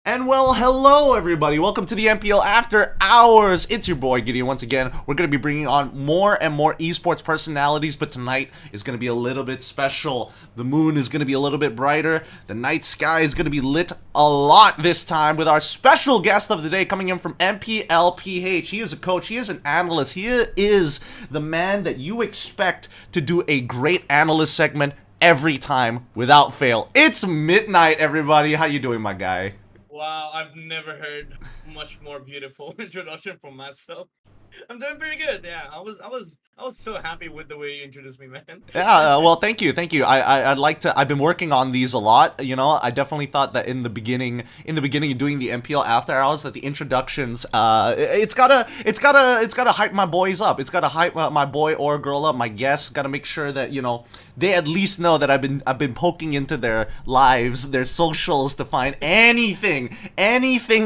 And well, hello everybody. Welcome to the MPL After Hours. It's your boy Gideon once again. We're going to be bringing on more and more esports personalities, but tonight is going to be a little bit special. The moon is going to be a little bit brighter. The night sky is going to be lit a lot this time with our special guest of the day coming in from MPL PH. He is a coach. He is an analyst. He is the man that you expect to do a great analyst segment every time without fail. It's midnight, everybody. How you doing, my guy? Wow, I've never heard much more beautiful introduction from myself. I'm doing pretty good. Yeah, I was so happy with the way you introduced me, man. Yeah, well, thank you. I'd like to. I've been working on these a lot. You know, I definitely thought that in the beginning of doing the MPL after hours, that the introductions, it's gotta hype my boys up. It's gotta hype my boy or girl up. My guests gotta make sure that they at least know that I've been poking into their lives, their socials to find anything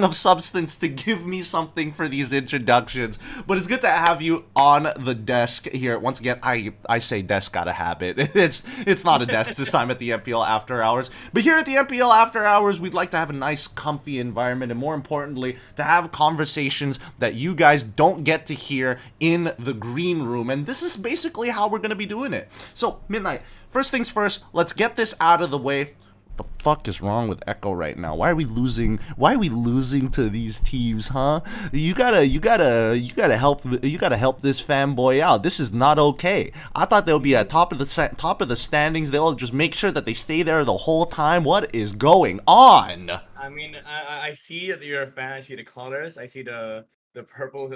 of substance to give me something for these introductions. But it's good to have you on the desk here once again. I say desk out of habit. It's not a desk this time at the MPL After Hours. But here at the MPL After Hours, we'd like to have a nice, comfy environment, and more importantly, to have conversations that you guys don't get to hear in the green room. And this is basically how we're gonna be doing it. So, Midnight, first things first, let's get this out of the way. The fuck is wrong with Ekko right now? Why are we losing? Why are we losing to these teams, huh? You gotta help this fanboy out. This is not okay. I thought they'll be at top of the standings. They'll just make sure that they stay there the whole time. What is going on? I mean, I see that you're a fan. I see the colors. I see the purple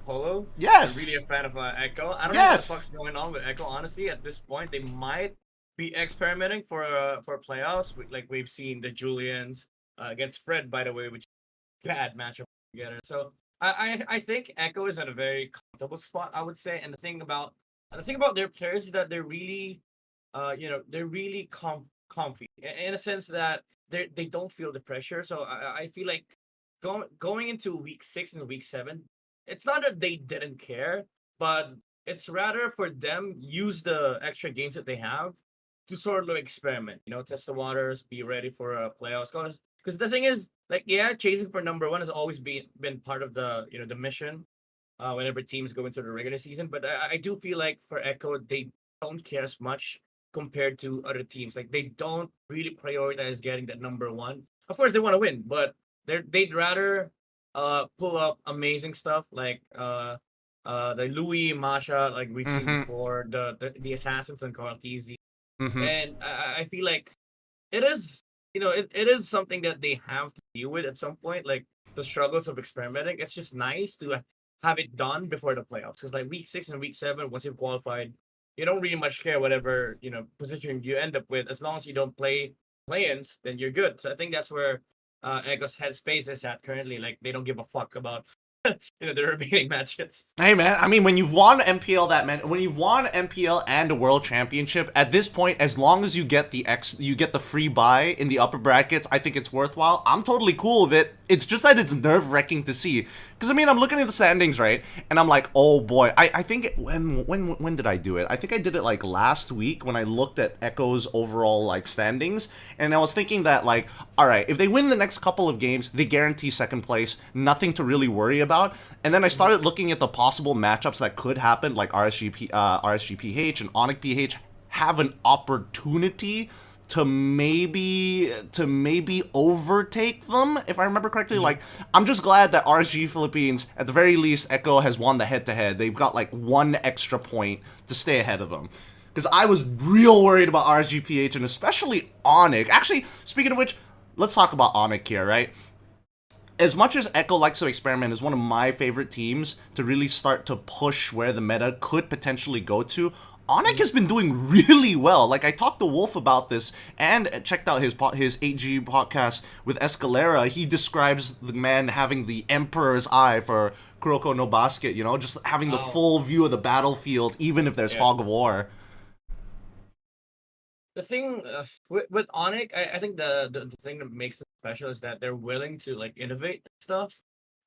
polo. You're really Yes, a fan of Echo. I don't know what the yes. fuck's going on with Echo. Honestly, at this point, they might be experimenting for playoffs. Like we've seen the Julians against Fred, by the way, which is a bad matchup together. So I think Echo is at a very comfortable spot, I would say. And the thing about their players is that they're really they're really comfy in a sense that they don't feel the pressure. So I feel like going into week 6 and week 7, it's not that they didn't care, but it's rather for them use the extra games that they have to sort of experiment, test the waters, be ready for playoffs. Because the thing is, like, yeah, chasing for number one has always been part of the mission. Whenever teams go into the regular season, but I do feel like for Echo, they don't care as much compared to other teams. Like they don't really prioritize getting that number one. Of course, they want to win, but they'd rather pull up amazing stuff like the Louis Masha, like we've seen Mm-hmm. before, the assassins on Cortese. Mm-hmm. And I feel like it is it is something that they have to deal with at some point, like the struggles of experimenting. It's just nice to have it done before the playoffs, because like week 6 and week 7, once you've qualified, you don't really much care whatever position you end up with, as long as you don't play play-ins, then you're good. So I think that's where Echo's headspace is at currently. Like they don't give a fuck about the remaining matches. Hey man, I mean, when you've won MPL when you've won MPL and a world championship, at this point, as long as you get the free buy in the upper brackets, I think it's worthwhile. I'm totally cool with it. It's just that it's nerve-wracking to see, because I mean, I'm looking at the standings, right, and I'm like, oh boy, I think when did I do it? I think I did it like last week when I looked at Echo's overall like standings, and I was thinking that like, all right, if they win the next couple of games, they guarantee second place, nothing to really worry about. And then I started looking at the possible matchups that could happen, like RSG PH and Onic PH have an opportunity to maybe overtake them, if I remember correctly. Mhm. Like, I'm just glad that RSG Philippines, at the very least, Ekko has won the head-to-head. They've got like one extra point to stay ahead of them. Because I was real worried about RSG PH and especially Onic. Actually, speaking of which, let's talk about Onic here, right? As much as Ekko likes to experiment, is one of my favorite teams to really start to push where the meta could potentially go to. Onic Mhm. has been doing really well. Like, I talked to Wolf about this and checked out his 8G podcast with Escalera. He describes the man having the Emperor's eye for Kuroko no Basket, just having the Oh, full view of the battlefield, even if there's yeah. fog of war. The thing with Onic, I think the thing that makes them special is that they're willing to like innovate and stuff,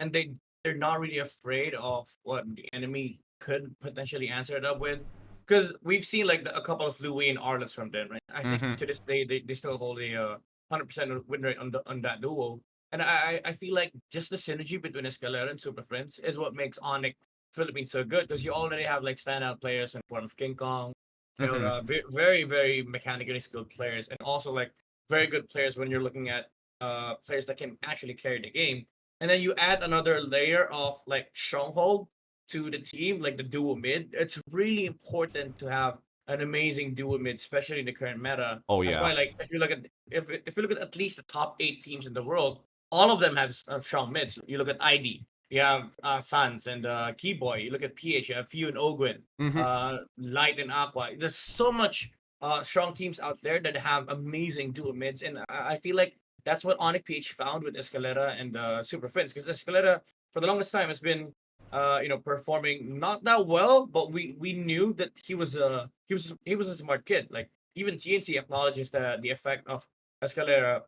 and they're not really afraid of what the enemy could potentially answer it up with. Because we've seen like a couple of Louis and Arliss from them, right? I think Mm-hmm. to this day they still hold a 100% win rate on that duo. And I feel like just the synergy between Escalera and Super Friends is what makes Onic Philippines so good because you already have like standout players in form of King Kong, Mm-hmm. very very mechanically skilled players, and also like very good players when you're looking at players that can actually carry the game. And then you add another layer of like stronghold to the team, like the duo mid. It's really important to have an amazing duo mid, especially in the current meta. Oh That's yeah. why, like, if you look at least the top 8 teams in the world, all of them have strong mids. You look at ID, you have Sans and Keyboy. You look at PH, you have Few and Ogwin, Mm-hmm. Light and Aqua. There's so much strong teams out there that have amazing dual mids, and I feel like that's what Onic PH found with Escalera and Super Fins, because Escalera for the longest time has been performing not that well, but we knew that he was a smart kid. Like even TNT acknowledges the effect of Escalera,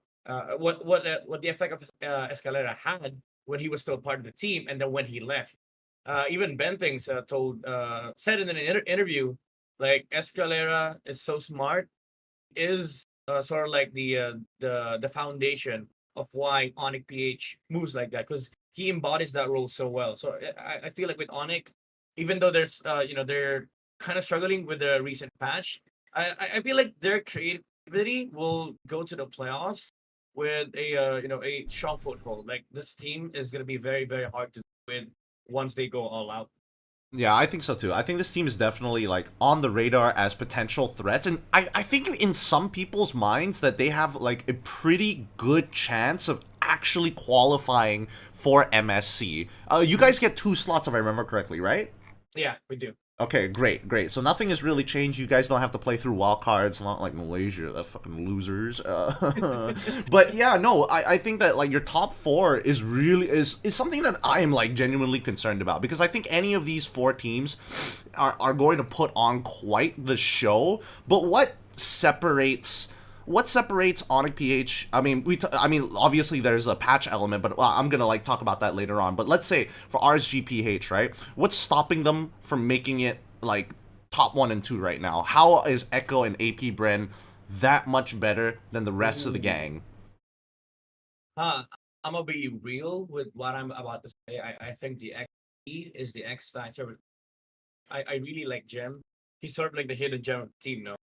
what the effect of Escalera had when he was still part of the team, and then when he left. Even Bentings said in an interview, like Escalera is so smart, is sort of like the foundation of why Onic PH moves like that because he embodies that role so well. So I feel like with Onic, even though they're kind of struggling with the recent patch, I feel like their creativity will go to the playoffs with a strong foothold. Like this team is gonna be very very hard to win once they go all out. Yeah, I think so too. I think this team is definitely like on the radar as potential threats, and I think in some people's minds that they have like a pretty good chance of actually qualifying for MSC. You guys get 2 slots if I remember correctly, right? Yeah, we do. Okay, great, great. So nothing has really changed. You guys don't have to play through wildcards, not like Malaysia, that fucking losers. But yeah, no, I think that like your top four is really is something that I am like genuinely concerned about because I think any of these 4 teams are going to put on quite the show. But what separates Onic PH? I mean, I mean, obviously there's a patch element, but I'm gonna like talk about that later on. But let's say for RSG PH, right? What's stopping them from making it like top 1 and 2 right now? How is Ekko and AP Bren that much better than the rest of the Ooh. gang? Huh. I'm gonna be real with what I'm about to say. I think the XP is the X factor. I really like Gem. He's sort of like the hidden gem of the team, no?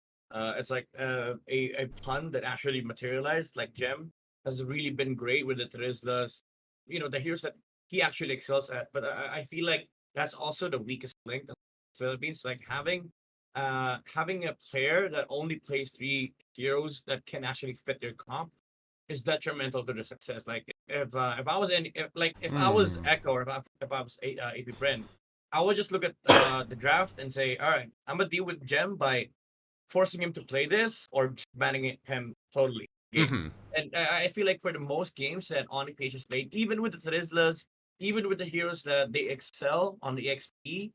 It's like a pun that actually materialized. Like Gem has really been great with the Terizlas, the heroes that he actually excels at. But I feel like that's also the weakest link of the Philippines. Like having a player that only plays 3 heroes that can actually fit their comp is detrimental to the success. Like if I was if I was Hmm. Echo or if I was AP Bren, I would just look at the draft and say, all right, I'm gonna deal with Gem by forcing him to play this or just banning him totally game. Mm-hmm. And I feel like for the most games that Onic Page has played, even with the Terizlas, even with the heroes that they excel on the XP,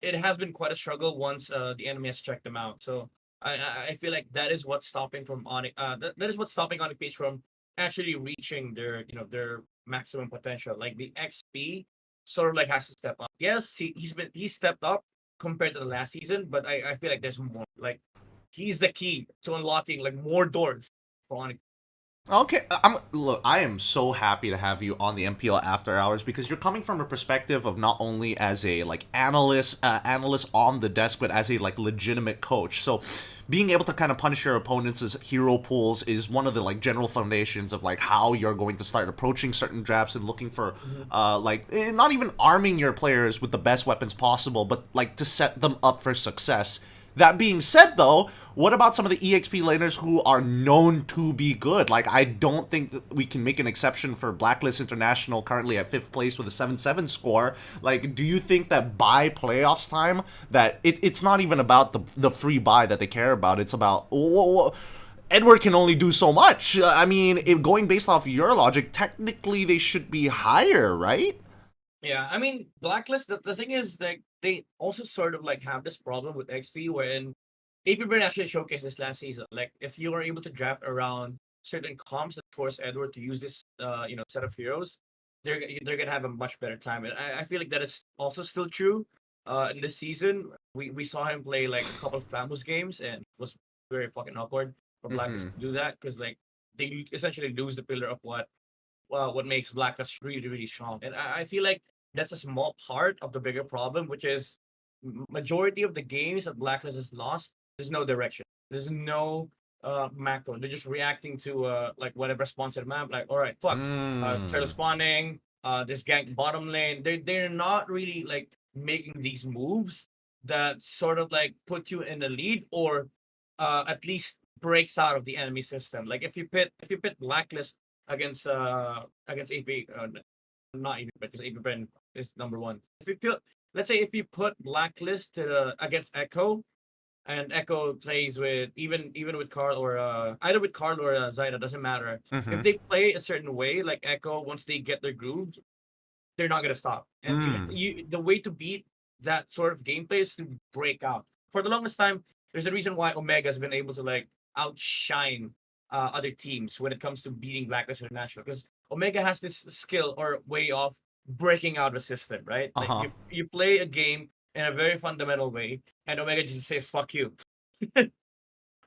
it has been quite a struggle once the enemy has checked them out. So I feel like that is what's stopping from Onic. That is what's stopping Onic Page from actually reaching their maximum potential. Like the XP sort of like has to step up. Yes, he's stepped up compared to the last season, but I feel like there's more. Like he's the key to unlocking like more doors for Onic. Okay, look. I am so happy to have you on the MPL After Hours because you're coming from a perspective of not only as a like analyst on the desk, but as a like legitimate coach. So, being able to kind of punish your opponents' hero pools is one of the like general foundations of like how you're going to start approaching certain drafts and looking for Mhm. not even arming your players with the best weapons possible, but like to set them up for success. That being said, though, what about some of the EXP laners who are known to be good? Like, I don't think that we can make an exception for Blacklist International, currently at 5th place with a 7-7 score. Like, do you think that by playoffs time, that it's not even about the free buy that they care about? It's about Edward can only do so much. I mean, if going based off your logic, technically they should be higher, right? Yeah, I mean, Blacklist. The thing is, like, they also sort of like have this problem with XP, wherein AP Burn actually showcased this last season. Like, if you are able to draft around certain comps that force Edward to use this, set of heroes, they're gonna have a much better time. And I feel like that is also still true. In this season, we saw him play like a couple of Famous games, and it was very fucking awkward for Blacklist Mm-hmm. to do that because like they essentially lose the pillar of what what makes Blacklist really really strong. And I feel like that's a small part of the bigger problem, which is majority of the games that Blacklist has lost. There's no direction. There's no macro. They're just reacting to like whatever spawns at map. Like, all right, fuck, turtle Mm. spawning. This gank bottom lane. They're not really like making these moves that sort of like put you in the lead, or at least breaks out of the enemy system. Like if you pit Blacklist against AP, not AP, because AP Pen is number one. If you put, let's say if you put Blacklist against Ekko, and Ekko plays with even with Carl, or either with Carl or Zaida, doesn't matter. If Mm-hmm. they play a certain way, like Ekko, once they get their groove, they're not gonna stop. And Mm. you the way to beat that sort of gameplay is to break out. For the longest time, there's a reason why Omega has been able to like outshine other teams when it comes to beating Blacklist International, because Omega has this skill or way of breaking out the system, right? Like Uh-huh. you play a game in a very fundamental way, and Omega just says "fuck you."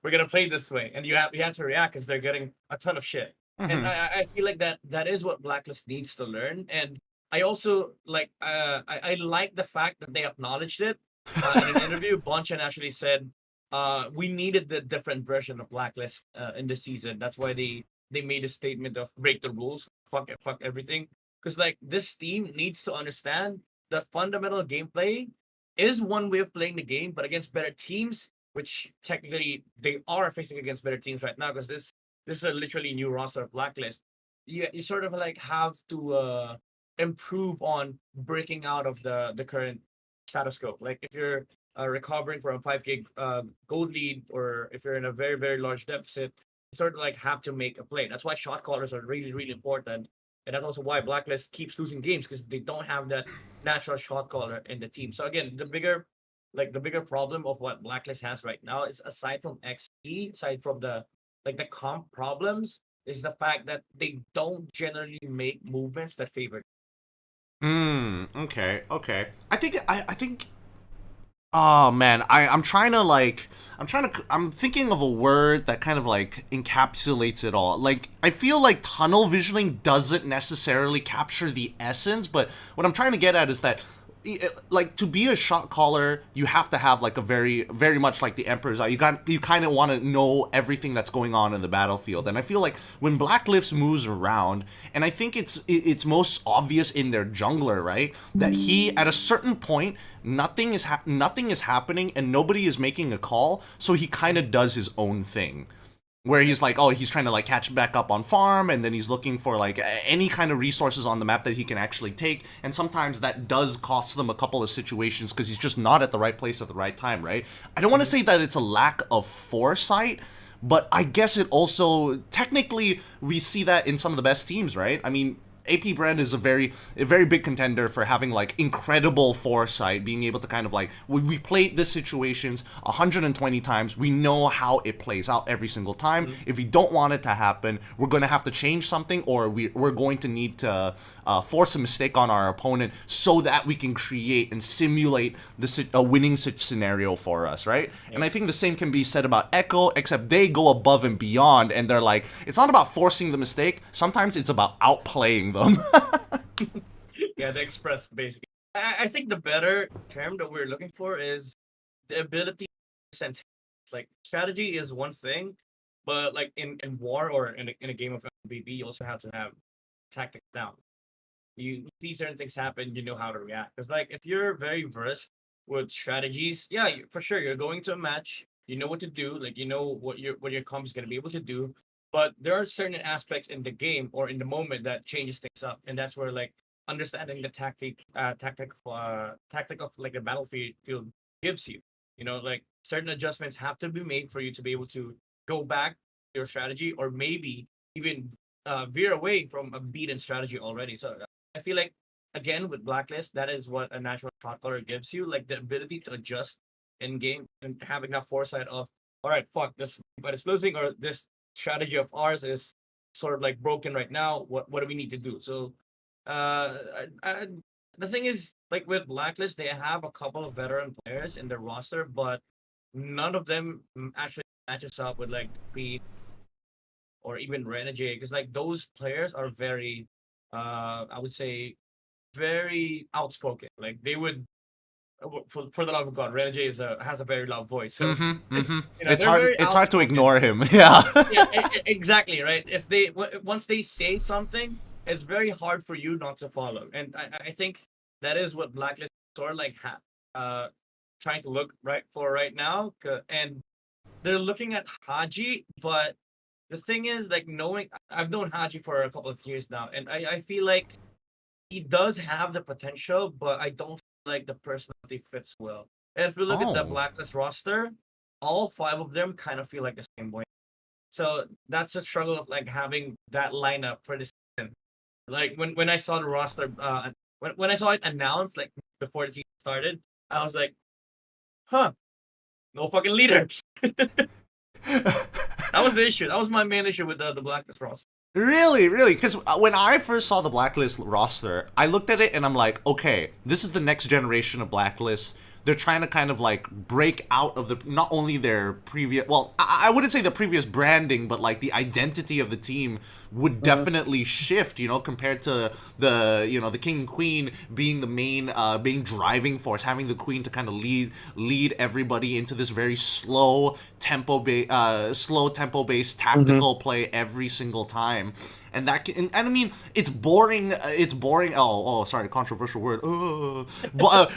We're gonna play this way, and you have to react because they're getting a ton of shit. And Mm-hmm. I feel like that is what Blacklist needs to learn. And I also like I like the fact that they acknowledged it in an interview. Bonchan actually said we needed the different version of Blacklist in this season. That's why they made a statement of break the rules, fuck everything. Because like this team needs to understand the fundamental gameplay is one way of playing the game, but against better teams, which technically they are facing against better teams right now, because this is a literally new roster of Blacklist. You sort of like have to improve on breaking out of the current status quo. Like if you're recovering from a 5k gold lead, or if you're in a very very large deficit, you sort of like have to make a play. That's why shot callers are really really important, and that's also why Blacklist keeps losing games, because they don't have that natural shot caller in the team. So again, the bigger problem of what Blacklist has right now is, aside from XP, aside from the comp problems, is the fact that they don't generally make movements that favor. Okay. Okay. I think oh man, I'm trying to like I'm thinking of a word that kind of like encapsulates it all. Like I feel like tunnel visioning doesn't necessarily capture the essence, but what I'm trying to get at is that like to be a shot caller, you have to have like a very much like the Emperor's Eye. You kind of want to know everything that's going on in the battlefield, and I feel like when Blacklist moves around, and I think it's most obvious in their jungler, right? That he at a certain point nothing is happening and nobody is making a call, so he kind of does his own thing where Yeah. he's like, oh, he's trying to like catch back up on farm, and then he's looking for like any kind of resources on the map that he can actually take. And sometimes that does cost them a couple of situations because he's just not at the right place at the right time, right? I don't want to Mhm. say that it's a lack of foresight, but I guess it also technically we see that in some of the best teams, right? I mean, AP Brand is a very big contender for having like incredible foresight, being able to kind of like we played this situations 120 times. We know how it plays out every single time. Mhm. If we don't want it to happen, we're going to have to change something, or we're going to need to force a mistake on our opponent so that we can create and simulate a winning scenario for us, right? And Yeah. I think the same can be said about Ekko, except they go above and beyond, and they're like, it's not about forcing the mistake. Sometimes it's about outplaying them. Yeah, the express basically. I think the better term that we're looking for is the ability to sense. Like strategy is one thing, but like in war, or in a game of MBB, you also have to have tactics down. You see certain things happen, you know how to react. Because like if you're very versed with strategies, yeah, for sure you're going to a match, you know what to do, like you know what your comp is gonna be able to do. But there are certain aspects in the game or in the moment that changes things up, and that's where like understanding the tactic of like the battlefield field gives you. Like certain adjustments have to be made for you to be able to go back to your strategy, or maybe even veer away from a beaten strategy already. So I feel like again with Blacklist, that is what a natural shot caller gives you, like the ability to adjust in game and having that foresight of, all right, fuck this, but it's losing, or this strategy of ours is sort of like broken right now. What do we need to do? So, uh, the thing is, like with Blacklist, they have a couple of veteran players in their roster, but none of them actually matches up with like the or even Renegade, because like those players are very, I would say, very outspoken. Like they would, for the love of God, Renegade has a very loud voice. So It's they're hard. very It's hard to outspoken. ignore him. Yeah. Yeah, exactly right. If they once they say something, it's very hard for you not to follow. And I think that is what Blacklist sort of like trying to look right now. And they're looking at Haji, but the thing is, like, knowing I've known Haji for a couple of years now, and I feel like he does have the potential, but I don't feel like the personality fits well. And if we look at the Oh. Blacklist roster, all five of them kind of feel like the same way. So that's the struggle of like having that lineup for this season. Like when I saw the roster, when I saw it announced like before the season started, I was like, huh, no fucking leader. That was the issue. That was my main issue with the Blacklist roster. Really, really? Because when I first saw the Blacklist roster, I looked at it and I'm like, okay, this is the next generation of Blacklist. They're trying to kind of like break out of the not only their previous, well, I wouldn't say the previous branding, but like the identity of the team would definitely shift, compared to the king and queen being the main, being driving force, having the queen to kind of lead everybody into this very slow tempo based tactical play every single time. And that can, and I mean, it's boring. It's boring. Sorry, controversial word.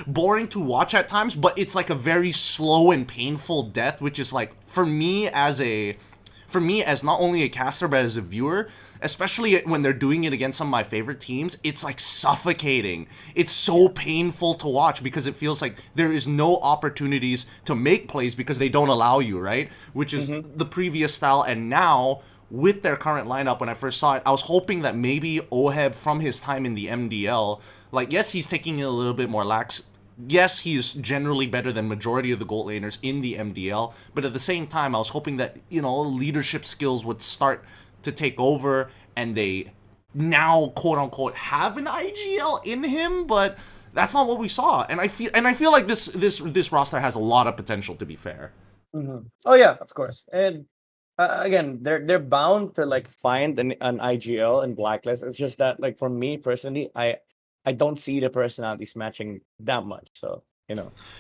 Boring to watch at times, but it's like a very slow and painful death, which is like for me as not only a caster but as a viewer, especially when they're doing it against some of my favorite teams, it's like suffocating. It's so painful to watch because it feels like there is no opportunities to make plays because they don't allow you, right? Which is the previous style, and now with their current lineup, when I first saw it, I was hoping that maybe Oheb, from his time in the MDL, like, yes, he's taking it a little bit more lax. Yes, he's generally better than majority of the gold laners in the MDL, but at the same time, I was hoping that, leadership skills would start to take over, and they now, quote-unquote, have an IGL in him, but that's not what we saw. And I feel like this roster has a lot of potential, to be fair. Oh yeah, of course. And again, they're bound to like find an IGL and Blacklist. It's just that like for me personally, I don't see the personalities matching that much. So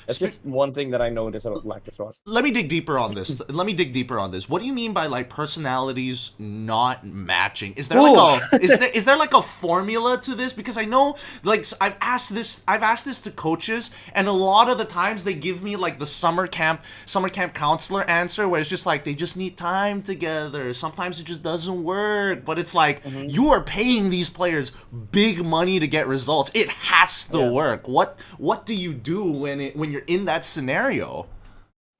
that's just one thing that I noticed about Blacklist roster. Let me dig deeper on this. What do you mean by like personalities not matching? Is there like is there like a formula to this? Because I know, like, I've asked this to coaches, and a lot of the times they give me like the summer camp counselor answer, where it's just like they just need time together. Sometimes it just doesn't work, but it's like you are paying these players big money to get results. It has to work. What do you do when you're in that scenario?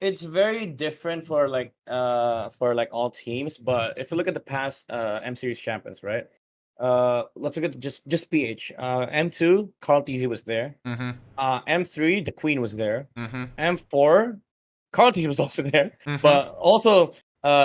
It's very different for like all teams, but if you look at the past M series champions, right? Let's look at just PH. M2, Carl Teasy was there. M3, the Queen was there. M4, Carl Teasy was also there, but also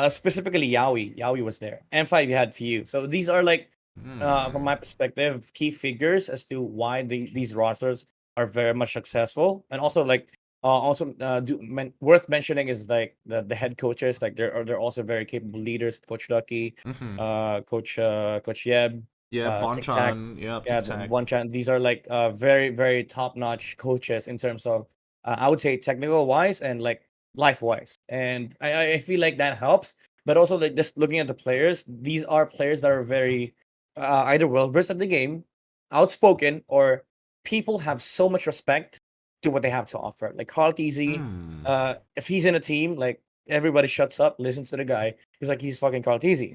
specifically Yaoi was there. M5, you had Few. So these are like from my perspective, key figures as to why these rosters are very much successful. And also like worth mentioning is like the head coaches, like they're also very capable leaders. Coach Ducky, Coach Yeb, Bonchan, Bonchan. These are like very very top notch coaches in terms of I would say technical wise and like life wise. And I feel like that helps. But also like just looking at the players, these are players that are very either well versed at the game, outspoken, or people have so much respect to what they have to offer. Like Carl Teasy, if he's in a team, like everybody shuts up, listens to the guy. He's like he's fucking Carl Teasy,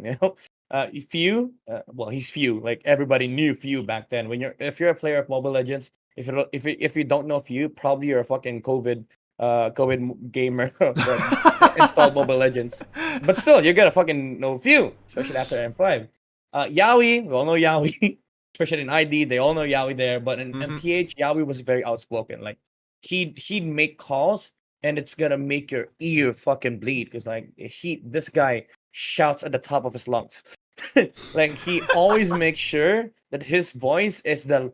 Few, well, he's Few. Like everybody knew Few back then. If you're a player of Mobile Legends, if you don't know Few, probably you're a fucking COVID gamer that installed Mobile Legends. But still, you're gonna fucking know Few, especially after M5. Yaoi, we all know Yaoi. Especially in ID, they all know Yaoi there. But in PH, Yaoi was very outspoken. Like he'd make calls, and it's gonna make your ear fucking bleed because like this guy shouts at the top of his lungs. Like he always makes sure that his voice is the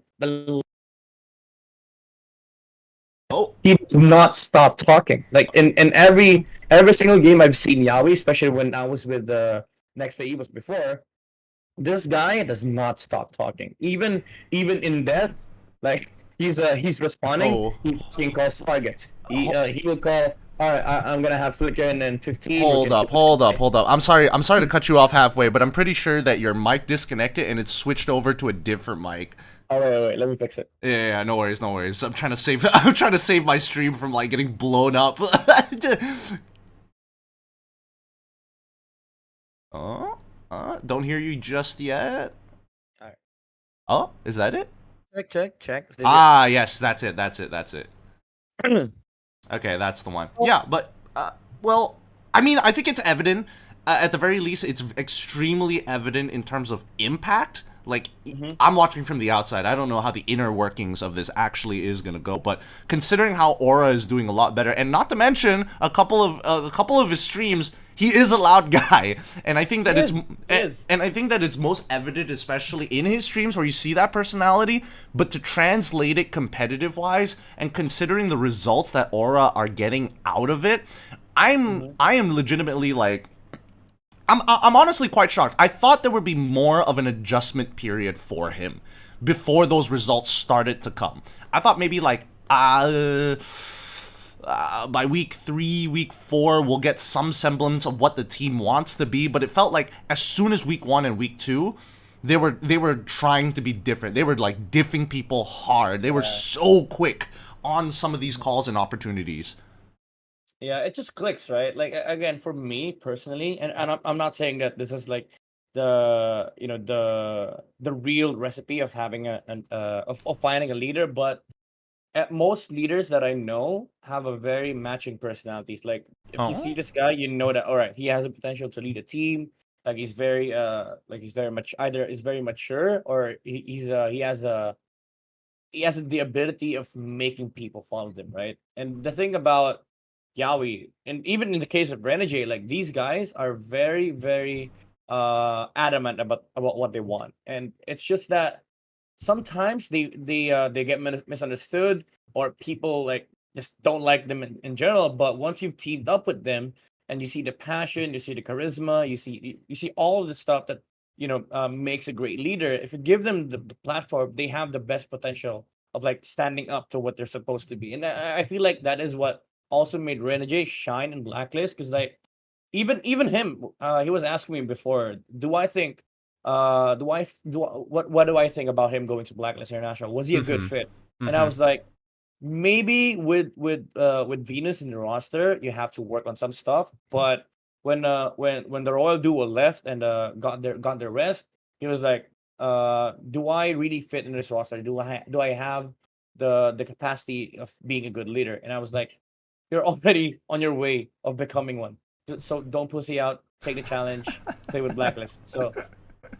he does not stop talking. Like in every single game I've seen Yaoi, especially when I was with next pay was before, this guy does not stop talking. Even in death, like he's responding. Oh, He fucking calls targets. He will call. All right, I'm gonna have flicker and then 15. We hold can up, kill this hold up, guy. hold up. I'm sorry to cut you off halfway, but I'm pretty sure that your mic disconnected and it's switched over to a different mic. Oh wait, let me fix it. Yeah, no worries, no worries. I'm trying to save I'm trying to save my stream from like getting blown up. Don't hear you just yet. Alright. Oh, is that it? Check. Ah, yes, that's it. Okay, that's the one. Yeah, but well, I mean, I think it's evident. At the very least, it's extremely evident in terms of impact. Like, I'm watching from the outside. I don't know how the inner workings of this actually is gonna go. But considering how Aura is doing a lot better, and not to mention a couple of his streams, he is a loud guy, and I think that and I think that it's most evident, especially in his streams where you see that personality. But to translate it competitive wise, and considering the results that Aura are getting out of it, I am legitimately like. I'm honestly quite shocked. I thought there would be more of an adjustment period for him before those results started to come. I thought maybe like by week 3, week 4, we'll get some semblance of what the team wants to be. But it felt like as soon as week 1 and week 2, they were trying to be different. They were like diffing people hard. They were so quick on some of these calls and opportunities. Yeah, it just clicks, right? Like again, for me personally, and I'm not saying that this is like the the real recipe of having of finding a leader, but most leaders that I know have a very matching personalities. Like if you see this guy, you know that all right, he has a potential to lead a team. Like he's very much either is very mature or he has the ability of making people follow them, right? And the thing about Yaoi, and even in the case of Renegade, like these guys are very, very adamant about what they want. And it's just that sometimes they get misunderstood or people like just don't like them in general. But once you've teamed up with them and you see the passion, you see the charisma, you see all of the stuff that makes a great leader. If you give them the platform, they have the best potential of like standing up to what they're supposed to be. And I feel like that is what also made Renegade shine in Blacklist, because like even him, he was asking me before, do I think what do I think about him going to Blacklist International? Was he a good fit? And I was like, maybe with Venus in the roster, you have to work on some stuff. But when the Royal Duo left and got their rest, he was like, do I really fit in this roster? Do I have the capacity of being a good leader? And I was like, you're already on your way of becoming one. So don't pussy out. Take the challenge. Play with Blacklist. So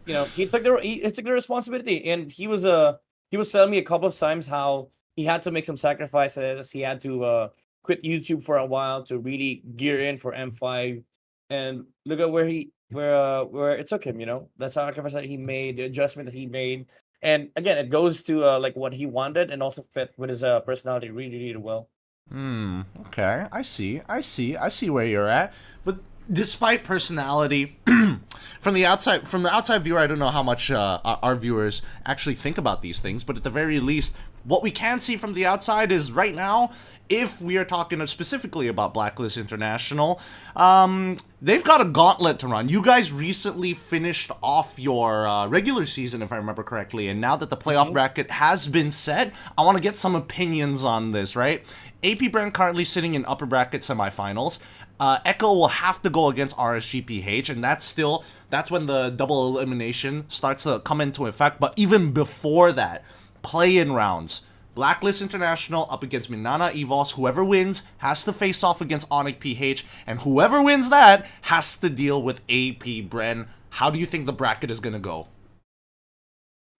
he took the responsibility, and he was telling me a couple of times how he had to make some sacrifices. He had to quit YouTube for a while to really gear in for M5, and look at where it took him. The sacrifice that he made, the adjustment that he made, and again, it goes to like what he wanted, and also fit with his personality really, really well. Okay, I see where you're at. But despite personality, from the outside viewer, I don't know how much our viewers actually think about these things, but at the very least, what we can see from the outside is right now, if we are talking specifically about Blacklist International, they've got a gauntlet to run. You guys recently finished off your regular season, if I remember correctly, and now that the playoff bracket has been set, I want to get some opinions on this, right? AP Brand currently sitting in upper bracket semifinals. Ekko will have to go against RSG PH, and that's when the double elimination starts to come into effect. But even before that, play-in rounds. Blacklist International up against Minana Evos. Whoever wins has to face off against Onic PH, and whoever wins that has to deal with AP Bren. How do you think the bracket is gonna go?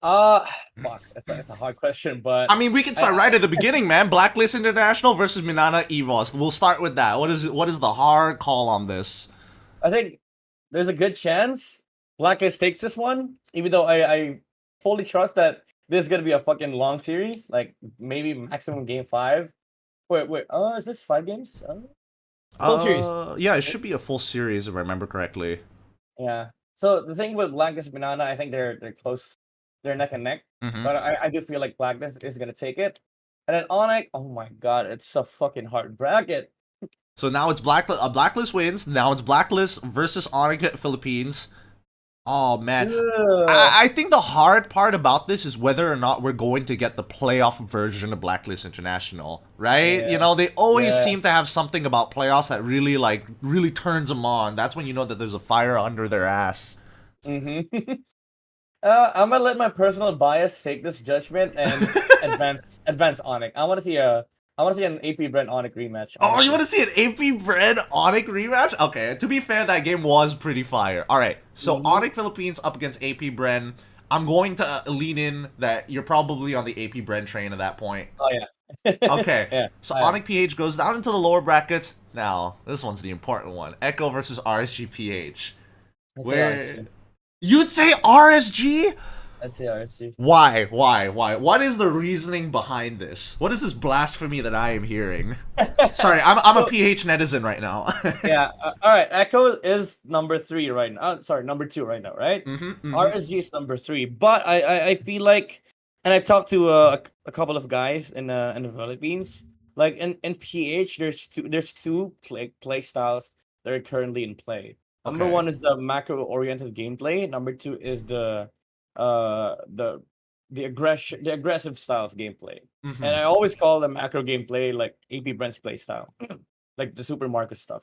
Fuck, that's a hard question, but I mean, we can start right at the beginning, man. Blacklist International versus Minana Evos. We'll start with that. What is the hard call on this? I think there's a good chance Blacklist takes this one, even though I fully trust that this is gonna be a fucking long series, like maybe maximum game 5. Wait, is this 5 games? Full series. Yeah, it should be a full series if I remember correctly. Yeah. So the thing with Blacklist and Banana, I think they're close, they're neck and neck. Mhm. But I do feel like Blacklist is gonna take it, and then Onic. Oh my god, it's a fucking hard bracket. So now it's Blacklist wins. Now it's Blacklist versus Onic Philippines. Oh man, Ugh. I think the hard part about this is whether or not we're going to get the playoff version of Blacklist International, right? You Yeah, know, they always yeah. seem to have something about playoffs that really turns them on. That's when you know that there's a fire under their ass. Mm-hmm. I'm gonna let my personal bias take this judgment and advance Onic. I want to see an AP Brent Onic rematch. Oh, you Honestly. want to see an AP Bread Onic rematch? Okay, to be fair, that game was pretty fire. All right, so Mm-hmm. Onic Philippines up against AP Bren. I'm going to lean in that you're probably on the AP Bren train at that point. Oh yeah. Okay, Yeah. so I am. Onic PH goes down into the lower brackets. Now, this one's the important one. Ekko versus RSG PH. Let's say Where RSG. you'd say RSG? Let's say RSG. Why? Why? Why? What is the reasoning behind this? What is this blasphemy that I am hearing? Sorry, I'm a So, PH netizen right now. yeah. All right. Echo is number 3 right now. Sorry, number 2 right now, right? Mm-hmm. RSG is number 3, but I feel like, and I talked to a couple of guys in the Philippines. Like in PH, there's two play styles that are currently in play. Number Okay. one is the macro oriented gameplay. Number two is uh the the aggressive style of gameplay. And Mm-hmm. I always call the macro gameplay like AP Brent's play style, like the supermarket stuff.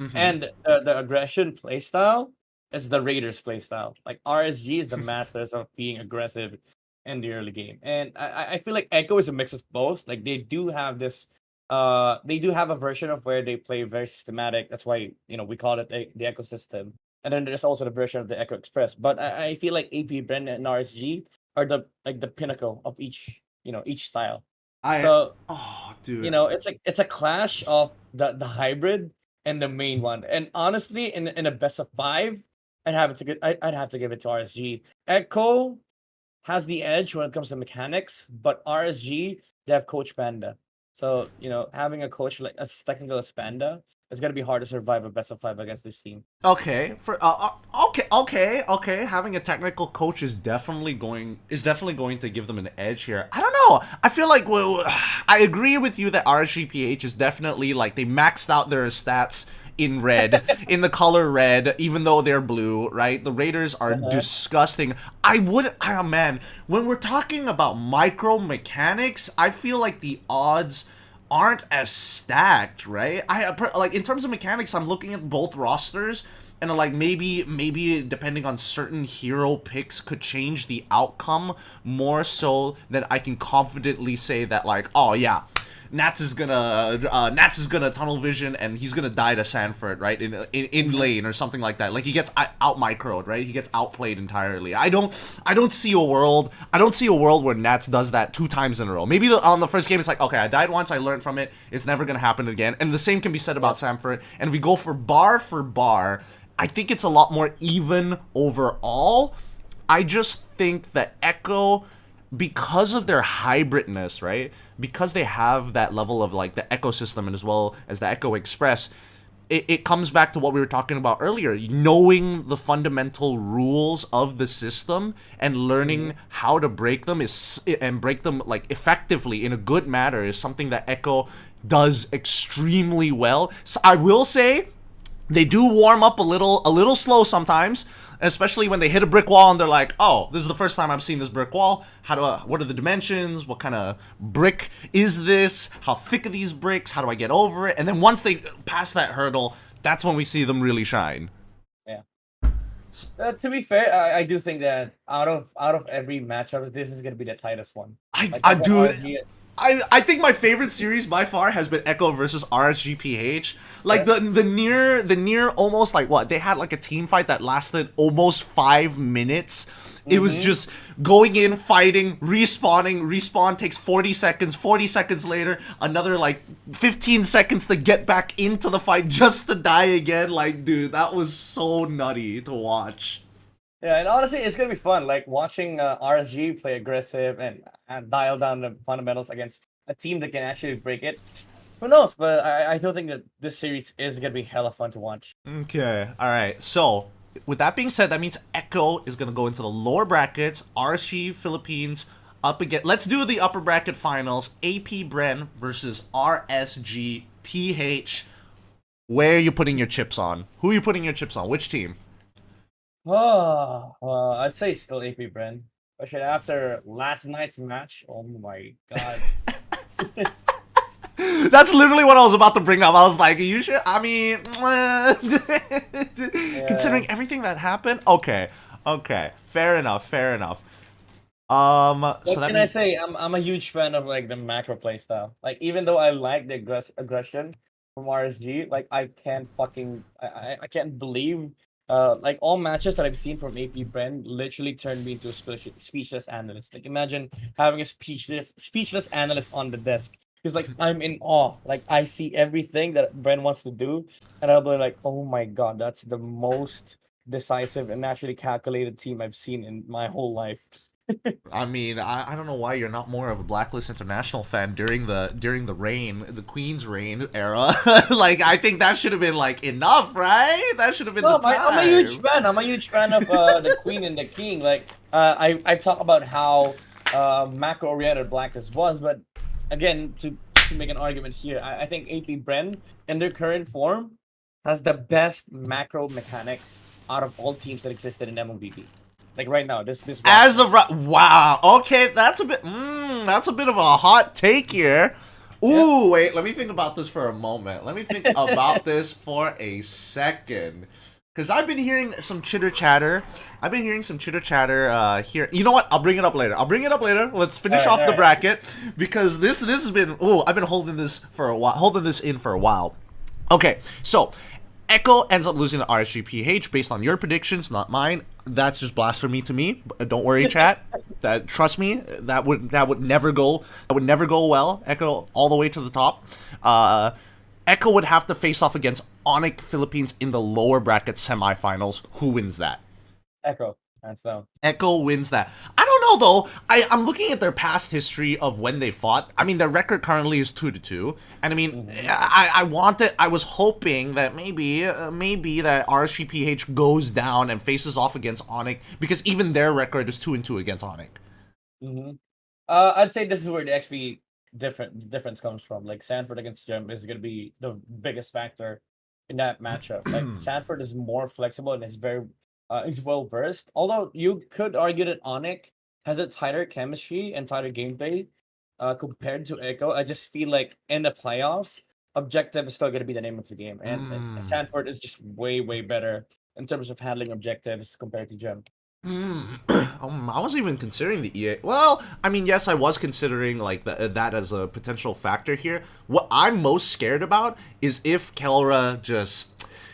Mm-hmm. And the aggression playstyle is the Raiders playstyle. Like RSG is the masters of being aggressive in the early game. And I feel like Echo is a mix of both. Like they do have a version of where they play very systematic. That's why we call it the Echo system. And then there's also the version of the Echo Express. But I feel like AP Brand and RSG are the pinnacle of each style. I. So Oh, dude. it's a clash of the hybrid and the main one. And honestly, in a best of 5, I'd have to give it to RSG. Echo has the edge when it comes to mechanics, but RSG, they have Coach Panda. So having a coach like as technical as Panda, it's gonna be hard to survive a best of 5 against this team. Okay. Okay. Having a technical coach is definitely going to give them an edge here. I don't know. I feel like I agree with you that RSGPH is definitely like they maxed out their stats in red, in the color red, even though they're blue, right? The Raiders are Uh-huh. disgusting. Oh man, when we're talking about micro mechanics, I feel like the odds aren't as stacked, right? Like in terms of mechanics, I'm looking at both rosters and like maybe depending on certain hero picks could change the outcome more so that I can confidently say that like, oh yeah, Nats is gonna tunnel vision and he's gonna die to Sanford, right? In lane or something like that. Like he gets out microed, right? He gets outplayed entirely. I don't see a world where Nats does that 2 times in a row. Maybe on the first game it's like, okay, I died once, I learned from it. It's never gonna happen again. And the same can be said about Sanford. And if we go for bar, I think it's a lot more even overall. I just think that Ekko, because of their hybridness, right? Because they have that level of like the ecosystem and as well as the Ekko Express, it comes back to what we were talking about earlier. Knowing the fundamental rules of the system and learning how to break them like effectively in a good manner is something that Ekko does extremely well. So I will say they do warm up a little slow sometimes, especially when they hit a brick wall and they're like, oh, this is the first time I've seen this brick wall. What are the dimensions? What kind of brick is this? How thick are these bricks? How do I get over it? And then once they pass that hurdle, that's when we see them really shine. Yeah. To be fair, I do think that out of every matchup, this is gonna be the tightest one. Like I Echo dude, RSG. I think my favorite series by far has been Ekko versus RSGPH. Like Yeah. the near almost like what they had like a team fight that lasted almost 5 minutes. It was just going in, fighting, respawning. Respawn takes 40 seconds. 40 seconds later, another like 15 seconds to get back into the fight just to die again. Like, dude, that was so nutty to watch. Yeah, and honestly, it's gonna be fun. Like watching RSG play aggressive and dial down the fundamentals against a team that can actually break it. Who knows? But I don't think that this series is gonna be hella fun to watch. Okay, all right. So with that being said, that means Ekko is gonna go into the lower brackets. RSG Philippines up again. Let's do the upper bracket finals. AP Bren versus RSG PH. Where are you putting your chips on? Who are you putting your chips on? Which team? Oh, I'd say still AP Bren. Especially after last night's match. Oh my god. That's literally what I was about to bring up. I was like, you should. I mean, considering everything that happened, okay, fair enough. What So that can I means say? I'm a huge fan of like the macro play style. Like even though I like the aggression from RSG, like I can't fucking I can't believe like all matches that I've seen from AP Bren literally turned me into a speechless analyst. Like imagine having a speechless analyst on the desk. Because like I'm in awe. Like I see everything that Bren wants to do, and I'll be like, oh my god, that's the most decisive and naturally calculated team I've seen in my whole life. I mean, I don't know why you're not more of a Blacklist International fan during the reign, the Queen's reign era. Like, I think that should have been like enough, right? That should have been No, the time. I'm a huge fan. I'm a huge fan of the Queen and the King. Like, I talk about how macro oriented Blacklist was, but again, to make an argument here, I think AP Bren in their current form has the best macro mechanics out of all teams that existed in MLBB. Like right now, this As roster. of right, wow. Okay, that's a bit. That's a bit of a hot take here. Ooh, wait. Let me think about this for a moment. Let me think about this for a second. Because I've been hearing some chitter chatter. Here. You know what? I'll bring it up later. Let's finish off the bracket because this has been. Oh, I've been holding this for a while. Holding this in for a while. Okay, so Ekko ends up losing to RSG PH based on your predictions, not mine. That's just blasphemy to me. Don't worry, chat. Trust me, that would never go. That would never go well. Ekko all the way to the top. Ekko would have to face off against Onic Philippines in the lower bracket semifinals. Who wins that? Ekko. Hands down. Ekko wins that. I don't know though. I'm looking at their past history of when they fought. I mean, their record currently is 2-2, and I mean, I was hoping that maybe that RSGPH goes down and faces off against Onic because even their record is 2-2 against Onic. Mm-hmm. I'd say this is where the XP difference comes from. Like Sanford against Gem is gonna be the biggest factor in that matchup. Like Sanford is more flexible and is well versed. Although you could argue that Onic has a tighter chemistry and tighter gameplay compared to Ekko. I just feel like in the playoffs, objective is still gonna be the name of the game, and Sanford is just way better in terms of handling objectives compared to Gem. I wasn't even considering the EA. Well, I mean, yes, I was considering like that as a potential factor here. What I'm most scared about is if Kelra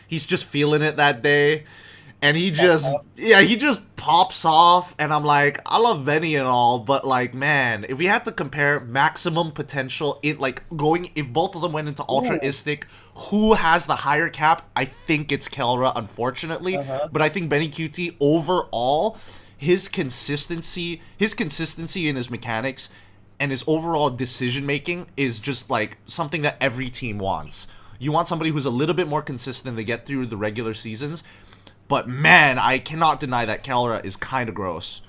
he's just feeling it that day, and he just pops off, and I'm like, I love Benny and all, but like, man, if we had to compare maximum potential, if both of them went into Ultraistic, who has the higher cap? I think it's Kelra, unfortunately, but I think Benny QT overall, his consistency in his mechanics and his overall decision making is just like something that every team wants. You want somebody who's a little bit more consistent to get through the regular seasons. But man, I cannot deny that Kelra is kind of gross.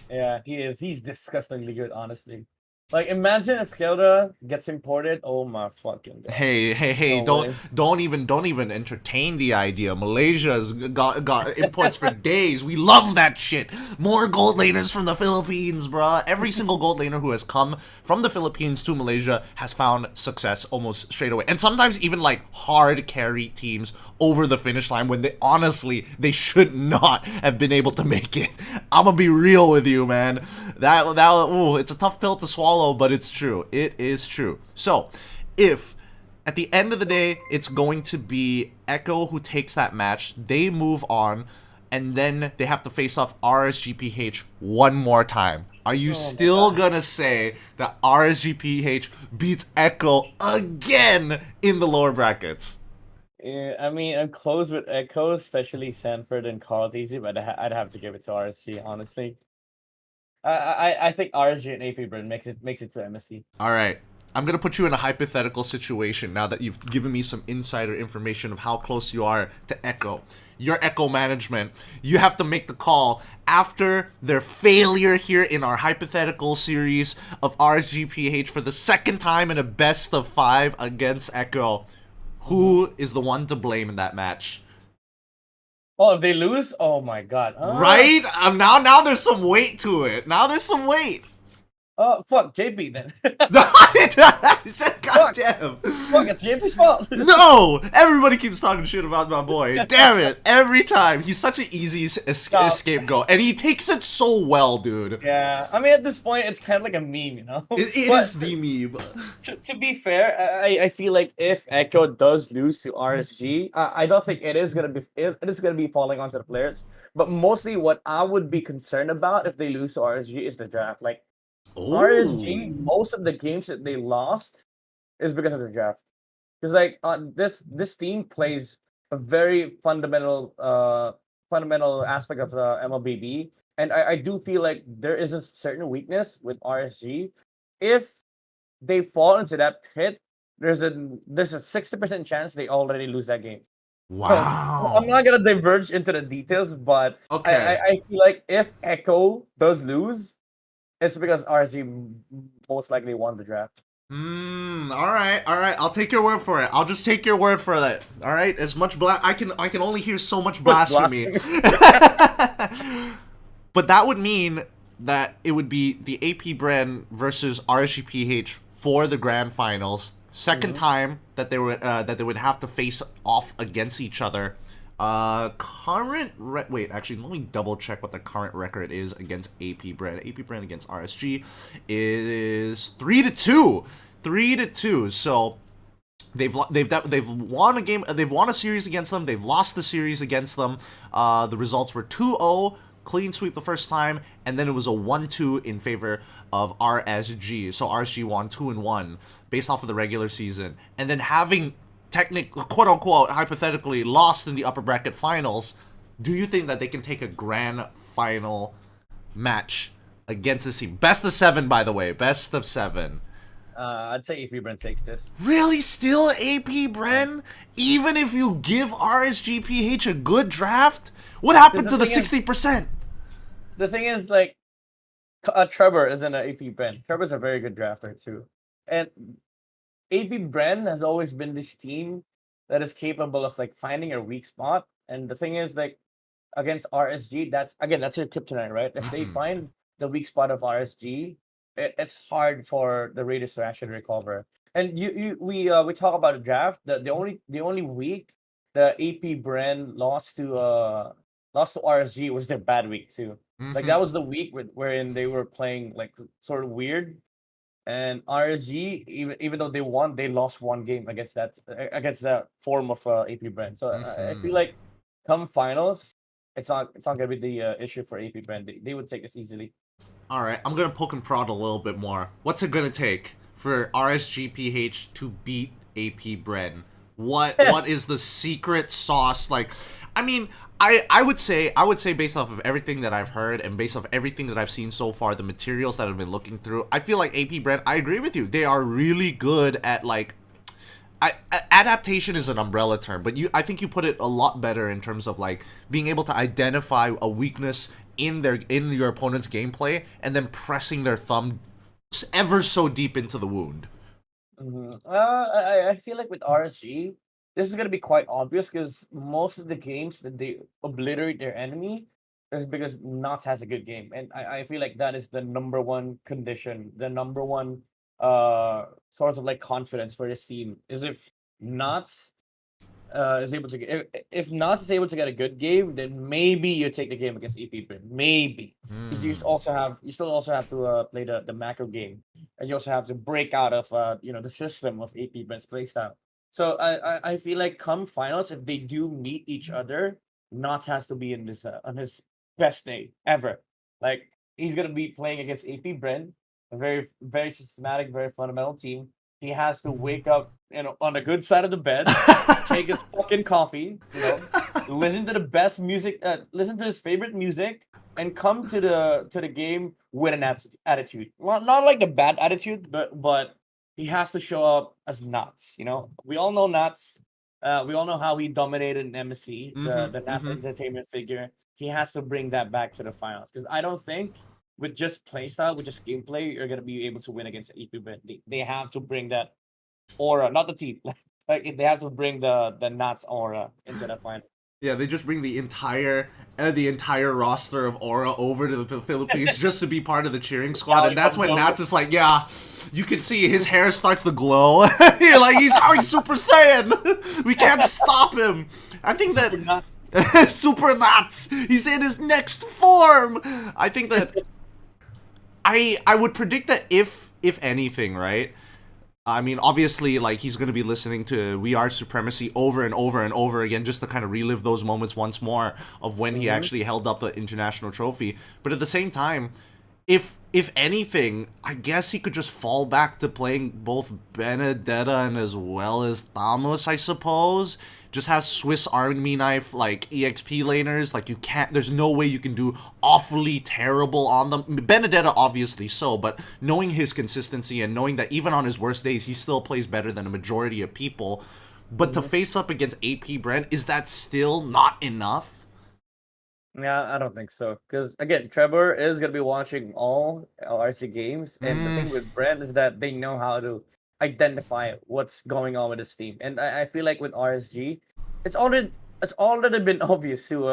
Yeah, he is. He's disgustingly good, honestly. Like, imagine if Kelra gets imported. Oh my fucking god. Hey! No don't even entertain the idea. Malaysia's got imports for days. We love that shit. More gold laners from the Philippines, bruh. Every single gold laner who has come from the Philippines to Malaysia has found success almost straight away. And sometimes even like hard carry teams over the finish line when they should not have been able to make it. I'm gonna be real with you, man. It's a tough pill to swallow, but it's true. It is true. So, if at the end of the day it's going to be Ekko who takes that match, they move on, and then they have to face off RSGPH one more time. Are you still gonna say that RSGPH beats Ekko again in the lower brackets? Yeah, I mean, I'm close with Ekko, especially Sanford and Carl Easy, but I'd have to give it to RSG, honestly. I think RSG and AP Bren makes it to MSC. All right. I'm gonna put you in a hypothetical situation now that you've given me some insider information of how close you are to Ekko. Your Ekko management, you have to make the call after their failure here in our hypothetical series of RSG PH for the second time in a best of 5 against Ekko. Who is the one to blame in that match? Oh, if they lose, oh my god. Right? Now there's some weight to it. Now there's some weight. Oh, fuck, JP then. Goddamn. Fuck, it's JP's fault. No! Everybody keeps talking shit about my boy. Damn it. Every time. He's such an easy scapegoat. And he takes it so well, dude. Yeah, I mean, at this point, it's kind of like a meme, you know? It But is the meme. to be fair, I feel like if Ekko does lose to RSG, I don't think it is gonna be falling onto the players. But mostly, what I would be concerned about if they lose to RSG is the draft. Like RSG, most of the games that they lost is because of the draft. Because like this team plays a very fundamental aspect of the MLBB, and I do feel like there is a certain weakness with RSG. If they fall into that pit, there's a 60% chance they already lose that game. Wow. I'm not gonna diverge into the details, but Okay. I feel like if Ekko does lose, it's because RSG most likely won the draft. Alright. I'll take your word for it. I'll just take your word for that. Alright? As much I can only hear so much blasphemy. But that would mean that it would be the AP brand versus RSG PH for the grand finals. Second time that they would have to face off against each other. Wait, actually, let me double check what the current record is against AP brand. AP brand against RSG is 3-2. 3-2. So they've won a game. They've won a series against them. They've lost the series against them. The results were 2-0. Clean sweep the first time, and then it was a 1-2 in favor of RSG. So RSG won 2-1 based off of the regular season, and then having quote unquote hypothetically lost in the upper bracket finals. Do you think that they can take a grand final match against this team? Best of 7, by the way. Best of 7. I'd say AP Brent takes this. Really? Still AP Bren? Even if you give RSG PH a good draft? What happened to the 60%? The thing is, like, Trevor isn't an AP Bren. Trevor's a very good drafter too, and AP Bren has always been this team that is capable of like finding a weak spot. And the thing is, like, against RSG, that's your kryptonite, right? If they find the weak spot of RSG, it's hard for the Raiders to actually recover. And we talk about the draft. The only week the AP Bren lost to RSG was their bad week too. Like that was the week wherein they were playing like sort of weird, and RSG, even though they won, they lost one game against that form of AP Bren. So I feel like come finals, it's not gonna be the issue for AP Bren. They would take this easily. All right, I'm gonna poke and prod a little bit more. What's it gonna take for RSG PH to beat AP Bren? What is the secret sauce? Like, I mean, I would say based off of everything that I've heard and based off everything that I've seen so far, the materials that I've been looking through, I feel like AP Brand, I agree with you. They are really good at like adaptation is an umbrella term, but I think you put it a lot better in terms of like being able to identify a weakness in your opponent's gameplay and then pressing their thumb ever so deep into the wound. I feel like with RSG, this is gonna be quite obvious because most of the games that they obliterate their enemy is because Knots has a good game, and I feel like that is the number one condition, the number one source of like confidence for this team is if Knots is able to get if Knots is able to get a good game, then maybe you take the game against EP Brin. Maybe because you still also have to play the macro game, and you also have to break out of the system of AP Brin's playstyle. So I feel like come finals, if they do meet each other, Knots has to be in this on his best day ever. Like he's gonna be playing against AP Bren, a very very systematic, very fundamental team. He has to wake up, on the good side of the bed, take his fucking coffee, listen to the best music, listen to his favorite music, and come to the game with an attitude. Not like the bad attitude, but he has to show up as Nuts. You know, we all know Nuts. We all know how he dominated in MSC, the Nuts entertainment figure. He has to bring that back to the finals because I don't think with just playstyle, with just gameplay, you're gonna be able to win against EP. But they have to bring that aura, not the team. Like they have to bring the Nuts aura into the final. Yeah, they just bring the entire roster of Aura over to the Philippines just to be part of the cheering squad, and that's when Nats is like, yeah, you can see his hair starts to glow. You're like, he's going Super Saiyan. We can't stop him. I think Super that Nuts. Super Nats. He's in his next form. I think that I would predict that if anything, right? I mean, obviously, like, he's going to be listening to We Are Supremacy over and over and over again just to kind of relive those moments once more of when he actually held up the international trophy. But at the same time, if anything, I guess he could just fall back to playing both Benedetta and as well as Thamos, I suppose. Just has Swiss Army knife, like, EXP laners. Like, you can't, there's no way you can do awfully terrible on them. Benedetta, obviously so, but knowing his consistency and knowing that even on his worst days, he still plays better than a majority of people. But to face up against AP Brent, is that still not enough? Yeah, I don't think so. Because again, Trevor is gonna be watching all RSG games, and the thing with Brand is that they know how to identify what's going on with his team. And I feel like with RSG, it's already been obvious to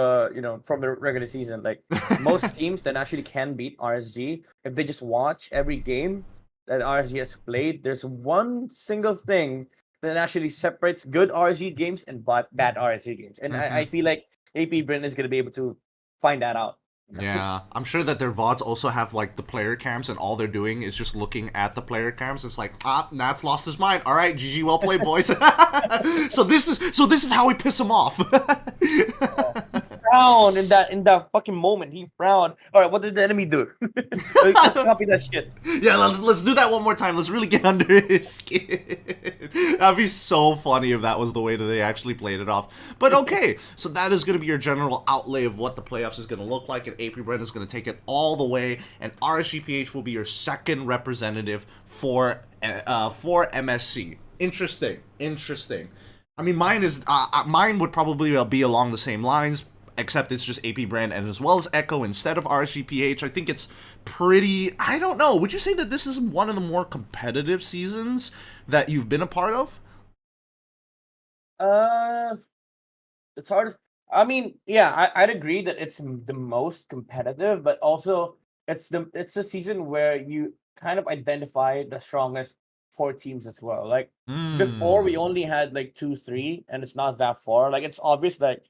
from the regular season. Like most teams that actually can beat RSG, if they just watch every game that RSG has played, there's one single thing that actually separates good RSG games and bad RSG games. And I feel like AP Brand is gonna be able to find that out. Yeah, I'm sure that their VODs also have like the player cams, and all they're doing is just looking at the player cams. It's like, Nats lost his mind. All right, GG, well played, boys. so this is how we piss him off. Frown in that fucking moment. He frowned. All right, what did the enemy do? Let's copy that shit. Yeah, let's do that one more time. Let's really get under his skin. That'd be so funny if that was the way that they actually played it off. But okay, so that is going to be your general outlay of what the playoffs is going to look like, and AP Brent is going to take it all the way, and RSG PH will be your second representative for MSC. Interesting. I mean, mine would probably be along the same lines, except it's just AP Brand and as well as Ekko instead of RSG PH. I think it's pretty, I don't know, would you say that this is one of the more competitive seasons that you've been a part of? It's hard. I mean, yeah, I'd agree that it's the most competitive, but also it's a season where you kind of identify the strongest four teams as well. Like before, we only had like 2, 3, and it's not that far. Like it's obvious that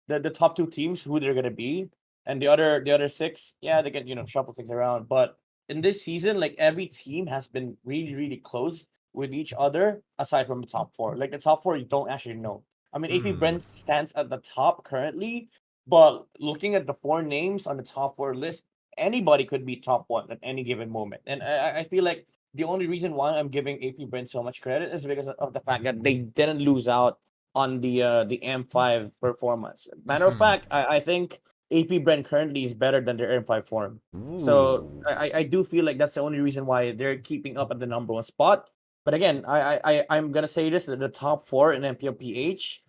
the top 2 teams who they're gonna be, and the other 6, yeah, they can shuffle things around. But in this season, like every team has been really really close with each other, aside from the top 4. Like the top 4, you don't actually know. I mean, AP Brent stands at the top currently, but looking at the 4 names on the top 4 list, anybody could be top 1 at any given moment. And I feel like the only reason why I'm giving AP Brent so much credit is because of the fact that they didn't lose out on the M5 performance. Matter of fact, I think AP Brent currently is better than their M5 form. So I do feel like that's the only reason why they're keeping up at the number 1 spot. But again, I'm gonna say this: that the top 4 in MPL PH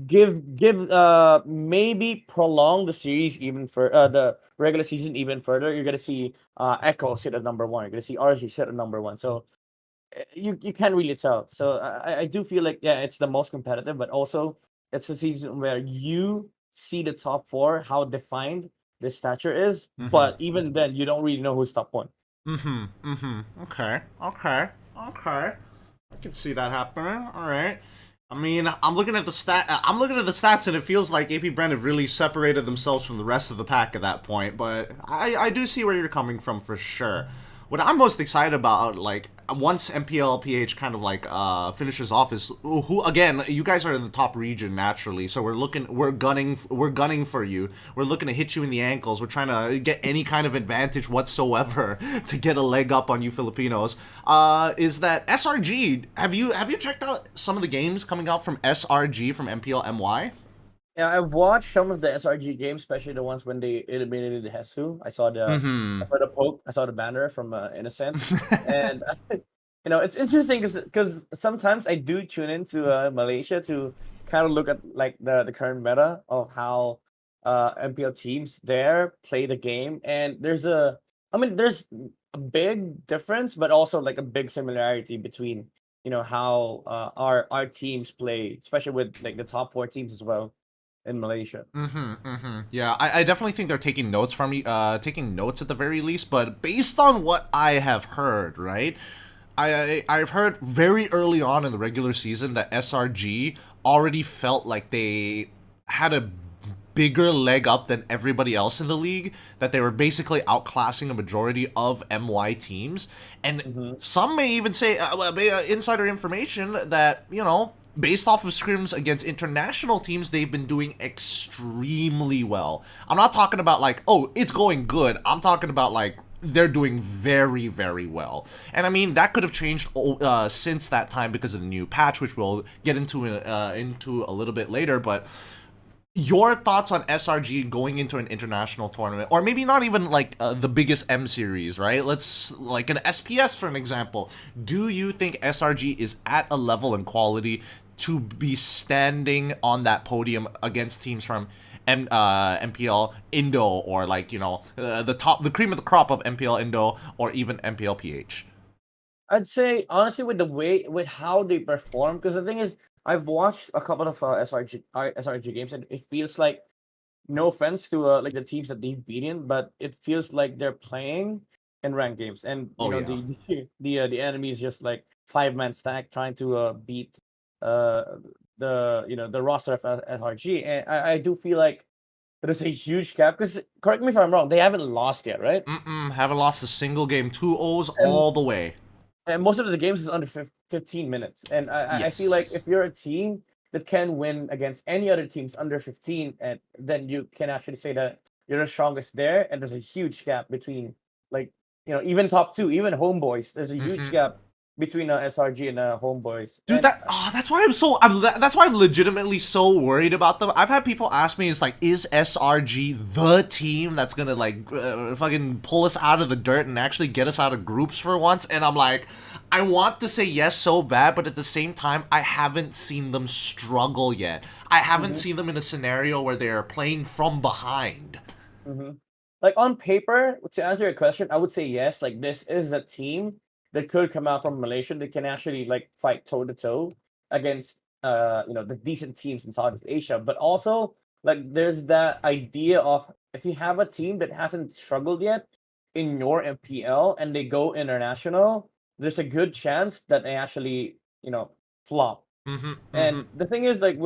give maybe prolong the series even for the regular season even further. You're gonna see Ekko sit at number 1. You're gonna see RG sit at number 1. So you can't really tell. So I do feel like, yeah, it's the most competitive, but also it's a season where you see the top 4, how defined the stature is. But even then, you don't really know who's top 1. Okay. I can see that happening. All right. I mean, I'm looking at the stats, and it feels like AP Brent have really separated themselves from the rest of the pack at that point. But I do see where you're coming from for sure. What I'm most excited about, like, once MPL PH kind of like finishes off, is who again. You guys are in the top region naturally, so we're gunning for you. We're looking to hit you in the ankles. We're trying to get any kind of advantage whatsoever to get a leg up on you Filipinos. Is that SRG? Have you checked out some of the games coming out from SRG from MPL MY? Yeah, I've watched some of the SRG games, especially the ones when they eliminated the Hesu. I saw the poke, I saw the banner from Innocent, and it's interesting because sometimes I do tune into Malaysia to kind of look at like the current meta of how MPL teams there play the game, and there's a big difference, but also like a big similarity between how our teams play, especially with like the top four teams as well in Malaysia. Yeah, I definitely think they're taking notes from me, taking notes at the very least. But based on what I have heard, right? I've heard very early on in the regular season that SRG already felt like they had a bigger leg up than everybody else in the league, that they were basically outclassing a majority of MY teams. And some may even say, insider information, that, based off of scrims against international teams, they've been doing extremely well. I'm not talking about like, oh, it's going good. I'm talking about like, they're doing very, very well. And I mean, that could have changed since that time because of the new patch, which we'll get into a little bit later. But your thoughts on SRG going into an international tournament, or maybe not even like the biggest M series, right? Let's like an SPS for an example. Do you think SRG is at a level and quality to be standing on that podium against teams from MPL Indo, or like the cream of the crop of MPL Indo, or even MPL PH? I'd say honestly with how they perform, because the thing is, I've watched a couple of SRG games, and it feels like, no offense to like the teams that they've beaten, but it feels like they're playing in ranked games, and Oh yeah. the enemy is just like 5-man stack trying to beat uh the roster of SRG, and I do feel like there's a huge gap, because correct me if I'm wrong, they haven't lost yet, right? Haven't lost a single game. 2-0s And all the way. most of the games is under 15 minutes, and I feel like Yes. if you're a team that can win against any other teams under 15, and then you can actually say that you're the strongest there, and there's a huge gap between, like, even top two, even homeboys, there's a huge gap between SRG and homeboys. Dude, And that's why that's why I'm legitimately so worried about them. I've had people ask me, it's like, is SRG the team that's gonna like fucking pull us out of the dirt and actually get us out of groups for once? And I'm like, I want to say yes so bad, but at the same time, I haven't seen them struggle yet. I haven't Mhm, seen them in a scenario where they're playing from behind. mhm. Like on paper, to answer your question, I would say yes. Like, this is a team that could come out from Malaysia that can actually like fight toe to toe against the decent teams in Southeast Asia. But also, like, there's that idea of, if you have a team that hasn't struggled yet in your MPL and they go international, there's a good chance that they actually flop. Mm-hmm, mm-hmm. And the thing is, like,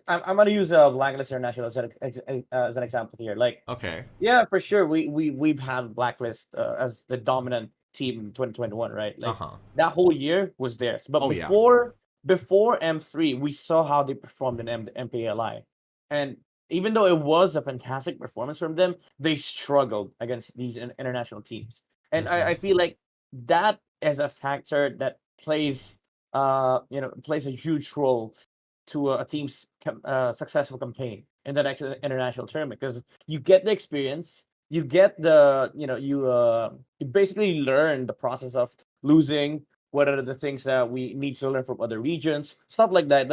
I'm gonna use Blacklist International as an example here. Like, Okay. yeah, for sure. We've had Blacklist as the dominant team in 2021, right? Like, Uh-huh. that whole year was theirs. But Oh yeah. before M3, we saw how they performed in MPLI, and even though it was a fantastic performance from them, they struggled against these international teams. And I feel like that is a factor that plays a huge role to a team's successful campaign in the next international tournament, because you get the experience, you get you basically learn the process of losing, what are the things that we need to learn from other regions, stuff like that.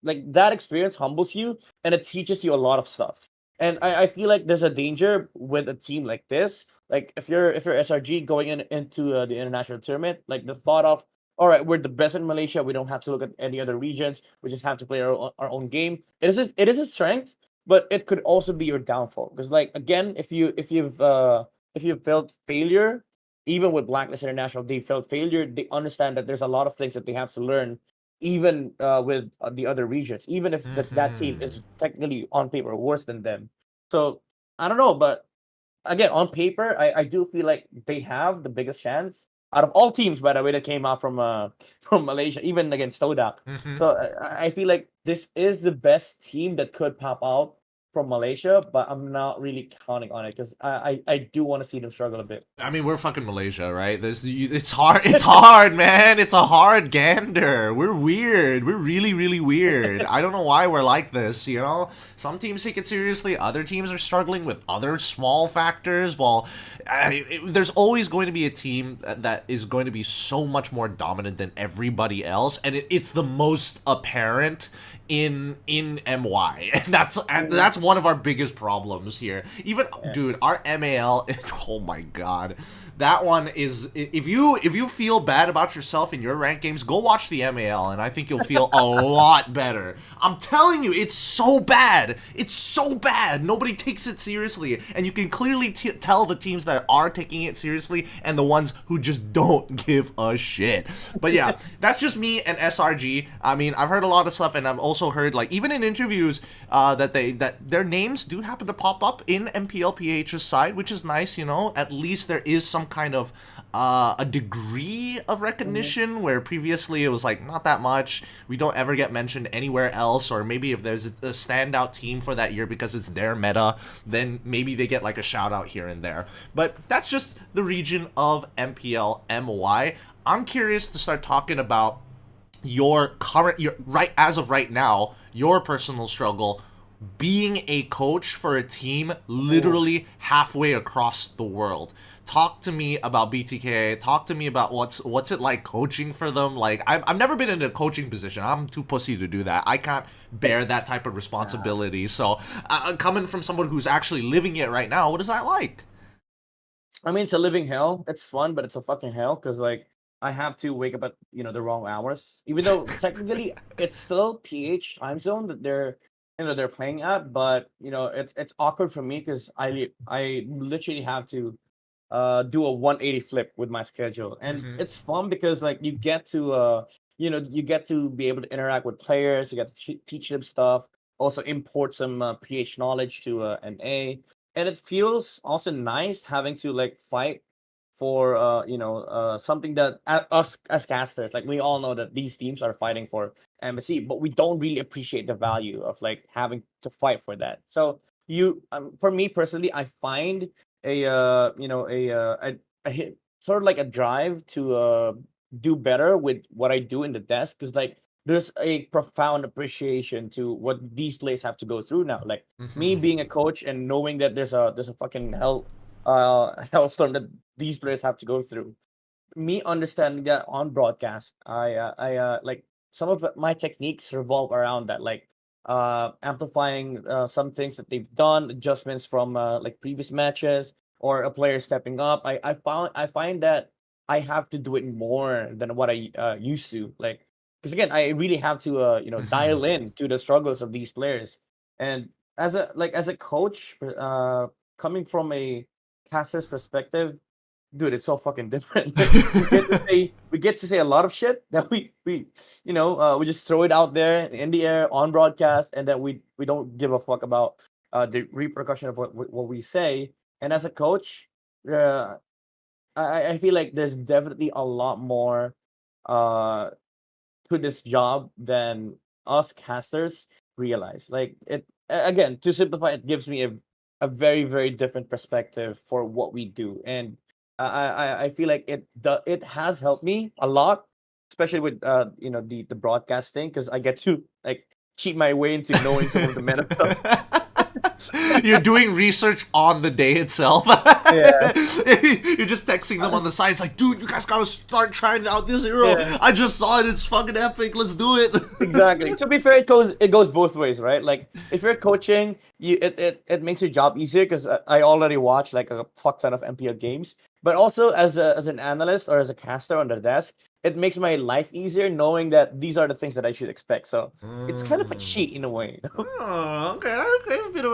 That experience humbles you, and it teaches you a lot of stuff. And I feel like there's a danger with a team like this. Like, if you're SRG going into the international tournament, like the thought of, all right, we're the best in Malaysia. We don't have to look at any other regions. We just have to play our own game. It is a strength, but it could also be your downfall. Because, like, again, if you've felt failure, even with Blacklist International, they felt failure. They understand that there's a lot of things that they have to learn, even with the other regions, even if that team Mm-hmm. is technically on paper worse than them. So I don't know, but again, on paper, I do feel like they have the biggest chance out of all teams, by the way, that came out from from Malaysia, even against Stodak. Mm-hmm. So I feel like this is the best team that could pop out from Malaysia, but I'm not really counting on it because I do want to see them struggle a bit. I mean, we're fucking Malaysia, right? It's hard. It's hard, man. It's a hard gander. We're weird. We're really, really weird. I don't know why we're like this. You know, some teams take it seriously. Other teams are struggling with other small factors. Well, there's always going to be a team that is going to be so much more dominant than everybody else, and it's the most apparent in MY, and that's one of our biggest problems here. Even dude, our MAL is, oh my god, that one is, if you feel bad about yourself in your ranked games, go watch the MAL, and I think you'll feel a lot better. I'm telling you, it's so bad. It's so bad. Nobody takes it seriously, and you can clearly tell the teams that are taking it seriously and the ones who just don't give a shit. But yeah, that's just me and SRG. I mean, I've heard a lot of stuff, and I've also heard, like, even in interviews, that their names do happen to pop up in MPL PH's side, which is nice, you know. At least there is some kind of a degree of recognition where previously it was like not that much. We don't ever get mentioned anywhere else, or maybe if there's a standout team for that year because it's their meta, then maybe they get like a shout out here and there. But that's just the region of MPL MY. I'm curious to start talking about your as of right now, your personal struggle being a coach for a team literally halfway across the world. Talk to me about BTK. Talk to me about what's it like coaching for them. Like, I've never been in a coaching position. I'm too pussy to do that. I can't bear that type of responsibility. So, coming from someone who's actually living it right now, what is that like? I mean, it's a living hell. It's fun, but it's a fucking hell because, like, I have to wake up at the wrong hours, even though technically it's still PH time zone that they're playing at. But it's awkward for me because I literally have to do a 180 flip with my schedule, and it's fun because, like, you get to be able to interact with players. You get to teach them stuff, also import some PH knowledge to NA, and it feels also nice having to, like, fight for something that us as casters, like, we all know that these teams are fighting for embassy, but we don't really appreciate the value of, like, having to fight for that. So for me personally, I find a sort of like a drive to do better with what I do in the desk, because, like, there's a profound appreciation to what these players have to go through now. Like, me being a coach and knowing that there's a fucking hellstorm that these players have to go through. Me understanding that on broadcast, I like, some of my techniques revolve around that, like, amplifying some things that they've done, adjustments from like previous matches, or a player stepping up. I find that I have to do it more than what I used to, like, because again, I really have to dial in to the struggles of these players. And as a coach, coming from a caster's perspective, dude, it's so fucking different. Like, we get to say a lot of shit that we just throw it out there in the air on broadcast, and then we don't give a fuck about the repercussion of what we say. And as a coach, I feel like there's definitely a lot more to this job than us casters realize. Like, it, again, to simplify, it gives me a very, very different perspective for what we do, and I feel like it has helped me a lot, especially with the broadcasting, because I get to, like, cheat my way into knowing some of the meta stuff. You're doing research on the day itself. Yeah. You're just texting them on the side. It's like, dude, you guys gotta start trying out this hero. Yeah. I just saw it. It's fucking epic. Let's do it. Exactly. To be fair, it goes both ways, right? Like, if you're coaching, it makes your job easier, because I already watch, like, a fuck ton of MPL games. But also, as an analyst or as a caster on the desk, it makes my life easier knowing that these are the things that I should expect. So it's kind of a cheat in a way. Oh, okay, a bit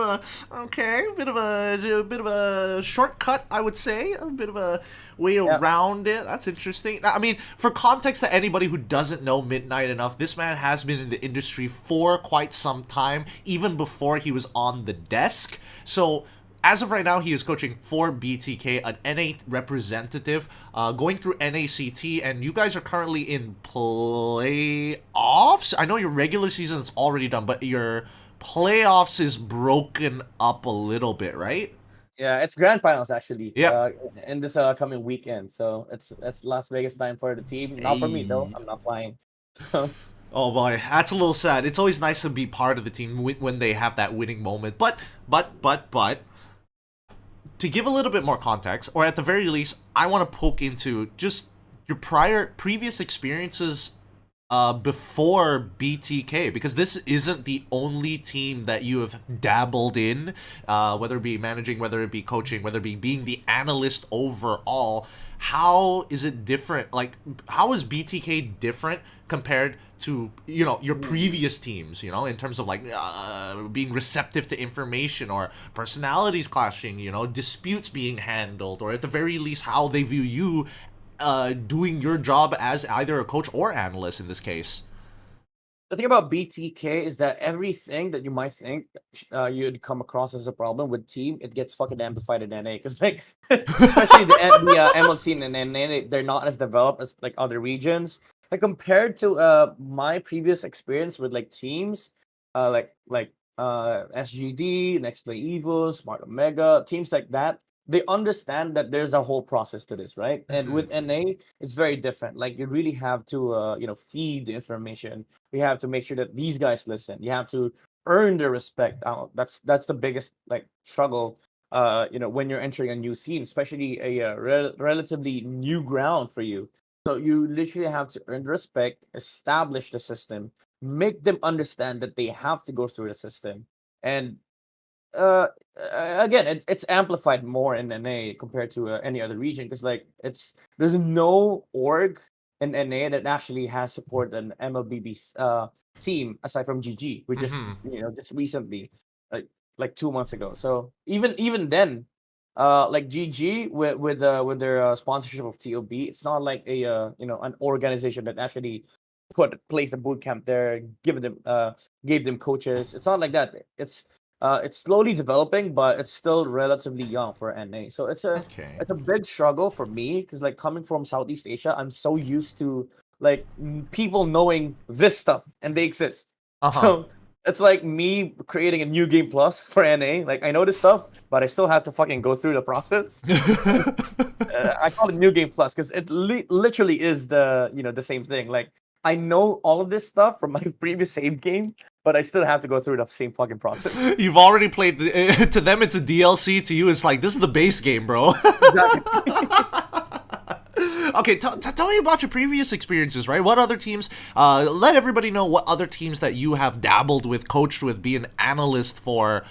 of a shortcut, I would say, a bit of a way around it. That's interesting. I mean, for context to anybody who doesn't know Midnight enough, this man has been in the industry for quite some time, even before he was on the desk. So, as of right now, he is coaching for BTK, an NA representative, going through NACT, and you guys are currently in playoffs. I know your regular season is already done, but your playoffs is broken up a little bit, right? Yeah, it's grand finals actually. Yep. In this coming weekend. So it's Las Vegas time for the team. Not for me though. Ayy. I'm not flying. So Oh boy, that's a little sad. It's always nice to be part of the team when they have that winning moment. But, to give a little bit more context, or at the very least, I want to poke into just your previous experiences before BTK, because this isn't the only team that you have dabbled in, whether it be managing, whether it be coaching, whether it be being the analyst overall. How is it different? Like, how is BTK different compared to, you know, your previous teams, you know, in terms of like being receptive to information, or personalities clashing, you know, disputes being handled, or at the very least how they view you doing your job as either a coach or analyst in this case? the thing about BTK is that everything that you might think you'd come across as a problem with team, it gets fucking amplified in NA. Because like, especially the MLC and NA, they're not as developed as like other regions. Like compared to my previous experience with like teams, SGD, Next Play Evil, Smart Omega, teams like that. They understand that there's a whole process to this, right? And with NA, it's very different. Like you really have to, feed the information. You have to make sure that these guys listen. You have to earn their respect. That's the biggest like struggle. When you're entering a new scene, especially a relatively new ground for you. So you literally have to earn the respect, establish the system, make them understand that they have to go through the system, and uh again, it's amplified more in NA compared to any other region, because like there's no org in NA that actually has support an MLBB team aside from GG, which just just recently, like 2 months ago. So even then, like GG with their sponsorship of TOB, it's not like a an organization that actually placed a boot camp there, gave them coaches. It's not like that. It's slowly developing, but it's still relatively young for NA. So Okay. it's a big struggle for me, because like coming from Southeast Asia, I'm so used to like people knowing this stuff and they exist. Uh-huh. So it's like me creating a new game plus for NA. Like I know this stuff, but I still have to fucking go through the process. I call it new game plus because it literally is the same thing. Like I know all of this stuff from my previous save game, but I still have to go through the same fucking process. You've already played to them it's a DLC, to you it's like this is the base game, bro. Exactly. Okay, tell me about your previous experiences, right? What other teams, let everybody know what other teams that you have dabbled with, coached with, be an analyst for,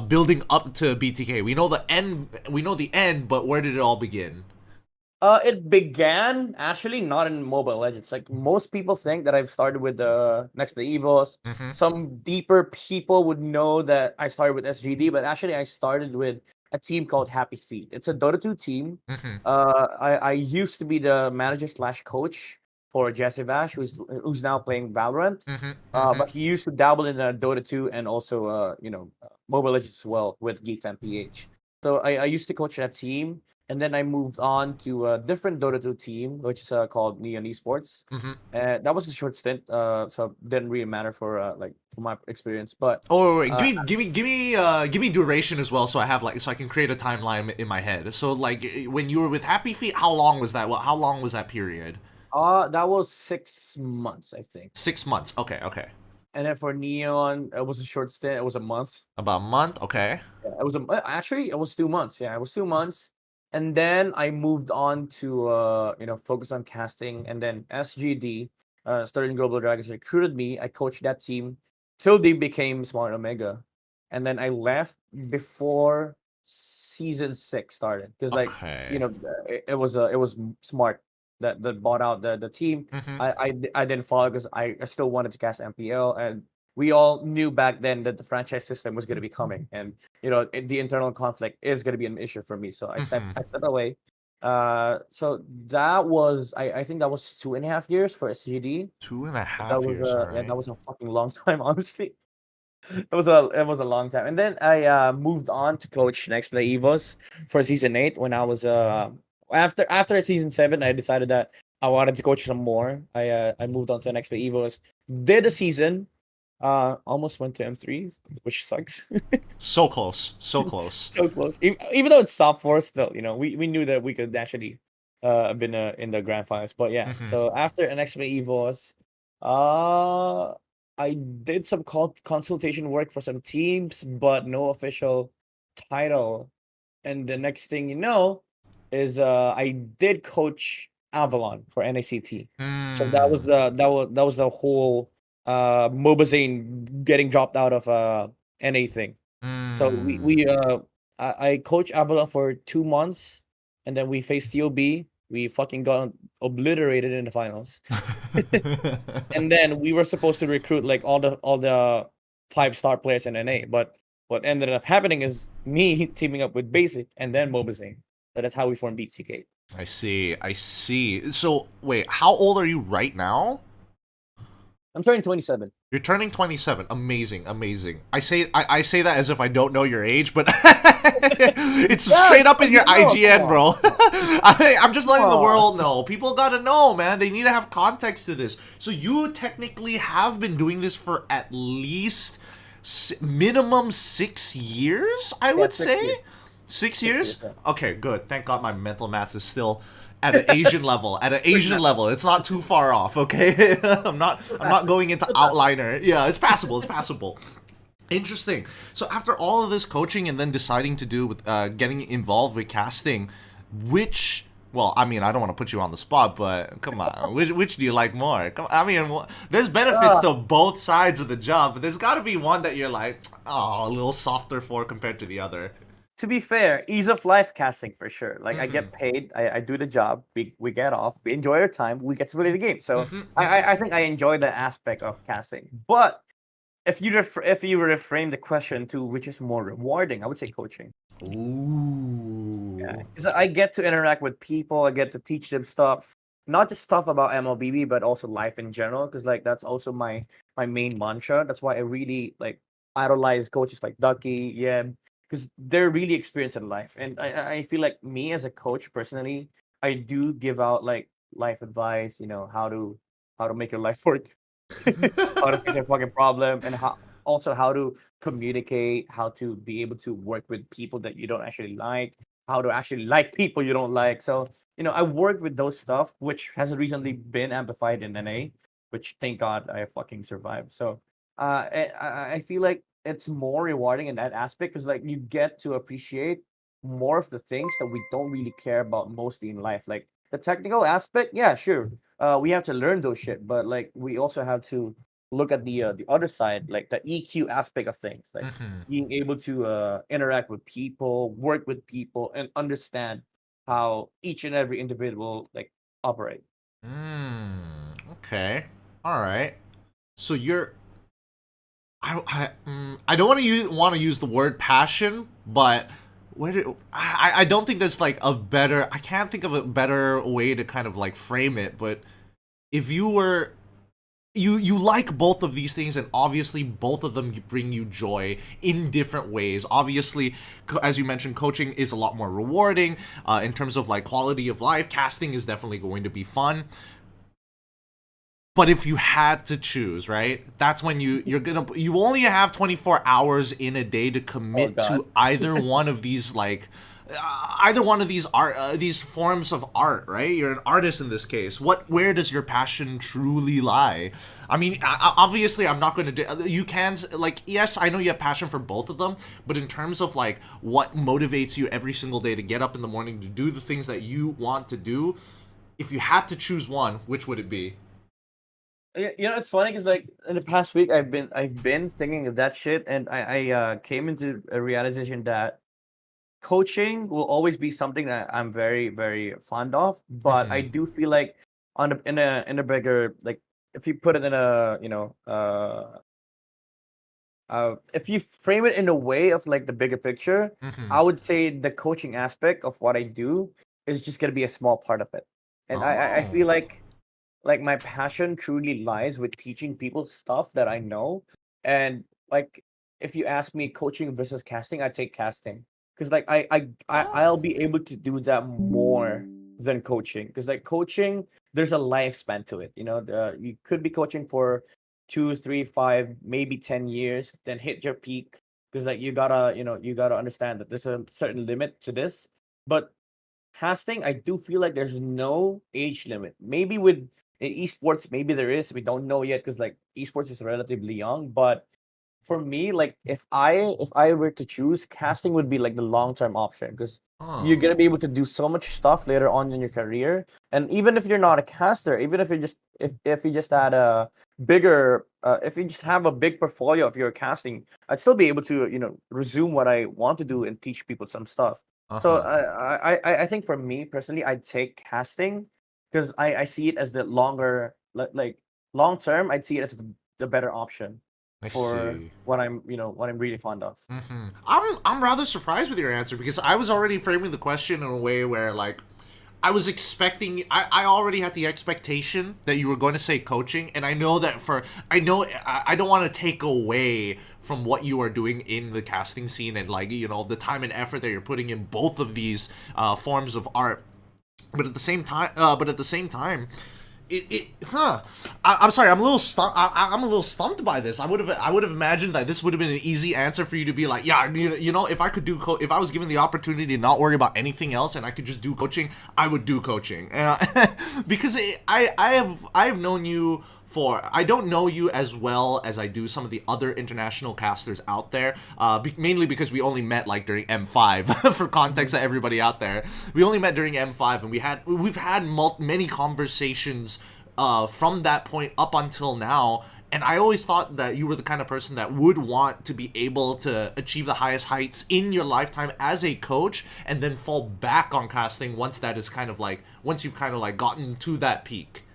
building up to BTK. We know the end, but where did it all begin? It began actually not in Mobile Legends. Like most people think that I've started with the Next Play Evos. Mm-hmm. Some deeper people would know that I started with SGD, but actually I started with a team called Happy Feet. It's a Dota 2 team. Mm-hmm. I used to be the manager slash coach for Jesse Vash, who's now playing Valorant. Mm-hmm. But he used to dabble in Dota 2 and also Mobile Legends as well with Geek PH. So I used to coach that team. And then I moved on to a different Dota 2 team, which is called Neon Esports. Mm-hmm. That was a short stint, so didn't really matter for my experience. But Oh wait, uh, give me duration as well, so I can create a timeline in my head. So like when you were with Happy Feet, how long was that? How long was that period? that was 6 months, I think. 6 months. Okay, okay. And then for Neon, it was a short stint. It was a month. About a month. Okay. Yeah, actually it was 2 months. Yeah, it was 2 months. And then I moved on to focus on casting. And then SGD, Sterling Global Dragons, recruited me. I coached that team till they became Smart Omega. And then I left before season 6 started, because Okay. it was Smart that bought out the team. Mm-hmm. I didn't follow because I still wanted to cast MPL, and we all knew back then that the franchise system was going to be coming, and the internal conflict is going to be an issue for me. So I stepped away. So that was, I think that was 2.5 years for SGD. Two and a That half was years. All yeah, right. that was a fucking long time, honestly. it was a long time. And then I moved on to coach Next Play Evos for season 8 when I was after season 7 I decided that I wanted to coach some more. I moved on to Next Play Evos. Did a season, almost went to M3, which sucks. So close, so close. So close. Even though it's top 4 still, we knew that we could actually been in the grand finals. But yeah, Mhm. so after an XP Evos, uh I did some consultation work for some teams, but no official title. And the next thing you know is I did coach Avalon for NACT. So Mm. that was the whole Mobazane getting dropped out of NA thing. So Mm. I coached Avalon for 2 months, and then we faced TOB. We fucking got obliterated in the finals. And then we were supposed to recruit like all the 5-star players in NA, but what ended up happening is me teaming up with Basic and then Mobazane. So that's how we formed BCK. I see, I see. So, wait, how old are you right now? I'm turning 27. You're turning 27. Amazing, amazing. I say that as if I don't know your age, but it's Yeah, straight up in your no, come IGN, on. bro. I'm just Come letting the on. world know. People gotta know, man. They need to have context to this. So you technically have been doing this for at least minimum 6 years, I Yeah, would 6 say. years. 6 6 years. years? Yeah. Okay, good. Thank God my mental math is still at an Asian level. At an Asian level, it's not too far off. Okay, I'm not going into outliner. Yeah, it's passable. It's passable. Interesting. So after all of this coaching and then deciding to do with getting involved with casting, which well, I mean, I don't want to put you on the spot, but come on, which do you like more? I mean, there's benefits Ah, to both sides of the job, but there's got to be one that you're like, oh, a little softer for compared to the other. to be fair, ease of life casting for sure. Like I Mm-hmm. get paid, I do the job, we get off, we enjoy our time, we get to play the game. So Mm-hmm. I, Mm-hmm. I I think I enjoy that aspect of casting. But if you reframe the question to which is more rewarding, I would say coaching. Yeah, Ooh. because I get to interact with people, I get to teach them stuff, not just stuff about MLBB, but also life in general. Because like that's also my main mantra. That's why I really like idolize coaches like Ducky, yeah, because they're really experienced in life, and I feel like me as a coach personally, I do give out like life advice. How to make your life work, how to fix a fucking problem, and how to communicate, how to be able to work with people that you don't actually like, how to actually like people you don't like. So, I work with those stuff, which has recently been amplified in NA, which thank God I fucking survived. So, I feel like it's more rewarding in that aspect because like you get to appreciate more of the things that we don't really care about mostly in life, like the technical aspect. Yeah, sure, we have to learn those shit, but like we also have to look at the other side, like the EQ aspect of things, like Mm-hmm. being able to interact with people, work with people, and understand how each and every individual like operate. Okay. All right. So you're I don't want to use the word passion, but I don't think there's like a better I can't think of a better way to kind of like frame it, but if you were you like both of these things, and obviously both of them bring you joy in different ways. Obviously, as you mentioned, coaching is a lot more rewarding in terms of like quality of life. Casting is definitely going to be fun. But if you had to choose, right? That's when you only have 24 hours in a day to Oh commit God. to either one of these either one of these art these forms of art, right? You're an artist in this case. Where does your passion truly lie? I mean, obviously I'm not going to do you can like yes, I know you have passion for both of them, but in terms of like what motivates you every single day to get up in the morning to do the things that you want to do, if you had to choose one, which would it be? It's funny because like in the past week I've been thinking of that shit, and I came into a realization that coaching will always be something that I'm very, very fond of, but I Mhm. do feel like in a bigger, like, if you put it in a if you frame it in a way of like the bigger picture, I Mhm. would say the coaching aspect of what I do is just gonna be a small part of it, and I Oh. feel like my passion truly lies with teaching people stuff that I know, and like if you ask me coaching versus casting, I take casting because like I'll Oh. be able to do that more than coaching because like coaching there's a lifespan to it. You know, you could be coaching for 2, 3, 5, maybe 10 years, then hit your peak because like you gotta understand that there's a certain limit to this. But casting, I do feel like there's no age limit. Maybe with in esports, maybe there is. We don't know yet because like esports is relatively young. But for me, like if I were to choose, casting would be like the long term option because you're Oh. gonna be able to do so much stuff later on in your career. And even if you're not a caster, even if you just if you just had a bigger if you just have a big portfolio of your casting, I'd still be able to resume what I want to do and teach people some stuff. So Uh-huh. I think for me personally, I'd take casting because I see it as the longer like long term. I'd see it as the better option I for see. what I'm really fond of. I'm rather surprised with your answer because I was already framing the question in a way where like I was expecting I already had the expectation that you were going to say coaching, and I know that I don't want to take away from what you are doing in the casting scene and like the time and effort that you're putting in both of these forms of art, but at the same time I'm sorry. I'm a little I'm a little stumped by this. I would have imagined that this would have been an easy answer for you to be like, yeah, if I could if I was given the opportunity to not worry about anything else and I could just do coaching, I would do coaching. Because I have known you for I don't know you as well as I do some of the other international casters out there. Mainly because we only met like during M5 for context to everybody out there. We only met during M5 and we've had many conversations from that point up until now. And I always thought that you were the kind of person that would want to be able to achieve the highest heights in your lifetime as a coach and then fall back on casting once once you've kind of like gotten to that peak.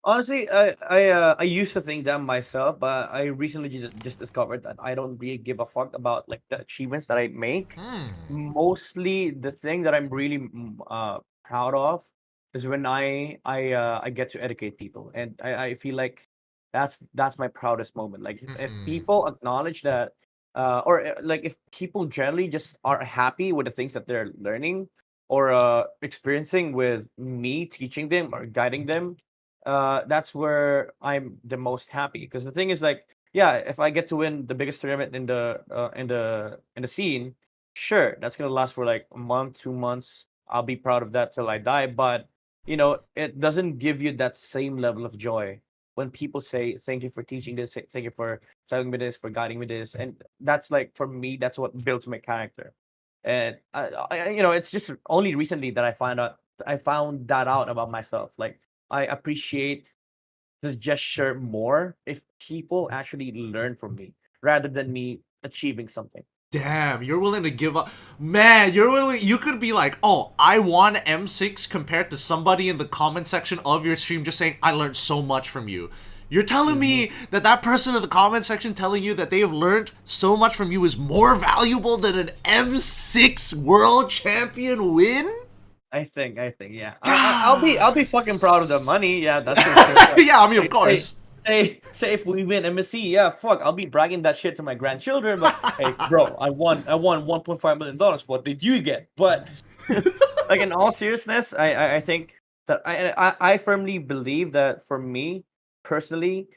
Honestly, I used to think that myself, but I recently just discovered that I don't really give a fuck about like the achievements that I make. Hmm. Mostly, the thing that I'm really proud of is when I get to educate people, and I feel like that's my proudest moment. Like if Mm-hmm. people acknowledge that, like if people generally just are happy with the things that they're learning or experiencing with me teaching them or guiding them, that's where I'm the most happy. Because the thing is, like, yeah, if I get to win the biggest tournament in the scene, sure, that's gonna last for like a month, 2 months. I'll be proud of that till I die. But it doesn't give you that same level of joy when people say, "Thank you for teaching this. Thank you for telling me this, for guiding me this." And that's like for me, that's what builds my character. And it's just only recently that I found that out about myself. Like I appreciate the gesture more if people actually learn from me rather than me achieving something. Damn, you're willing to give up. Man, you could be like, oh, I won M6 compared to somebody in the comment section of your stream just saying, I learned so much from you. You're telling Mhm. me that that person in the comment section telling you that they have learned so much from you is more valuable than an M6 world champion win? I think, yeah. I'll be God. fucking proud of the money, yeah, that's for sure. But Yeah, I mean, of say say course. say if we win MSC, yeah, fuck, I'll be bragging that shit to my grandchildren. But hey, bro, I won $1.5 million. What did you get? But like in all seriousness, I think that I firmly believe that for me personally,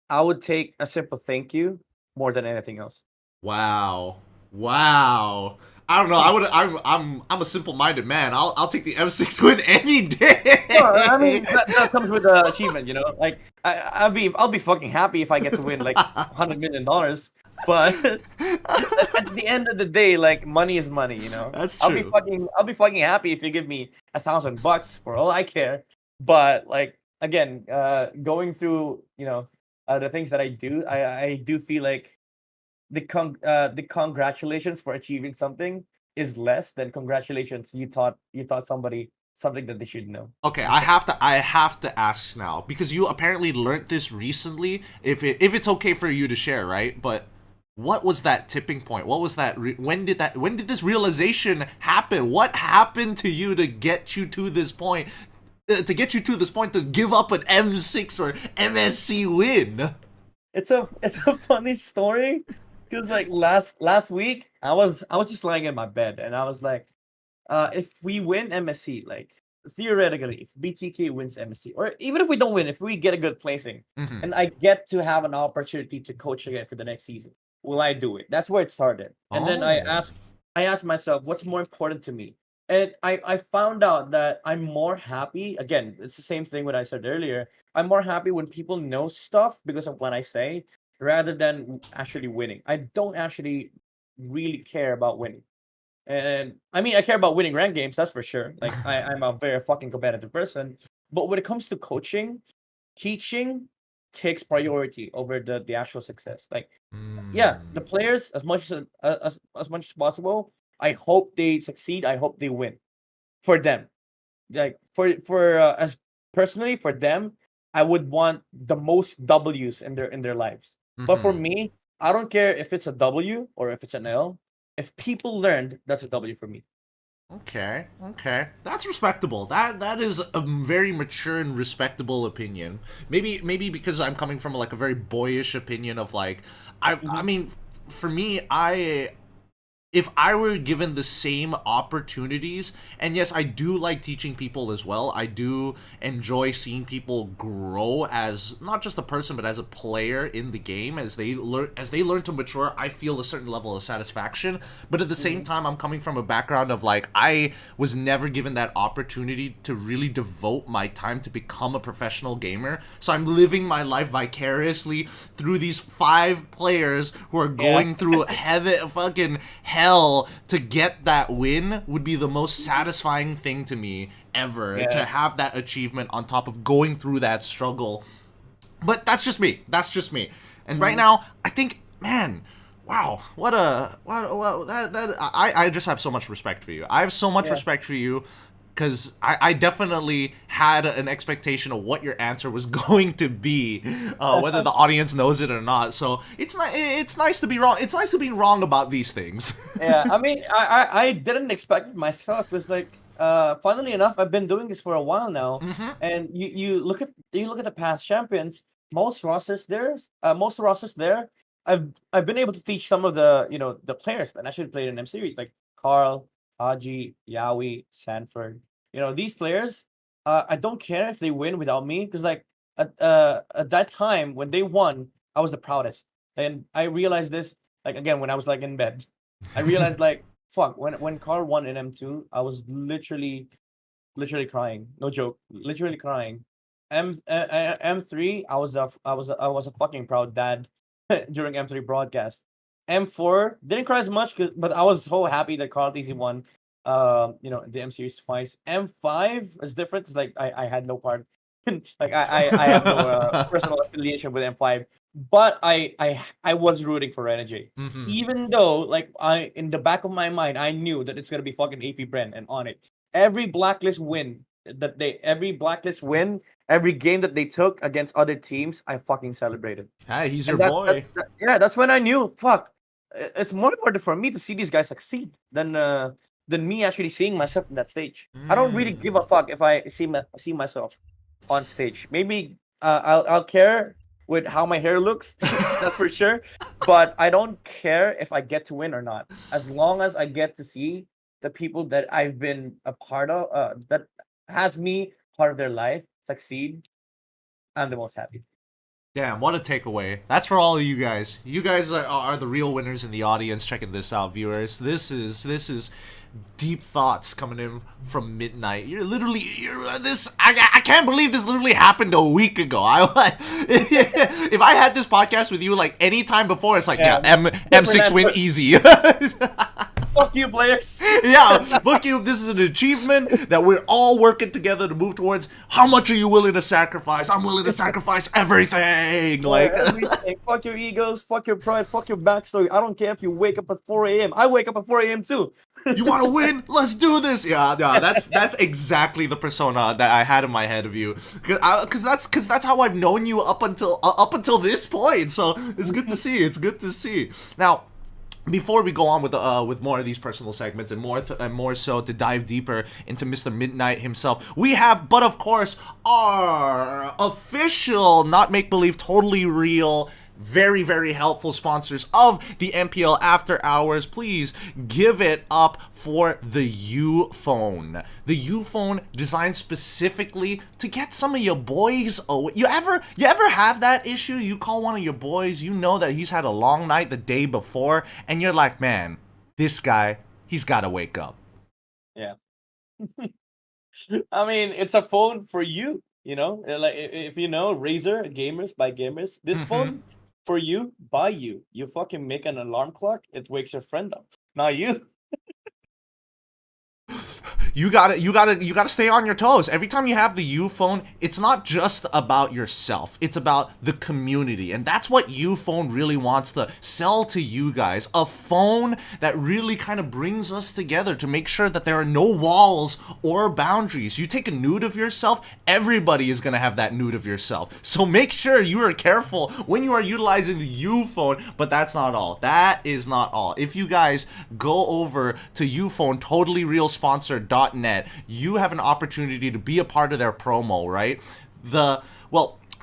I would take a simple thank you more than anything else. Wow. Wow. I don't know. I'm a simple-minded man. I'll take the M6 win any Well, I day. mean that comes with the achievement, you know. Like I'll be fucking happy if I get to win like $100 million. But at the end of the day, like money is money, you know. That's I'll be true. fucking happy if you give me $1,000 for all I care. But like again, going through the things that I do, I do feel like the congratulations for achieving something is less than congratulations you taught somebody something that they should know. Okay, That's it. I have to ask now because you apparently learned this recently. If it's okay for you to share, right? But what was that tipping point? What was when did this realization happen? What happened to you to get you to this point? To get you to this point to give up an M6 or MSC win? it's a funny story because like last week I was just lying in my bed and I was like, if we win MSC, like theoretically, if BTK wins MSC, or even if we don't win, if we get a good placing, Mhm. and I get to have an opportunity to coach again for the next season, will I do it? That's where it started. And then Oh. I asked myself, what's more important to me? And I found out that I'm more happy. Again, it's the same thing what I said earlier. I'm more happy when people know stuff because of what I say, rather than actually winning. I don't actually really care about winning. And I mean, I care about winning ranked games, that's for sure. Like I'm a very fucking competitive person. But when it comes to coaching, teaching takes priority over the actual success. Like, yeah, the Mm. players as much as possible. I hope they succeed. I hope they win for them. Like as personally for them, I would want the most W's in their lives. But for Mhm. me, I don't care if it's a W or if it's an L. If people learned, that's a W for me. Okay, okay, that's respectable. That is a very mature and respectable opinion. Maybe because I'm coming from like a very boyish opinion of like, I Mhm. mean, for me, if I were given the same opportunities, and yes, I do like teaching people as well. I do enjoy seeing people grow as not just a person, but as a player in the game. As they learn to mature, I feel a certain level of satisfaction. But at the same Mhm. time, I'm coming from a background of like I was never given that opportunity to really devote my time to become a professional gamer. So I'm living my life vicariously through these 5 players who are Yeah. going through heaven fucking hell to get that win would be the most satisfying thing to me ever, to Yeah. have that achievement on top of going through that struggle. But that's just me. That's just me. And right Mhm. now, I think, man, wow, I just have so much respect for you. I have so much Yeah. respect for you because I definitely had an expectation of what your answer was going to be, whether the audience knows it or not. So it's nice to be wrong. It's nice to be wrong about these things. Yeah. I mean, I didn't expect it myself. Because like, funnily enough, I've been doing this for a while now, Mm-hmm. and you look at the past champions. Most rosters there. I've been able to teach some of the the players that actually played in M series, like Carl, Haji, Yawi, Sanford. These players. I don't care if they win without me, because like at that time when they won, I was the proudest, and I realized this like again when I was like in bed. I realized like fuck when Carl won in M2, I was literally crying. No joke, literally crying. M3, I was a fucking proud dad during M3 broadcast. M4 didn't cry as much, but I was so happy that Carl TC won. The M series twice. M5 is different 'cause, like I had no part. Like I have no personal affiliation with M5, but I was rooting for Renegade. Mm-hmm. Even though, like, in the back of my mind, I knew that it's gonna be fucking AP Bren and on it. Every blacklist win every blacklist win, every game that they took against other teams, I fucking celebrated. Hey, he's your And boy. yeah, that's when I knew, fuck, it's more important for me to see these guys succeed than me actually seeing myself in that stage. I don't really give a Mm. fuck if I see myself on stage. Maybe I'll care with how my hair looks, that's for sure. But I don't care if I get to win or not. As long as I get to see the people that I've been a part of, that has me part of their life succeed, I'm the most happy. Damn, what a takeaway. That's for all of you guys. You guys are the real winners in the audience checking this out, viewers. This is deep thoughts coming in from midnight. I can't believe this literally happened a week ago. If I had this podcast with you like any time before, it's like, Yeah, yeah, different M6 win answer. easy. Fuck you, players. Yeah, book you. This is an achievement that we're all working together to move towards. How much are you willing to sacrifice? I'm willing to sacrifice everything. Yeah, Like, everything. Fuck your egos, fuck your pride, fuck your backstory. I don't care if you wake up at 4 a.m. I wake up at 4 a.m. too. you want to win? Let's do this. Yeah, yeah. That's exactly the persona that I had in my head of you. Because that's how I've known you up until this point. So it's good to see. It's good to see. Now, before we go on with more of these personal segments and more so to dive deeper into Mr. Midnight himself, we have, but of course, our official, not make believe, totally real very, very helpful sponsors of the MPL After Hours. Please give it up for the U phone. The U phone designed specifically to get some of your boys away. You ever have that issue? You call one of your boys, you know that he's had a long night the day before, and you're like, man, this guy, he's got to wake up. Yeah. I mean, it's a phone for you, you know? Like, if you know, Razer, gamers by gamers, this phone for you, by you. You fucking make an alarm clock, it wakes your friend up. Not you. You gotta stay on your toes. Every time you have the U phone, it's not just about yourself. It's about the community. And that's what U phone really wants to sell to you guys. A phone that really kind of brings us together to make sure that there are no walls or boundaries. You take a nude of yourself, everybody is gonna have that nude of yourself. So make sure you are careful when you are utilizing the U phone, but that's not all. That is not all. If you guys go over to UPhone, totallyrealsponsor.net, you have an opportunity to be a part of their promo, right?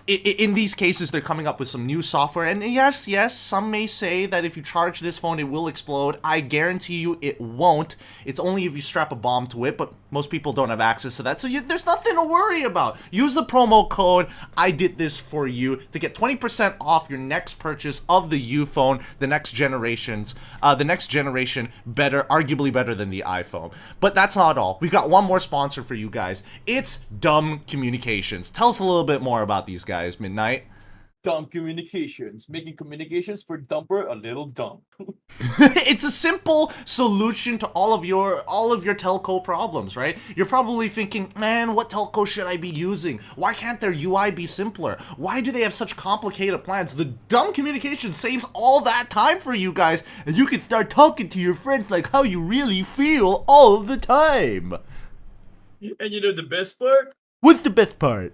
In these cases, they're coming up with some new software, and yes, some may say that if you charge this phone, it will explode. I guarantee you it won't. It's only if you strap a bomb to it, but most people don't have access to that, so there's nothing to worry about. Use the promo code I did this for you to get 20% off your next purchase of the U phone, the next generation better, arguably better than the iPhone. But that's not all. We've got one more sponsor for you guys. It's Dumb Communications. Tell us a little bit more about these guys, Midnight. Dumb Communications, making communications for dumper a little dumb. It's a simple solution to all of your telco problems, right? You're probably thinking, man, what telco should I be using? Why can't their UI be simpler? Why do they have such complicated plans? The Dumb Communication saves all that time for you guys, and you can start talking to your friends like how you really feel all the time. And you know the best part? What's the best part?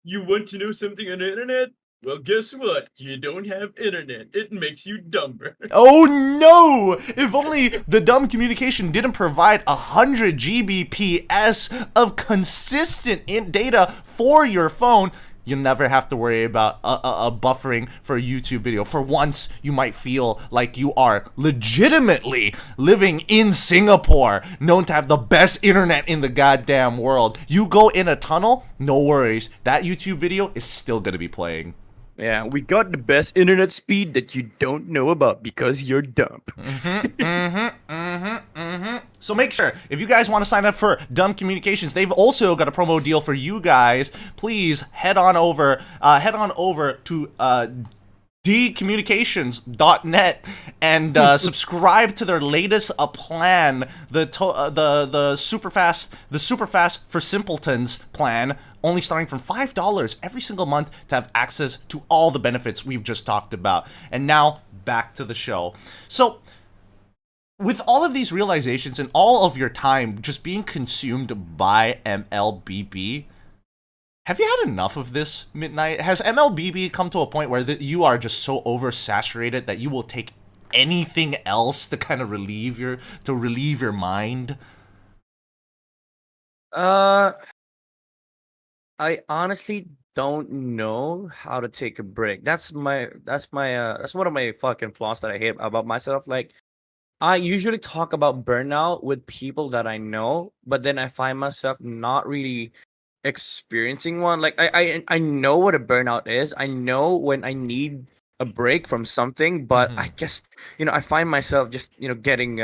You want to know something on the internet? Well, guess what? You don't have internet. It makes you dumber. Oh no! If only the Dumb Communication didn't provide 100 Gbps of consistent data for your phone, you'll never have to worry about a buffering for a YouTube video. For once, you might feel like you are legitimately living in Singapore, known to have the best internet in the goddamn world. You go in a tunnel, no worries. That YouTube video is still gonna be playing. Yeah, we got the best internet speed that you don't know about because you're dumb. So make sure, if you guys want to sign up for Dumb Communications, they've also got a promo deal for you guys. Please head on over to dcommunications.net and subscribe to their latest plan, the super fast for simpletons plan, only starting from $5 every single month to have access to all the benefits we've just talked about. And now back to the show. So with all of these realizations and all of your time just being consumed by MLBB, have you had enough of this, Midnight? Has MLBB come to a point where you are just so oversaturated that you will take anything else to kind of relieve your mind? I honestly don't know how to take a break. That's one of my fucking flaws that I hate about myself. Like, I usually talk about burnout with people that I know, but then I find myself not really experiencing one. Like, I know what a burnout is. I know when I need a break from something, but I just, I find myself just, getting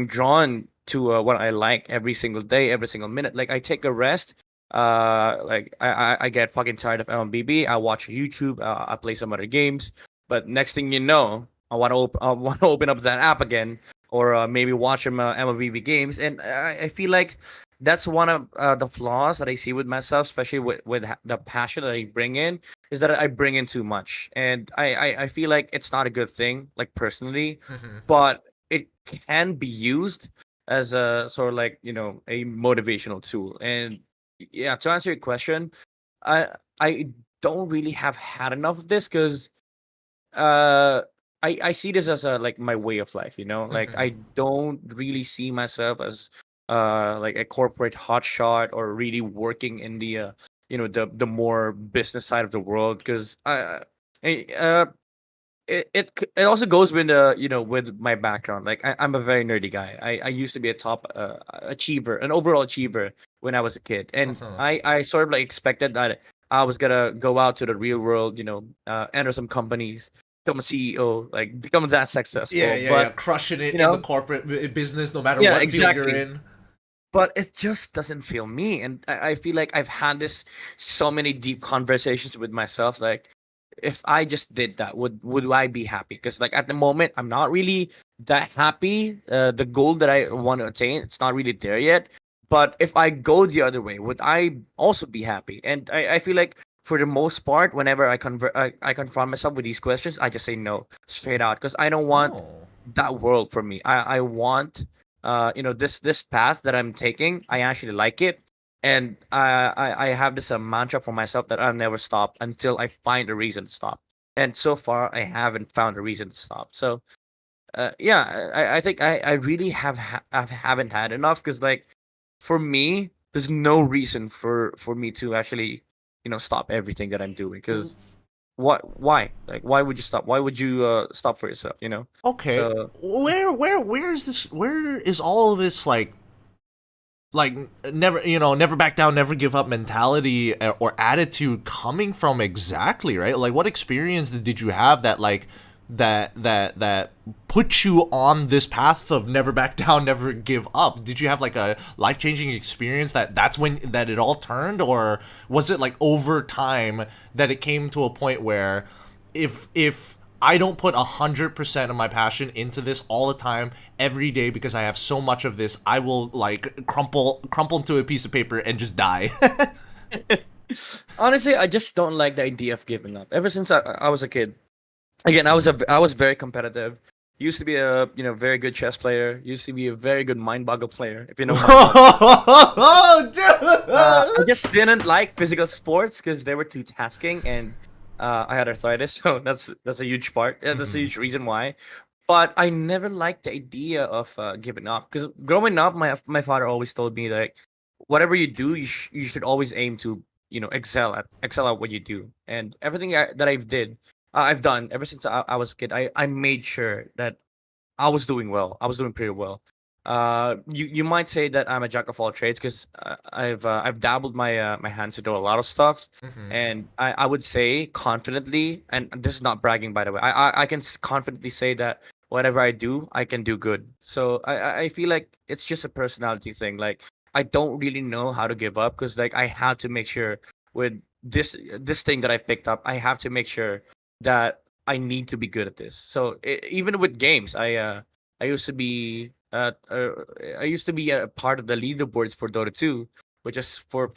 drawn to what I like every single day, every single minute. Like, I take a rest. Like I get fucking tired of MLBB. I watch YouTube. I play some other games. But next thing you know, I want to open up that app again, or maybe watch some MLBB games. And I feel like that's one of the flaws that I see with myself, especially with the passion that I bring in, is that I bring in too much, and I feel like it's not a good thing, like personally, but it can be used as a sort of like a motivational tool. And yeah, to answer your question, I don't really have had enough of this because I see this as like my way of life, like I don't really see myself as like a corporate hotshot or really working in the the more business side of the world, because It also goes with with my background. Like I'm a very nerdy guy. I used to be a top achiever, an overall achiever when I was a kid, and Mhm. I sort of like expected that I was gonna go out to the real world, enter some companies, become a CEO, like become that Yeah, successful. yeah, yeah. But Crushing it you in the know, corporate business, no matter yeah, what field you're exactly. in. But it just doesn't feel me, and I feel like I've had this so many deep conversations with myself, like if I just did that, would I be happy? Because like at the moment I'm not really that happy. The goal that I want to attain, it's not really there yet. But if I go the other way, would I also be happy? And I feel like for the most part, whenever I confront myself with these questions, I just say no straight out, because I don't want Oh. that world for me. I want this path that I'm taking. I actually like it, and I have this mantra for myself that I'll never stop until I find a reason to stop. And so far, I haven't found a reason to stop. So yeah, I think I really I haven't had enough, because like for me, there's no reason for me to actually stop everything that I'm doing. Because what why, like why would you stop? Why would you stop for yourself, Okay. so Where is this? Where is all of this like never never back down, never give up mentality or attitude coming from exactly, right? Like what experience did you have that like that put you on this path of never back down, never give up? Did you have like a life-changing experience that's when that it all turned, or was it like over time that it came to a point where if I don't put 100% of my passion into this all the time, every day, because I have so much of this, I will like crumple into a piece of paper and just die. honestly, I just don't like the idea of giving up. Ever since I was a kid, again, I was very competitive. Used to be a very good chess player. Used to be a very good mind boggle player. If you know mind boggle. Oh, I dude! just didn't like physical sports because they were too tasking, and I had arthritis, so that's a huge part. Yeah, that's a Mhm. huge reason why. But I never liked the idea of giving up, because growing up, my father always told me like, whatever you do, you should always aim to excel at what you do. And everything that I've done ever since I was a kid. I made sure that I was doing well. I was doing pretty well. You might say that I'm a jack of all trades, because I've dabbled my hands into a lot of stuff, Mhm. and I would say confidently, and this is not bragging, by the way. I can confidently say that whatever I do, I can do good. So I feel like it's just a personality thing. Like I don't really know how to give up, because like I have to make sure with this thing that I picked up, I have to make sure that I need to be good at this. So even with games, I used to be I used to be a part of the leaderboards for Dota 2, which is for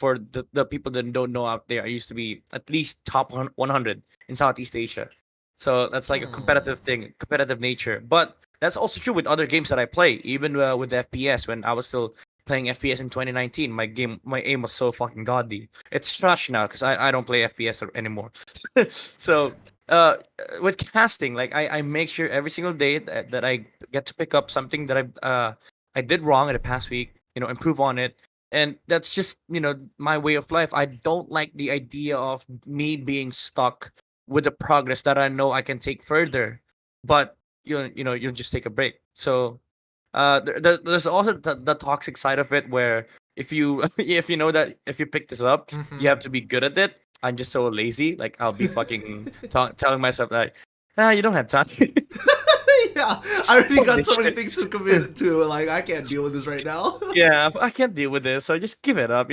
the people that don't know out there. I used to be at least top 100 in Southeast Asia. So that's like a Hmm. competitive thing, competitive nature. But that's also true with other games that I play, even with the FPS when I was still playing FPS in 2019. My aim was so fucking godly. It's trash now because I don't play FPS anymore. So uh with casting, like I make sure every single day that I get to pick up something that I did wrong in the past week, improve on it. And that's just my way of life. I don't like the idea of me being stuck with the progress that I know I can take further, but you'll just take a break. So there's also the toxic side of it, where if you if you know that if you pick this up, you Mhm. have to be good at it. I'm just so lazy. Like I'll be fucking telling myself that, you don't have time. Yeah, I already Fuck got this so many shit. things to commit to. Like, I can't deal with this right now. Yeah, I can't deal with this, so just give it up.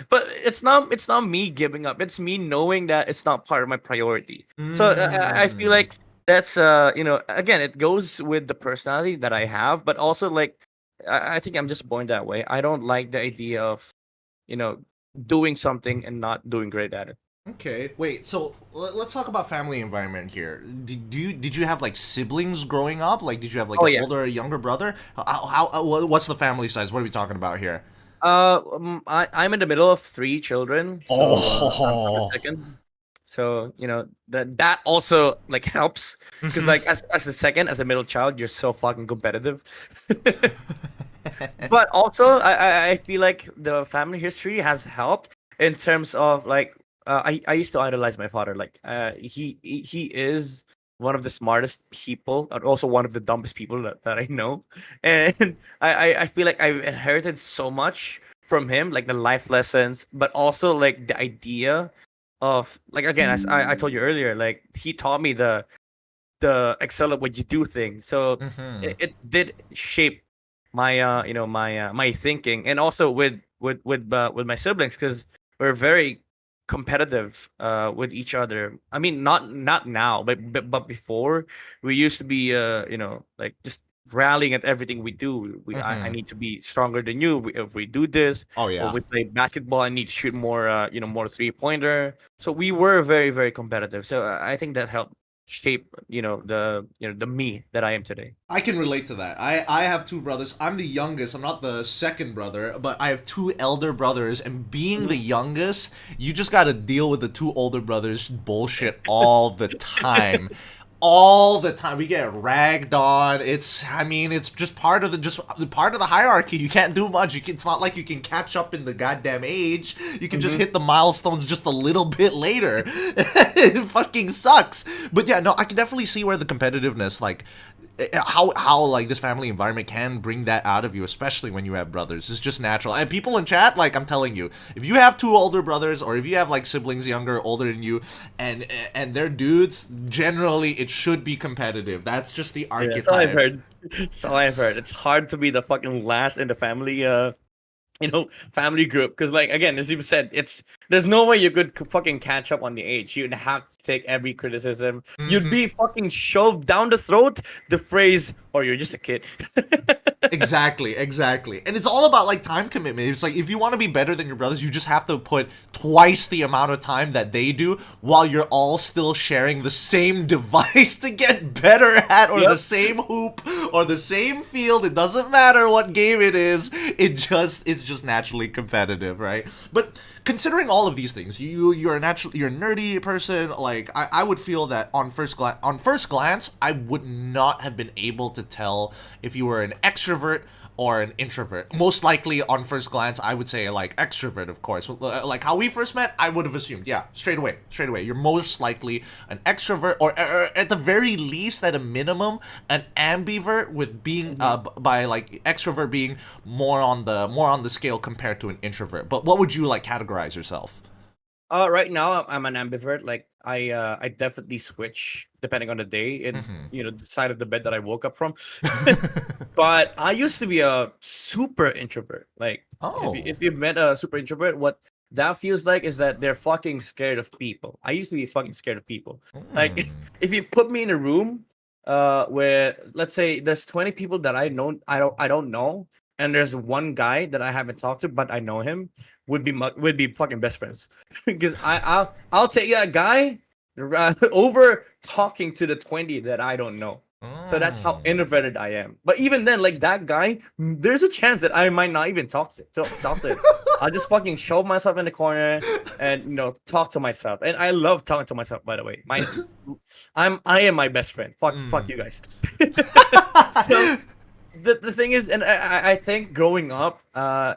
But it's not me giving up. It's me knowing that it's not part of my priority. So I feel Mm. like that's again, it goes with the personality that I have, but also like I think I'm just born that way. I don't like the idea of you know doing something and not doing great at it. Okay, wait. So let's talk about family environment here. Did you have like siblings growing up? Like, did you have like Oh an yeah. older or younger brother? What's the family size? What are we talking about here? I'm in the middle of three children, so I'm the Oh. second. So that also like helps, because Mhm. like as a second, as a middle child, you're so fucking competitive. But also, I feel like the family history has helped in terms of like I used to idolize my father. Like he is one of the smartest people, and also one of the dumbest people that I know. And I feel like I've inherited so much from him, like the life lessons, but also like the idea of, like, again, as I told you earlier, like he taught me the excel at what you do thing. So Mm-hmm. it did shape my my thinking, and also with my siblings, because we're very competitive with each other. I mean, not now, but before, we used to be like just rallying at everything we do. I Mm-hmm. need to be stronger than you. If we do this, Oh or yeah. we play basketball, I need to shoot more more 3-pointer. So we were very, very competitive. So I think that helped shape the me that I am today. I can relate to that. I have two brothers. I'm the youngest. I'm not the second brother, but I have two elder brothers. And being the youngest, you just got to deal with the two older brothers' bullshit all the time. All the time we get ragged on. I mean, it's just part of the hierarchy. You can't do much. It's not like you can catch up in the goddamn age. You can just Mm-hmm. hit the milestones just a little bit later. It fucking sucks. But yeah, no, I can definitely see where the competitiveness, like, how like this family environment can bring that out of you, especially when you have brothers. It's just natural. And people in chat, like, I'm telling you, if you have two older brothers, or if you have like siblings younger, older than you, and they're dudes, generally it should be competitive. That's just the Yeah, that's all I've archetype. heard. That's all I've heard. It's hard to be the fucking last in the family family group, because, like, again, as you said, there's no way you could fucking catch up on the age. You'd have to take every criticism. You'd Hmm. be fucking shoved down the throat the phrase, or you're just a kid. Exactly. And it's all about like time commitment. It's like if you want to be better than your brothers, you just have to put twice the amount of time that they do while you're all still sharing the same device to get better at, or the Yep. same hoop, or the same field. It doesn't matter what game it is. It's just naturally competitive, right? But considering all of these things, you're a nerdy person. Like I would feel that on first glance, I would not have been able to tell if you were an extrovert or an introvert. Most likely, on first glance, I would say like extrovert, of course. Like how we first met, I would have assumed, yeah, straight away. You're most likely an extrovert, or at the very least, at a minimum, an ambivert, with being by like extrovert being more on the scale compared to an introvert. But what would you like categorize yourself? Right now I'm an ambivert. Like I definitely switch depending on the day and Hmm. the side of the bed that I woke up from. But I used to be a super introvert. Like, Oh. if you've met a super introvert, what that feels like is that they're fucking scared of people. I used to be fucking scared of people. Like, Hmm. if you put me in a room where, let's say, there's 20 people that I don't know, and there's one guy that I haven't talked to but I know him, would be fucking best friends. Because I'll take that guy over talking to the 20 that I don't know. So that's how Mm. introverted I am. But even then, like that guy, there's a chance that I might not even talk to him. I'll just fucking shove myself in the corner and talk to myself. And I love talking to myself, by the way. I am my best friend. Fuck Mm. you guys. So the thing is, and I think growing up,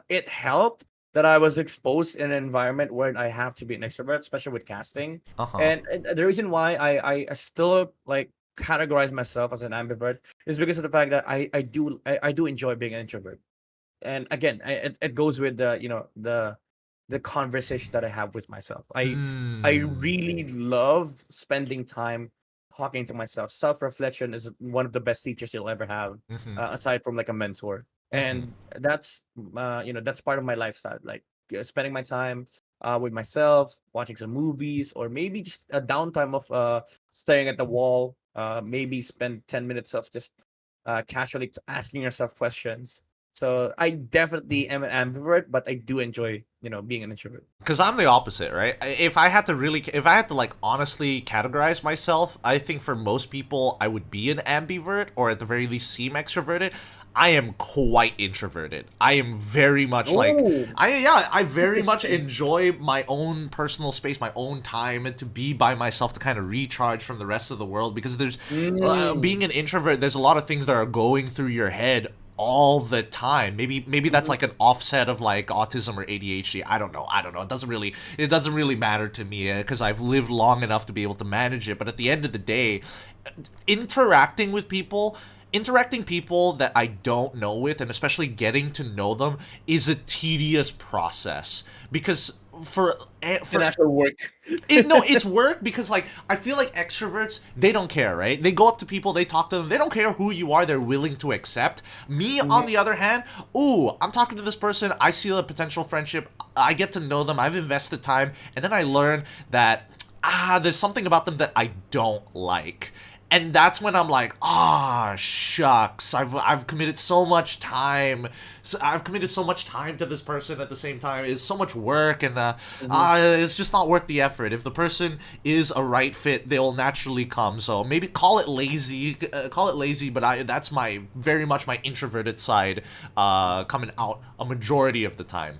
it helped that I was exposed in an environment where I have to be an extrovert, especially with casting. Uh-huh. And the reason why I still like categorize myself as an ambivert is because of the fact that I do enjoy being an introvert. And again, it goes with the conversation that I have with myself. I Mm. really love spending time talking to myself. Self reflection is one of the best teachers you'll ever have, Mhm. aside from like a mentor. Mhm. And that's part of my lifestyle. Like, spending my time with myself, watching some movies, or maybe just a downtime of staring at the wall. Maybe spend 10 minutes of just casually asking yourself questions. So I definitely am an ambivert, but I do enjoy, being an introvert. Because I'm the opposite, right? If I had to like honestly categorize myself, I think for most people, I would be an ambivert, or at the very least seem extroverted. I am quite introverted. I am very much like Oh, I very much interesting. enjoy my own personal space, my own time, and to be by myself to kind of recharge from the rest of the world. Because there's Mm, being an introvert, there's a lot of things that are going through your head all the time. Maybe that's Mhm. like an offset of like autism or ADHD. I don't know. It doesn't really matter to me because I've lived long enough to be able to manage it. But at the end of the day, interacting with people, interacting people that I don't know with, and especially getting to know them, is a tedious process because And for actual work. no, it's work because like I feel like extroverts, they don't care, right? They go up to people, they talk to them, they don't care who you are, they're willing to accept. Me, on the other hand, ooh, I'm talking to this person, I see a potential friendship, I get to know them, I've invested time, and then I learn that there's something about them that I don't like. And that's when I'm like, shucks, I've committed so much time. I've committed so much time to this person at the same time. It's so much work, and Mhm. it's just not worth the effort. If the person is a right fit, they'll naturally come. So maybe call it lazy, but that's my very much my introverted side coming out a majority of the time.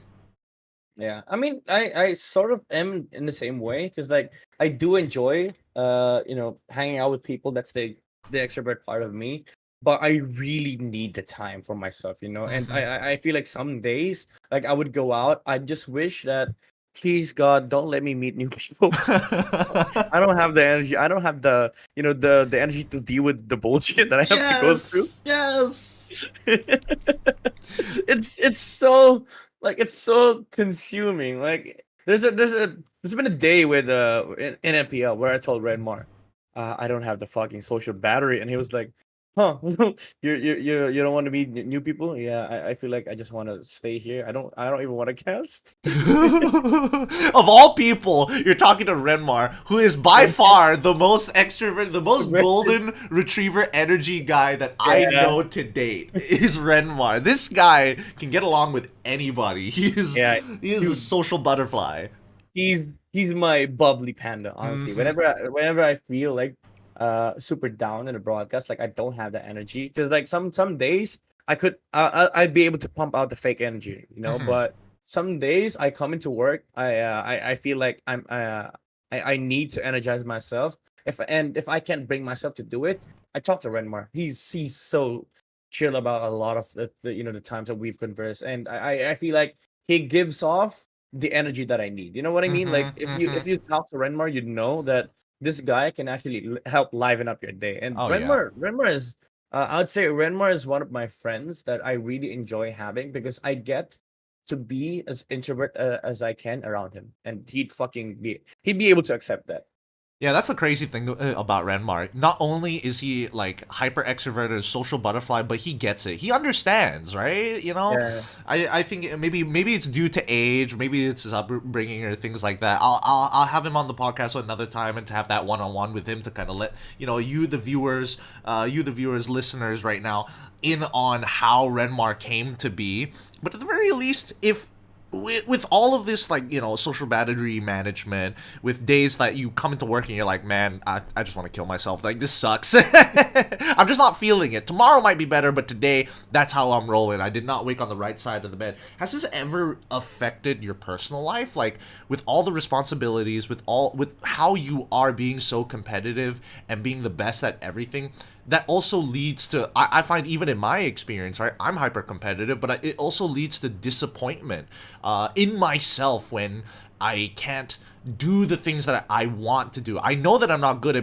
Yeah, I mean, I sort of am in the same way because like I do enjoy hanging out with people. That's the extrovert part of me, but I really need the time for myself, And Mhm. I feel like some days like I would go out. I just wish that please God don't let me meet new people. I don't have the energy. I don't have the energy to deal with the bullshit that I have to go through. Yes, yes. It's so like it's so consuming. Like there's been a day with in MPL where I told Redmar, I don't have the fucking social battery, and he was like, "Huh? You don't want to meet new people? Yeah, I feel like I just want to stay here. I don't even want to cast." Of all people, you're talking to Renmar, who is by far the most extrovert, the most golden retriever energy guy that I Yeah, know to date. Is Renmar. This guy can get along with anybody. yeah, He is a dude. social butterfly. He's my bubbly panda, honestly. Hmm. Whenever I feel like super down in a broadcast, like I don't have the energy because like some days I'd be able to pump out the fake energy, Hmm. but some days I come into work, I feel like I need to energize myself. If I can't bring myself to do it, I talk to Renmar. He's so chill about a lot of the times that we've conversed, and I feel like he gives off the energy that I need. You know what I mean? Like Hmm. if Hmm. you talk to Renmar, you know that this guy can actually help liven up your day. And Oh yeah. Renmar is I would say Renmar is one of my friends that I really enjoy having because I get to be as introvert as I can around him, and he'd be able to accept that. Yeah, that's the crazy thing about Renmark. Not only is he like hyper extroverted, social butterfly, but he gets it. He understands, right? Yeah. I think maybe it's due to age, maybe it's his upbringing or things like that. I'll have him on the podcast another time and to have that one on one with him to kind of let you the viewers, listeners right now in on how Renmar came to be. But at the very least, if with all of this like social battery management, with days that you come into work and you're like, man, I just want to kill myself, like this sucks. I'm just not feeling it. Tomorrow might be better, but today that's how I'm rolling. I did not wake on the right side of the bed. Has this ever affected your personal life, like with all the responsibilities, with how you are being so competitive and being the best at everything? That also leads to, I find, even in my experience, right, I'm hyper competitive, but it also leads to disappointment in myself when I can't do the things that I want to do. I know that I'm not good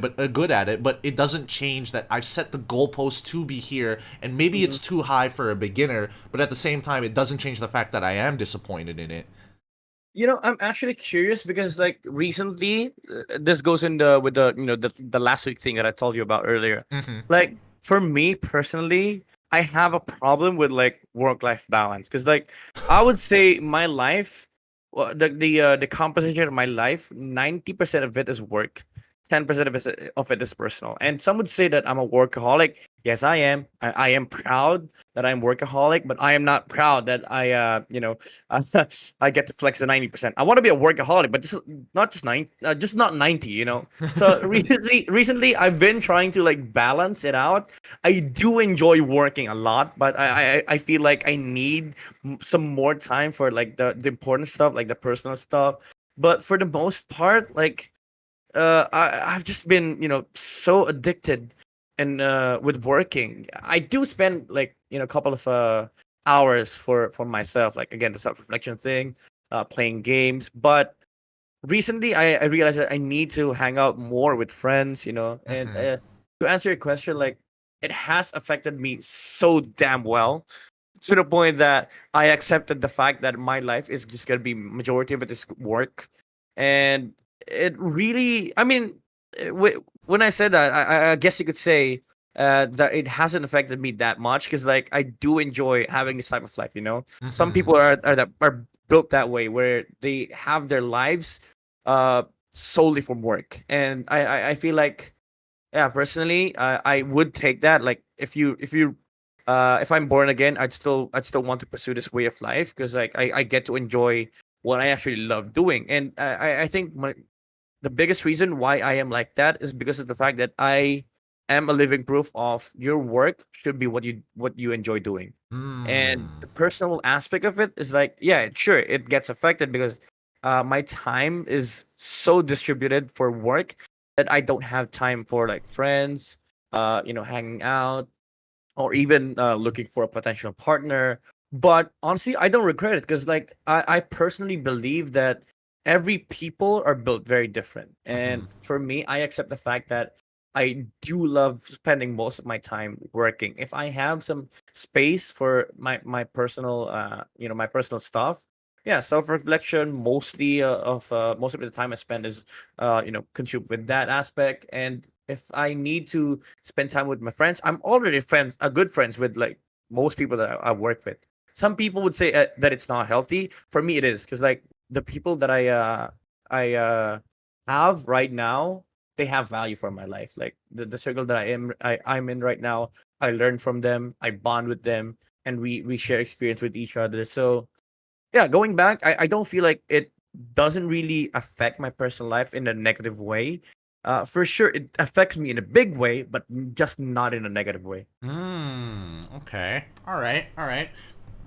at it, but it doesn't change that I've set the goalpost to be here, and maybe Mhm. it's too high for a beginner, but at the same time it doesn't change the fact that I am disappointed in it. I'm actually curious because like recently, this goes in the with the last week thing that I told you about earlier. Hmm. Like for me personally, I have a problem with like work life balance because like I would say my life, the composition of my life, 90% of it is work, 10% of it is personal. And some would say that I'm a workaholic. Yes, I am. I am proud that I'm workaholic, but I am not proud that I get to flex the 90%. I want to be a workaholic, but just not just 90, just not 90, So recently I've been trying to like balance it out. I do enjoy working a lot, but I feel like I need some more time for like the important stuff, like the personal stuff. But for the most part, like I've just been so addicted and with working, I do spend like a couple of hours for myself, like again the self reflection thing, playing games. But recently, I realized that I need to hang out more with friends, and Mhm. to answer your question, like it has affected me so damn well to the point that I accepted the fact that my life is just gonna be majority of it is work, and it really, I mean, when I said that, I guess you could say that it hasn't affected me that much because like I do enjoy having this type of life. Some Mhm. people are built that way where they have their lives uh solely from work, and I feel like yeah, personally, I would take that. Like, if I'm born again, I'd still want to pursue this way of life because like I get to enjoy what I actually love doing, and I think the biggest reason why I am like that is because of the fact that I am a living proof of your work should be what you enjoy doing, and Mm. the personal aspect of it is like yeah, sure, it gets affected because my time is so distributed for work that I don't have time for like friends, hanging out, or even looking for a potential partner. But honestly, I don't regret it because like I personally believe that every people are built very different. And Mhm. for me, I accept the fact that I do love spending most of my time working. If I have some space for my personal my personal stuff, yeah, self-reflection mostly of most of the time I spend is consumed with that aspect. And if I need to spend time with my friends, I'm already good friends with like most people that I work with. Some people would say that it's not healthy. For me, it is because like the people that I have right now, they have value for my life. Like the circle that I'm in right now, I learn from them, I bond with them, and we share experience with each other. So yeah, going back, I don't feel like it doesn't really affect my personal life in a negative way. For sure, it affects me in a big way, but just not in a negative way. Okay. All right. All right.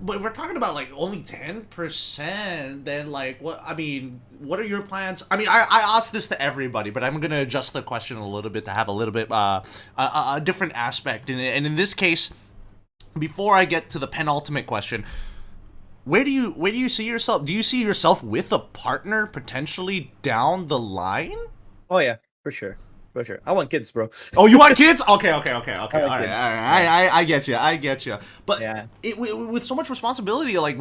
But if we're talking about like only 10%, then like what? I mean, what are your plans? I mean, I asked this to everybody, but I'm gonna adjust the question a little bit to have a little bit a different aspect. And in this case, before I get to the penultimate question, where do you see yourself? Do you see yourself with a partner potentially down the line? Oh yeah, for sure, for sure. I want kids, bro. Oh, you want kids? Okay, okay, okay, I okay. want All right, kids. all right. Yeah, I get you. I get you. But yeah. with so much responsibility, like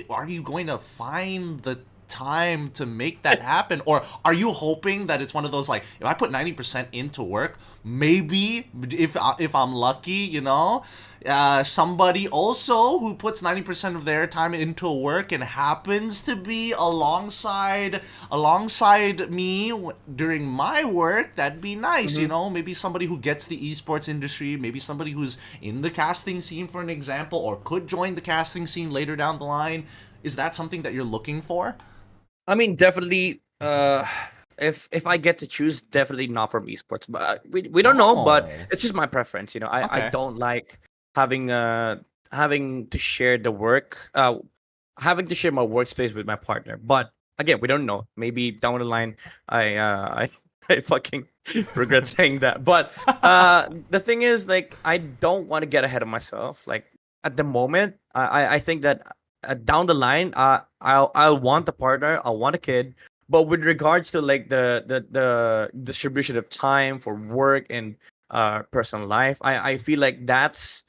are you going to find the time to make that happen, or are you hoping that it's one of those like if I put 90% into work, maybe if I'm lucky, somebody also who puts 90% of their time into work and happens to be alongside me during my work, that'd be nice, hmm maybe somebody who gets the esports industry, maybe somebody who's in the casting scene, for an example, or could join the casting scene later down the line. Is that something that you're looking for? I mean, definitely. If I get to choose, definitely not from esports. But we don't know. But Oh, it's just my preference. I okay. don't like having having to share the work. Having to share my workspace with my partner. But again, we don't know. Maybe down the line, I I fucking regret saying that. But the thing is, like, I don't want to get ahead of myself. Like at the moment, I think that down the line, I'll want a partner, I'll want a kid. But with regards to like the distribution of time for work and personal life, I feel like that's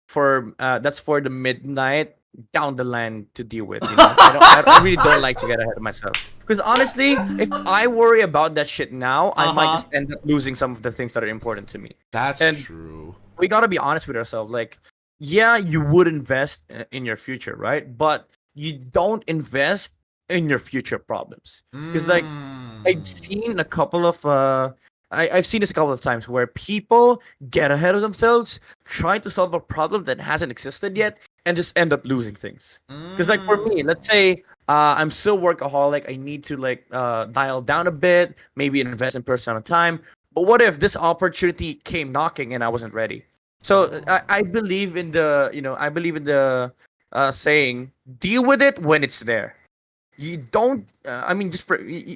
for the midnight down the line to deal with. I really don't like to get ahead of myself. Because honestly, if I worry about that shit now, I might Uh-huh. just end up losing some of the things that are important to me. That's And true. we got to be honest with ourselves. Like, yeah, you would invest in your future, right? But you don't invest in your future problems. Because, like, I've Mm. seen a couple of, I've seen this a couple of times where people get ahead of themselves, try to solve a problem that hasn't existed yet, and just end up losing things. Because, like, for me, let's Mm. say I'm still workaholic, I need to, like, dial down a bit, maybe invest in personal time. But what if this opportunity came knocking and I wasn't ready? So I believe in the saying, deal with it when it's there. You don't. I mean,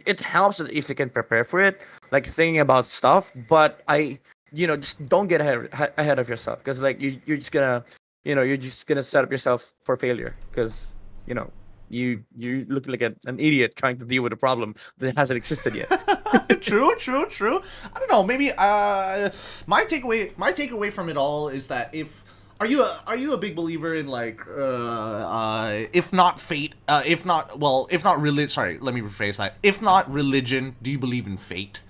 it helps if you can prepare for it, like thinking about stuff. But just don't get ahead of yourself, because like you're just gonna you're just gonna set up yourself for failure, because you look like an idiot trying to deal with a problem that hasn't existed yet. True, true, true. I don't know. Maybe my takeaway from it all is that if are you a big believer in like if not fate, if not religion, sorry, let me rephrase that. If not religion, do you believe in fate?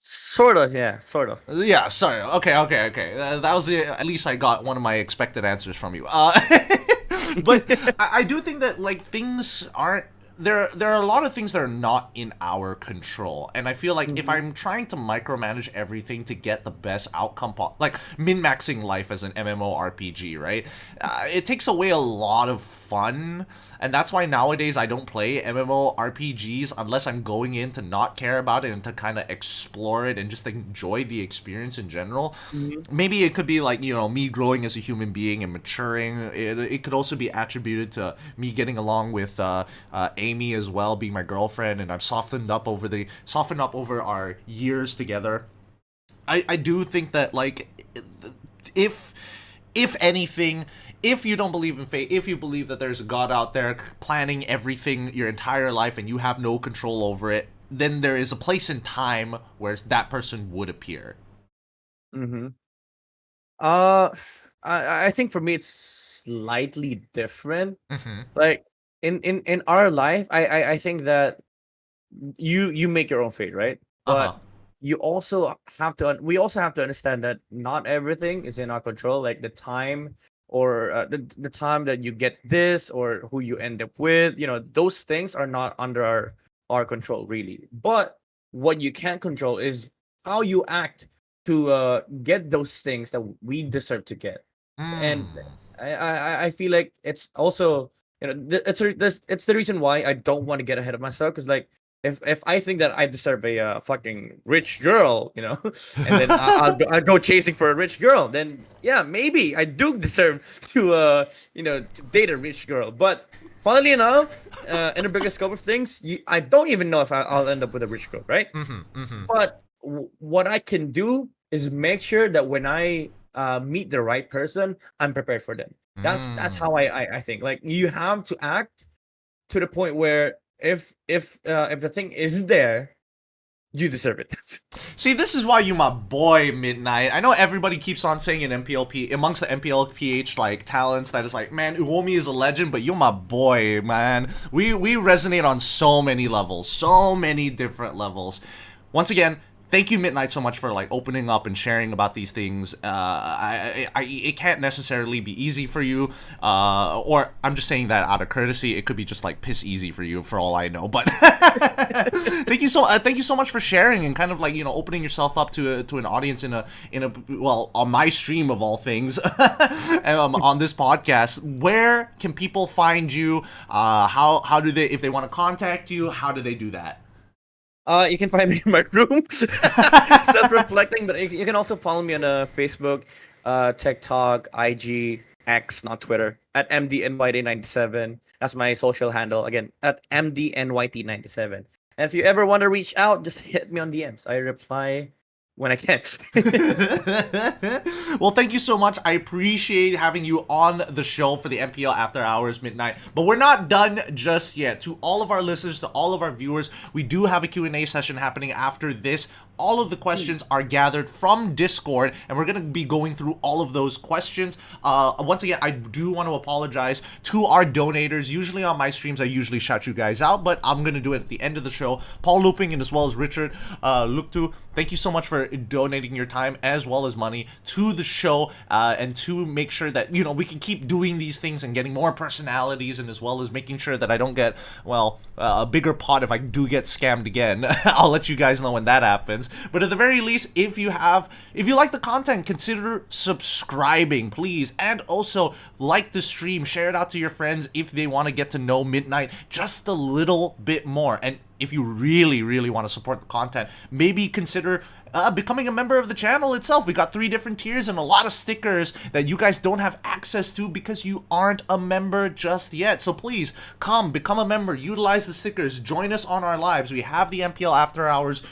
Sort of, yeah, sort of. Yeah, sorry. Okay, okay, okay. That was at least I got one of my expected answers from you. But I do think that like things aren't there. There are a lot of things that are not in our control, and I feel like if I'm trying to micromanage everything to get the best outcome, like min-maxing life as an MMORPG, right? It takes away a lot of fun. And that's why nowadays I don't play MMORPGs unless I'm going in to not care about it and to kind of explore it and just enjoy the experience in general. Maybe it could be like, me growing as a human being and maturing. It could also be attributed to me getting along with Amy as well, being my girlfriend, and I'm softened up over our years together. I do think that like if anything, if you don't believe in fate, if you believe that there's a God out there planning everything your entire life and you have no control over it, then there is a place in time where that person would appear. Mm-hmm. I think for me it's slightly different. Mm-hmm. Like in our life, I think that you make your own fate, right? Uh-huh. But we also have to understand that not everything is in our control. Like the time, or the time that you get this, or who you end up with, those things are not under our control really. But what you can control is how you act to get those things that we deserve to get. And Mm. I feel like it's also, it's the reason why I don't want to get ahead of myself, because like if I think that I deserve a fucking rich girl, and then I'll go chasing for a rich girl, then yeah, maybe I do deserve to date a rich girl. But funnily enough, in the bigger scope of things, I don't even know if I'll end up with a rich girl, right? Mm-hmm. Mm-hmm. But what I can do is make sure that when I meet the right person, I'm prepared for them. That's how I think. Like you have to act to the point where if the thing is there, you deserve it. See, this is why you my boy, Midnight. I know everybody keeps on saying in MPLP, amongst the MPL PH like talents, that is like, man, Uomi is a legend, but you're my boy, man. We resonate on so many levels, so many different levels. Once again, thank you, Midnight, so much for like opening up and sharing about these things. It can't necessarily be easy for you, or I'm just saying that out of courtesy. It could be just like piss easy for you, for all I know. But thank you so much for sharing and kind of like opening yourself up to an audience in a well, on my stream of all things, on this podcast. Where can people find you? How do they, if they want to contact you? How do they do that? You can find me in my room, self-reflecting. But you can also follow me on Facebook, TikTok, IG, X, not Twitter, at MDNYT97. That's my social handle. Again, at MDNYT97. And if you ever want to reach out, just hit me on DMs. I reply when I can. Well, thank you so much. I appreciate having you on the show for the MPL After Hours Midnight. But we're not done just yet. To all of our listeners, to all of our viewers, we do have a Q&A session happening after this. All of the questions are gathered from Discord, and we're going to be going through all of those questions. Once again, I do want to apologize to our donators. Usually on my streams, I usually shout you guys out, but I'm going to do it at the end of the show. Paul Looping and as well as Richard Luktu, thank you so much for donating your time as well as money to the show, and to make sure that, we can keep doing these things and getting more personalities, and as well as making sure that I don't get, well, a bigger pot if I do get scammed again. I'll let you guys know when that happens. But at the very least, if you like the content, consider subscribing, please. And also, like the stream, share it out to your friends if they want to get to know Midnight just a little bit more. And if you really, really want to support the content, maybe consider becoming a member of the channel itself. We got 3 different tiers and a lot of stickers that you guys don't have access to because you aren't a member just yet. So please come, become a member, utilize the stickers, join us on our lives. We have the MPL after hours.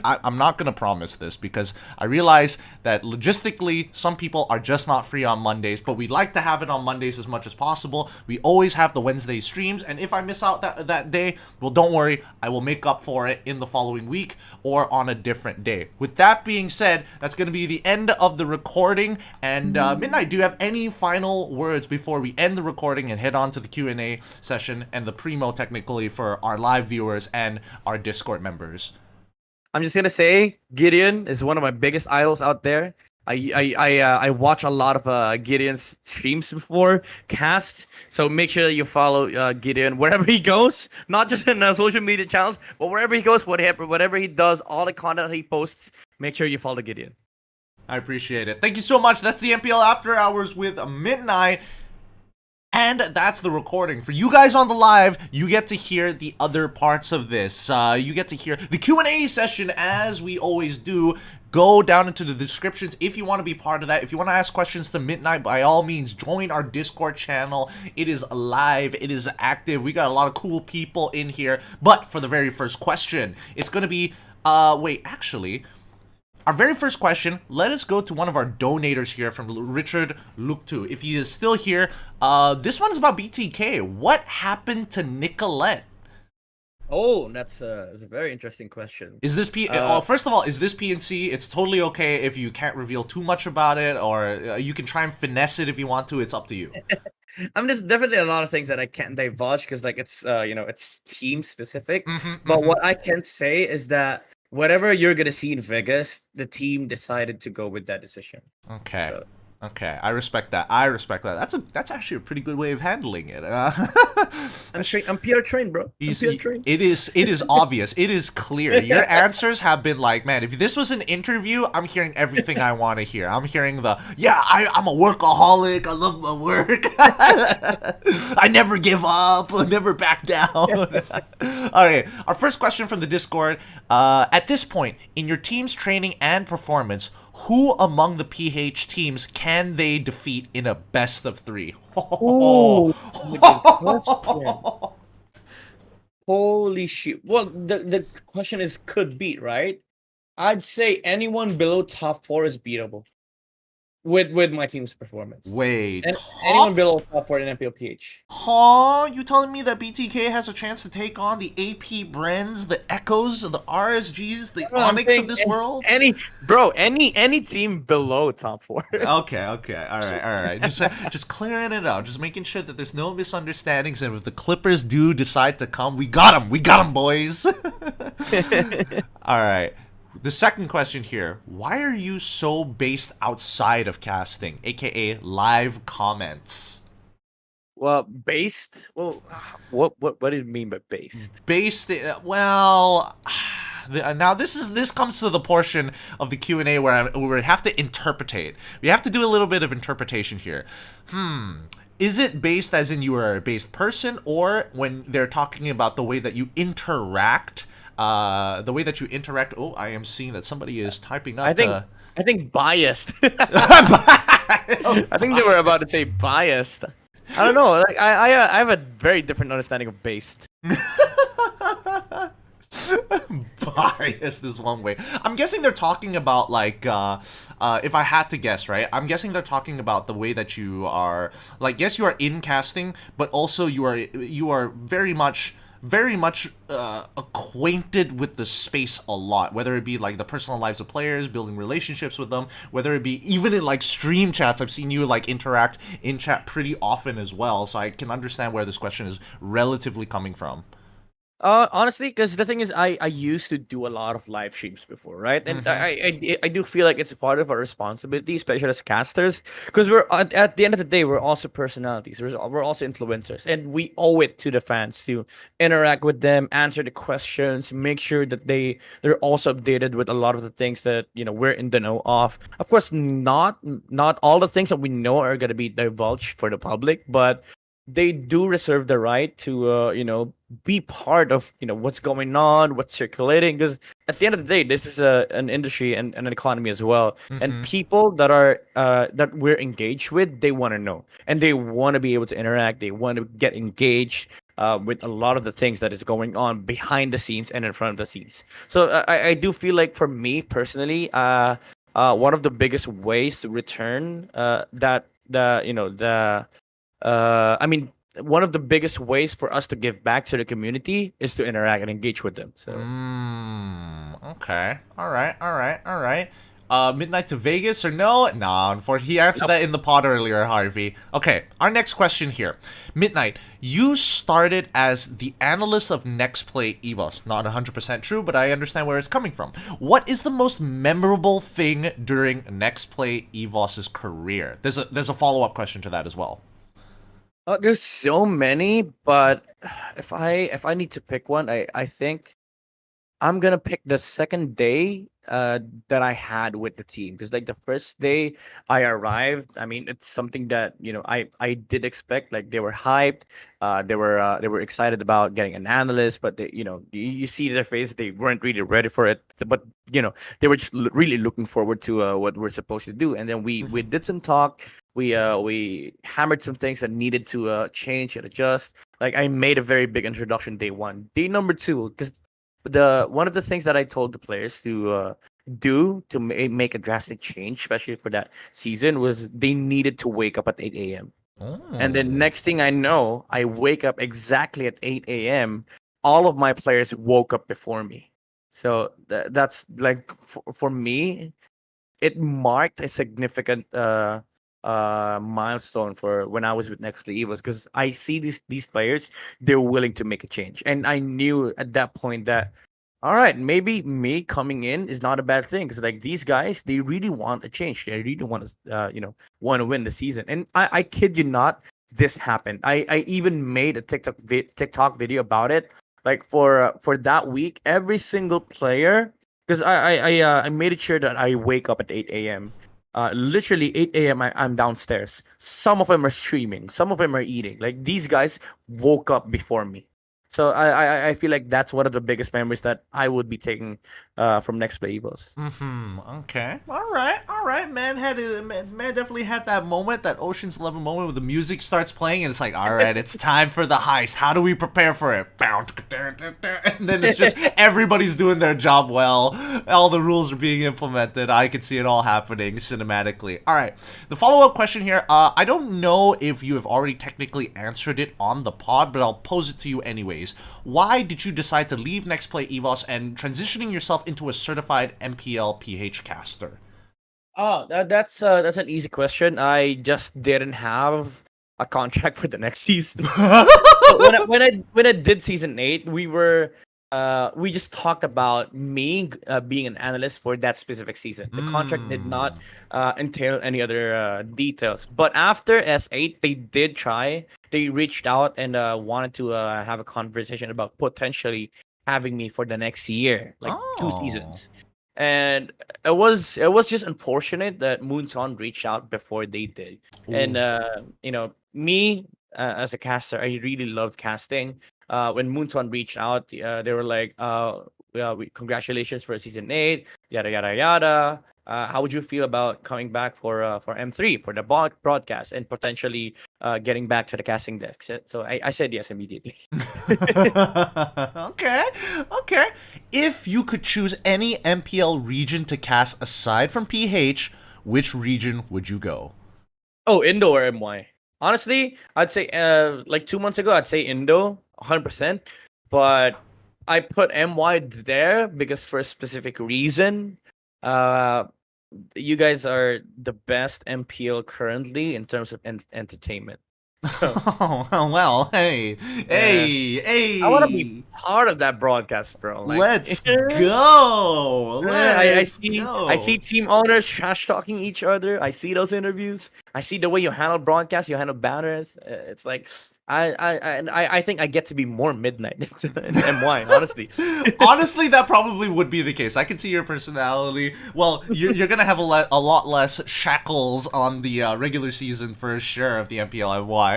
I'm not gonna promise this because I realize that logistically some people are just not free on Mondays, but we like to have it on Mondays as much as possible. We always have the Wednesday streams, and if I miss out that day, well, don't worry, I will make up for it in the following week or on a different day. With that being said, that's going to be the end of the recording. And Midnight, do you have any final words before we end the recording and head on to the Q&A session and the primo technically for our live viewers and our Discord members? I'm just gonna say Gideon is one of my biggest idols out there. I watch a lot of Gideon's streams before cast, so make sure that you follow Gideon wherever he goes, not just in social media channels, but wherever he goes, whatever he does, all the content he posts, make sure you follow Gideon. I appreciate it. Thank you so much. That's the MPL After Hours with Midnight. And that's the recording. For you guys on the live, you get to hear the other parts of this. You get to hear the Q&A session as we always do. Go down into the descriptions if you want to be part of that. If you want to ask questions to Midnight, by all means, join our Discord channel. It is live. It is active. We got a lot of cool people in here. But for the very first question, it's going to be... wait, actually... Our very first question, let us go to one of our donators here from Richard Luktu. If he is still here, this one is about BTK. What happened to Nicolette? Oh, that's a very interesting question. Is this first of all, is this PNC? It's totally okay if you can't reveal too much about it, or you can try and finesse it if you want to. It's up to you. There's definitely a lot of things that I can't divulge because like it's it's team specific. Mm-hmm, but what I can say is that whatever you're gonna see in Vegas, the team decided to go with that decision. Okay. So. Okay, I respect that. I respect that. That's actually a pretty good way of handling it. I'm PR trained, bro. I'm PR trained. It is obvious. It is clear. Your answers have been like, man, if this was an interview, I'm hearing everything I want to hear. I'm hearing I'm a workaholic. I love my work. I never give up. I never back down. Alright, our first question from the Discord. At this point, in your team's training and performance, who among the PH teams can they defeat in a best of 3? Ooh, good question. Holy shit. Well, the question is could beat, right? I'd say anyone below top 4 is beatable. With my team's performance. Wait, anyone below top 4 in MPL PH. Huh? You telling me that BTK has a chance to take on the AP Brens, the Echoes, the RSGs, the Onics of this world? Any team below top 4. Okay, all right. Just clearing it out, just making sure that there's no misunderstandings, and if the Clippers do decide to come, we got them, boys. All right. The second question here, why are you so based outside of casting, aka live comments? Well, based? Well, what do you mean by based? Based, well, now this comes to the portion of the Q&A where we have to interpretate. We have to do a little bit of interpretation here. Is it based as in you are a based person, or when they're talking about the way that you interact? The way that you interact. Oh, I am seeing that somebody is typing up. I think biased. I think they were about to say biased. I don't know. Like I have a very different understanding of based. Biased is one way. I'm guessing they're talking about like if I had to guess, right? I'm guessing they're talking about the way that you are, like, yes, you are in casting, but also you are very much acquainted with the space a lot, whether it be like the personal lives of players, building relationships with them, whether it be even in like stream chats. I've seen you like interact in chat pretty often as well, so I can understand where this question is relatively coming from. Honestly, because the thing is, I used to do a lot of live streams before, right? And I do feel like it's a part of our responsibility, especially as casters, because we're at the end of the day, we're also personalities. We're also influencers, and we owe it to the fans to interact with them, answer the questions, make sure that they're also updated with a lot of the things that we're in the know of. Of course, not all the things that we know are gonna be divulged for the public, but they do reserve the right to be part of what's going on, what's circulating, because at the end of the day, this is an industry and an economy as well, and Mm-hmm. people that are that we're engaged with, they want to know, and they want to be able to interact, they want to get engaged with a lot of the things that is going on behind the scenes and in front of the scenes. So I do feel like, for me personally, one of the biggest ways to return that the you know the I mean, one of the biggest ways for us to give back to the community is to interact and engage with them. So Okay. All right. All right. All right. Midnight to Vegas or no? Nah, unfortunately, he answered that in the pod earlier, Harvey. Okay, our next question here. Midnight, you started as the analyst of Next Play EVOS. Not 100% true, but I understand where it's coming from. What is the most memorable thing during Next Play EVOS's career? There's a follow-up question to that as well. there's so many, but if I need to pick one, I think I'm gonna pick the second day that I had with the team, because like the first day I arrived, I mean, it's something that I did expect. Like, they were hyped, they were excited about getting an analyst, but you see their face, they weren't really ready for it. But they were just really looking forward to what we're supposed to do. And then we did some talk. We hammered some things that needed to change and adjust. Like, I made a very big introduction day one. Day number two, because the one of the things that I told the players to do to make a drastic change, especially for that season, was they needed to wake up at 8 a.m. And then Oh. next thing I know, I wake up exactly at 8 a.m. All of my players woke up before me. So that's like, for me, it marked a significant milestone for when I was with Next Play Evos, because I see these players, they're willing to make a change, and I knew at that point that, all right, maybe me coming in is not a bad thing, because like, these guys, they really want a change, they really want to want to win the season. And I kid you not, this happened. I even made a TikTok video about it. Like, for that week, every single player, because I made it sure that I wake up at 8 a.m. Literally 8 a.m. I'm downstairs. Some of them are streaming. Some of them are eating. Like, these guys woke up before me. So I feel like that's one of the biggest memories that I would be taking from Next Play Evos. Okay. All right. All right. Man definitely had that moment, that Ocean's 11 moment, where the music starts playing and it's like, all right, it's time for the heist. How do we prepare for it? And then it's just everybody's doing their job well. All the rules are being implemented. I could see it all happening cinematically. All right. The follow-up question here. I don't know if you have already technically answered it on the pod, but I'll pose it to you anyways. Why did you decide to leave Next Play EVOS and transitioning yourself into a certified MPL PH caster? Oh, that's an easy question. I just didn't have a contract for the next season. So when I did season 8, we just talked about me being an analyst for that specific season. The contract did not entail any other details. But after S8, they did try. They reached out and wanted to have a conversation about potentially having me for the next year, like 2 Oh. seasons. And it was just unfortunate that Moonson reached out before they did. And me, as a caster, I really loved casting. When Moonson reached out, they were like, yeah, congratulations for season 8, yada yada yada. How would you feel about coming back for M3 for the broadcast and potentially getting back to the casting desk? So I said yes immediately. Okay, okay. If you could choose any MPL region to cast aside from PH, which region would you go? Oh, Indo or MY? Honestly, I'd say like 2 months ago, I'd say Indo, 100%. But I put MY there because for a specific reason. Uh, you guys are the best MPL currently in terms of entertainment. So, Oh, well, hey, yeah. hey, I want to be hey. part of that broadcast, bro. Like, Let's go. I Let's see go. team owners trash talking each other. I see those interviews. I see the way you handle broadcasts, you handle banners. It's like I think I get to be more midnight in MY, honestly. Honestly, that probably would be the case. I can see your personality. Well, you're gonna have a lot less shackles on the regular season for sure of the MPL MY.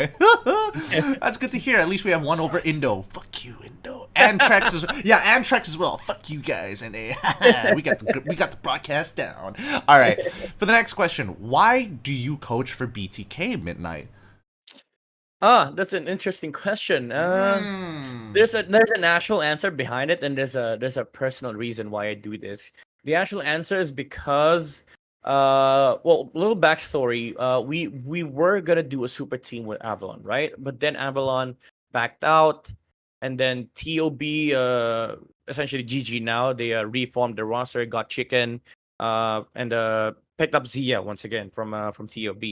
That's good to hear. At least we have one over Indo. Fuck you, Indo. And Trex as well. Fuck you guys. And we got the broadcast down. All right. For the next question, why do you coach for BTK Midnight? That's an interesting question. There's an actual answer behind it, and there's a personal reason why I do this. The actual answer is because well, little backstory. We were gonna do a super team with Avalon, right? But then Avalon backed out, and then TOB essentially GG now. They reformed the roster, got Chicken, and picked up Zia once again from TOB.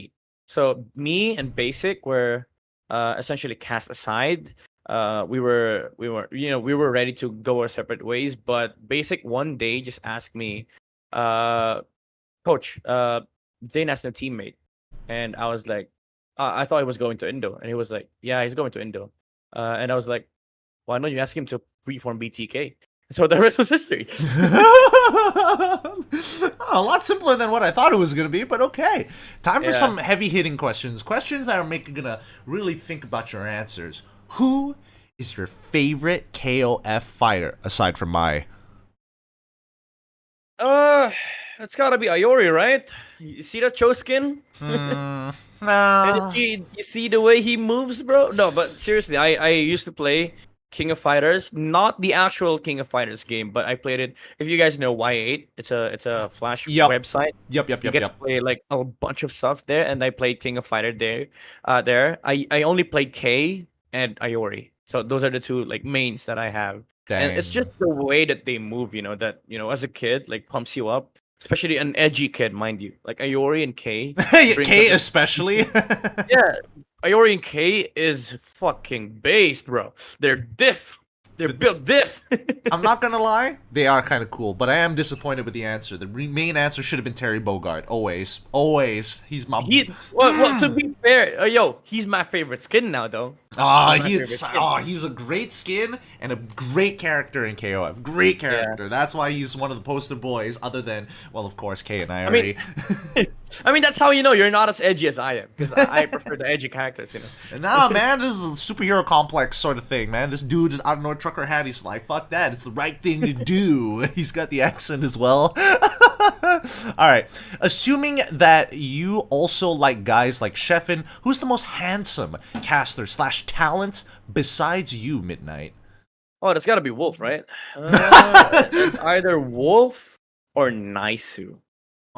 So me and Basic were essentially cast aside. We were ready to go our separate ways, but Basic one day just asked me, Coach, Zane has no teammate. And I was like, I thought he was going to Indo. And he was like, yeah, he's going to Indo. And I was like, why don't you ask him to reform BTK? So the rest was history. A lot simpler than what I thought it was going to be, but okay. Time for some heavy-hitting questions. Questions that are gonna really think about your answers. Who is your favorite KOF fighter, aside from Mai? It's gotta be Iori, right? You see that Cho skin? No. And you see the way he moves, bro? No, but seriously, I used to play King of Fighters, not the actual King of Fighters game, but I played it. If you guys know Y8, it's a Flash website. Yep. You get to play like a bunch of stuff there, and I played King of Fighter there. I only played K and Iori, so those are the two like mains that I have. Dang. And it's just the way that they move, that as a kid, like pumps you up. Especially an edgy kid, mind you, like Iori and K. K especially. Yeah, Iori and K is fucking based, bro. They're diff. They're built diff. I'm not gonna lie, they are kind of cool, but I am disappointed with the answer. The main answer should have been Terry Bogard. Always. He's my. Well, to be fair, he's my favorite skin now, though. He's a great skin and a great character in KOF. Great character. Yeah. That's why he's one of the poster boys. Other than, well, of course, K and I. I mean, that's how you're not as edgy as I am, because I prefer the edgy characters. Nah, man, this is a superhero complex sort of thing, man. This dude is out of no trucker hat. He's like, fuck that. It's the right thing to do. He's got the accent as well. All right. Assuming that you also like guys like Sheffin, who's the most handsome caster / talent besides you, Midnight? Oh, that's got to be Wolf, right? It's either Wolf or Naisu.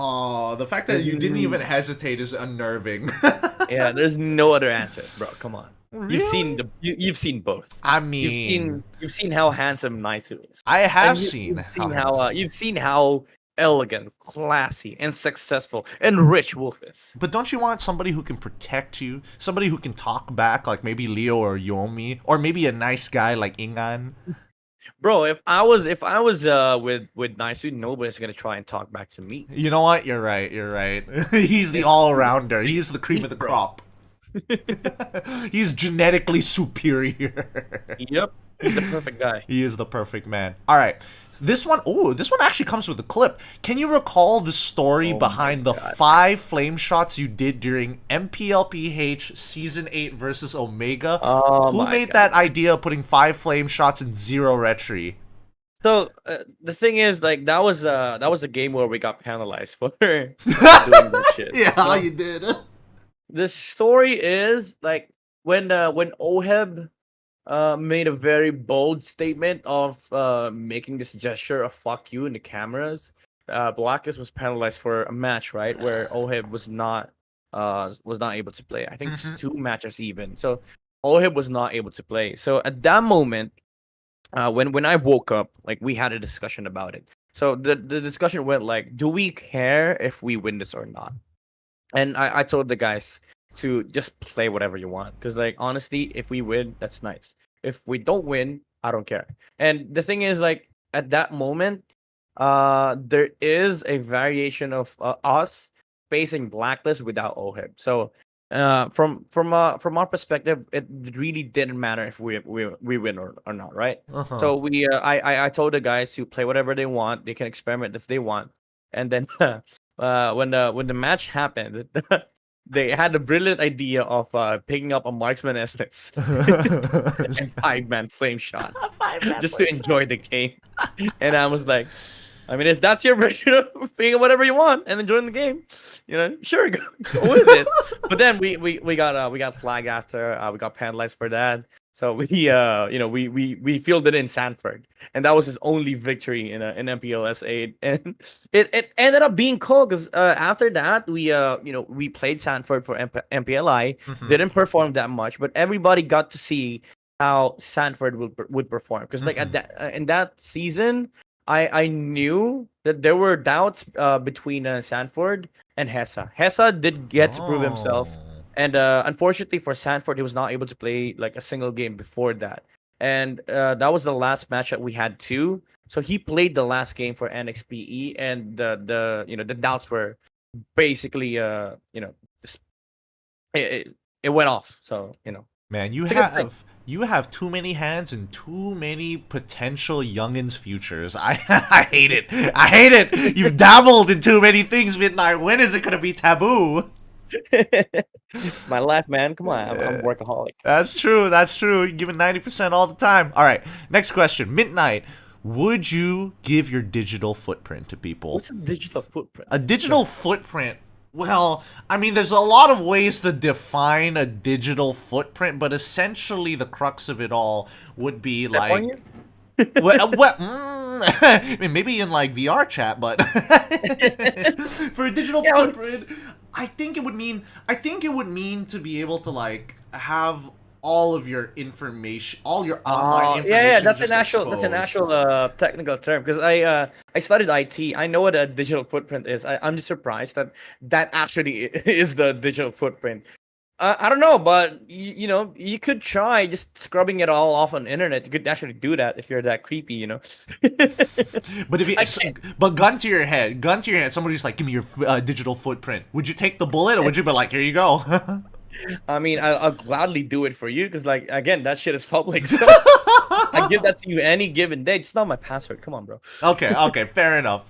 Oh, the fact that you didn't even hesitate is unnerving. Yeah, there's no other answer, bro. Come on. Really? You've seen both. I mean, you've seen how handsome Naisu is. I have seen you've seen how elegant, classy, and successful and rich Wolf is. But don't you want somebody who can protect you? Somebody who can talk back, like maybe Leo or Yomi, or maybe a nice guy like Ingan? Bro, if I was with Naisu, nobody's gonna try and talk back to me. You know what? You're right. He's the all-rounder. He's the cream of the crop. He's genetically superior. Yep. He's the perfect guy. He is the perfect man. All right. This one actually comes with a clip. Can you recall the story behind the 5 flame shots you did during MPL PH Season 8 versus Omega? Who made that idea of putting 5 flame shots and 0 retry? So the thing is, like, that was a game where we got penalized for doing that shit. Yeah, you did. The story is like when Oheb made a very bold statement of making this gesture of fuck you in the cameras. Blacklist was penalized for a match, right, where Oheb was not able to play. I think it's 2 matches even. So Oheb was not able to play. So at that moment, when I woke up, like, we had a discussion about it. So the discussion went like, do we care if we win this or not? And I told the guys to just play whatever you want. Because, like, honestly, if we win, that's nice. If we don't win, I don't care. And the thing is, like, at that moment, there is a variation of us facing Blacklist without Oheb. So from our perspective, it really didn't matter if we win or not, right? So I told the guys to play whatever they want. They can experiment if they want. And then when the match happened, they had a brilliant idea of picking up a marksman Estes and 5-man flame shot just to enjoy the game. And I was like, I mean, if that's your version of being whatever you want and enjoying the game, sure, go with it. But then we got flagged after. We got penalized for that. So we fielded in Sanford, and that was his only victory in MPL S8, and it ended up being cool because after that we played Sanford for MPLI, didn't perform that much, but everybody got to see how Sanford would perform because like at that in that season. I knew that there were doubts between Sanford and Hessa. Hessa did get to prove himself, and unfortunately for Sanford, he was not able to play like a single game before that. And that was the last match that we had too. So he played the last game for NXPE, and the doubts were basically it went off. So Man, it's a good thing. you have too many hands and too many potential youngins' futures. I hate it. I hate it. You've dabbled in too many things, Midnight. When is it gonna be taboo? My life, man. Come on, I'm a workaholic. That's true. That's true. You give it 90% all the time. All right. Next question. Midnight. Would you give your digital footprint to people? What's a digital footprint? A digital footprint. Well, I mean, there's a lot of ways to define a digital footprint, but essentially the crux of it all would be like, I mean, maybe in like VR chat, but for a digital footprint, I think it would mean to be able to like have all of your information, all your online information. Yeah, that's just an actual technical term because I studied IT. I know what a digital footprint is. I'm just surprised that actually is the digital footprint. I don't know, but you could try just scrubbing it all off on the internet. You could actually do that if you're that creepy, But but gun to your head, somebody's like, give me your digital footprint. Would you take the bullet, or would you be like, here you go? I mean, I'll gladly do it for you because, like, again, that shit is public. So I give that to you any given day. It's not my password. Come on, bro. Okay, fair enough.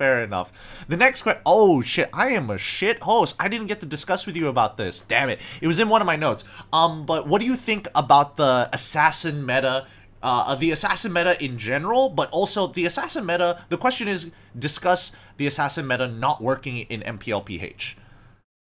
The next question. Oh shit, I am a shit host. I didn't get to discuss with you about this. Damn it, it was in one of my notes. But what do you think about the assassin meta? The assassin meta in general, but also the assassin meta. The question is, discuss the assassin meta not working in MPL PH.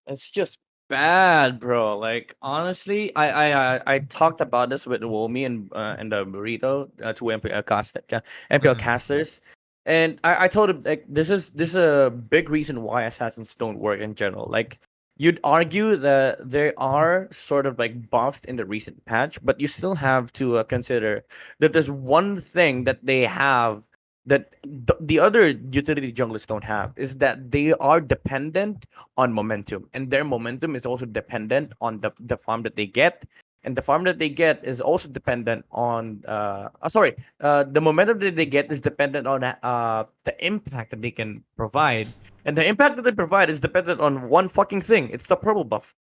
It's just bad, bro. Like honestly, I talked about this with Womi and the Burrito, two MPL casters, and I told him like this is a big reason why assassins don't work in general. Like you'd argue that they are sort of like buffed in the recent patch, but you still have to consider that there's one thing that they have that the other utility junglers don't have is that they are dependent on momentum, and their momentum is also dependent on the farm that they get, and the farm that they get is also dependent on the momentum that they get is dependent on the impact that they can provide, and the impact that they provide is dependent on one fucking thing. It's the purple buff.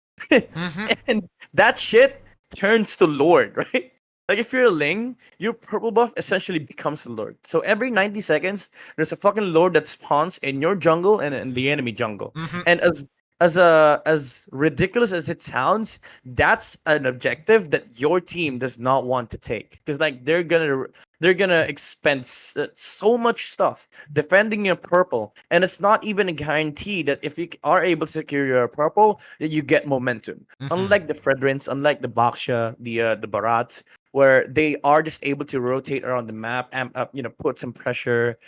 And that shit turns to Lord, right? Like if you're a Ling, your purple buff essentially becomes a Lord. So every 90 seconds, there's a fucking Lord that spawns in your jungle and in the enemy jungle. And as ridiculous as it sounds, that's an objective that your team does not want to take because like they're gonna expend so much stuff defending your purple, and it's not even a guarantee that if you are able to secure your purple that you get momentum. Unlike the Fredrins, unlike the Baksha, the Barats, where they are just able to rotate around the map and put some pressure,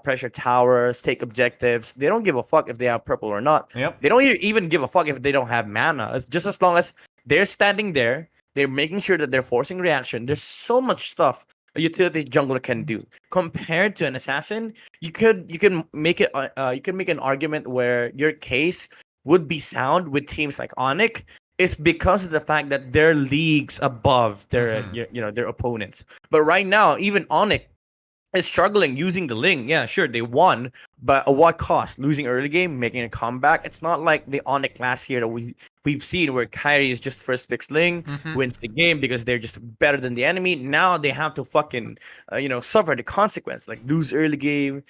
pressure towers, take objectives. They don't give a fuck if they have purple or not. Yep. They don't even give a fuck if they don't have mana. It's just as long as they're standing there, they're making sure that they're forcing reaction. There's so much stuff a utility jungler can do compared to an assassin. You can make it you can make an argument where your case would be sound with teams like Onic is because of the fact that they're leagues above their their opponents. But right now, even Onic is struggling using the Ling. Yeah, sure, they won, but at what cost? Losing early game, making a comeback. It's not like the Onic last year that we've seen where Kyrie is just first fix Ling, wins the game because they're just better than the enemy. Now they have to fucking suffer the consequence, like lose early game,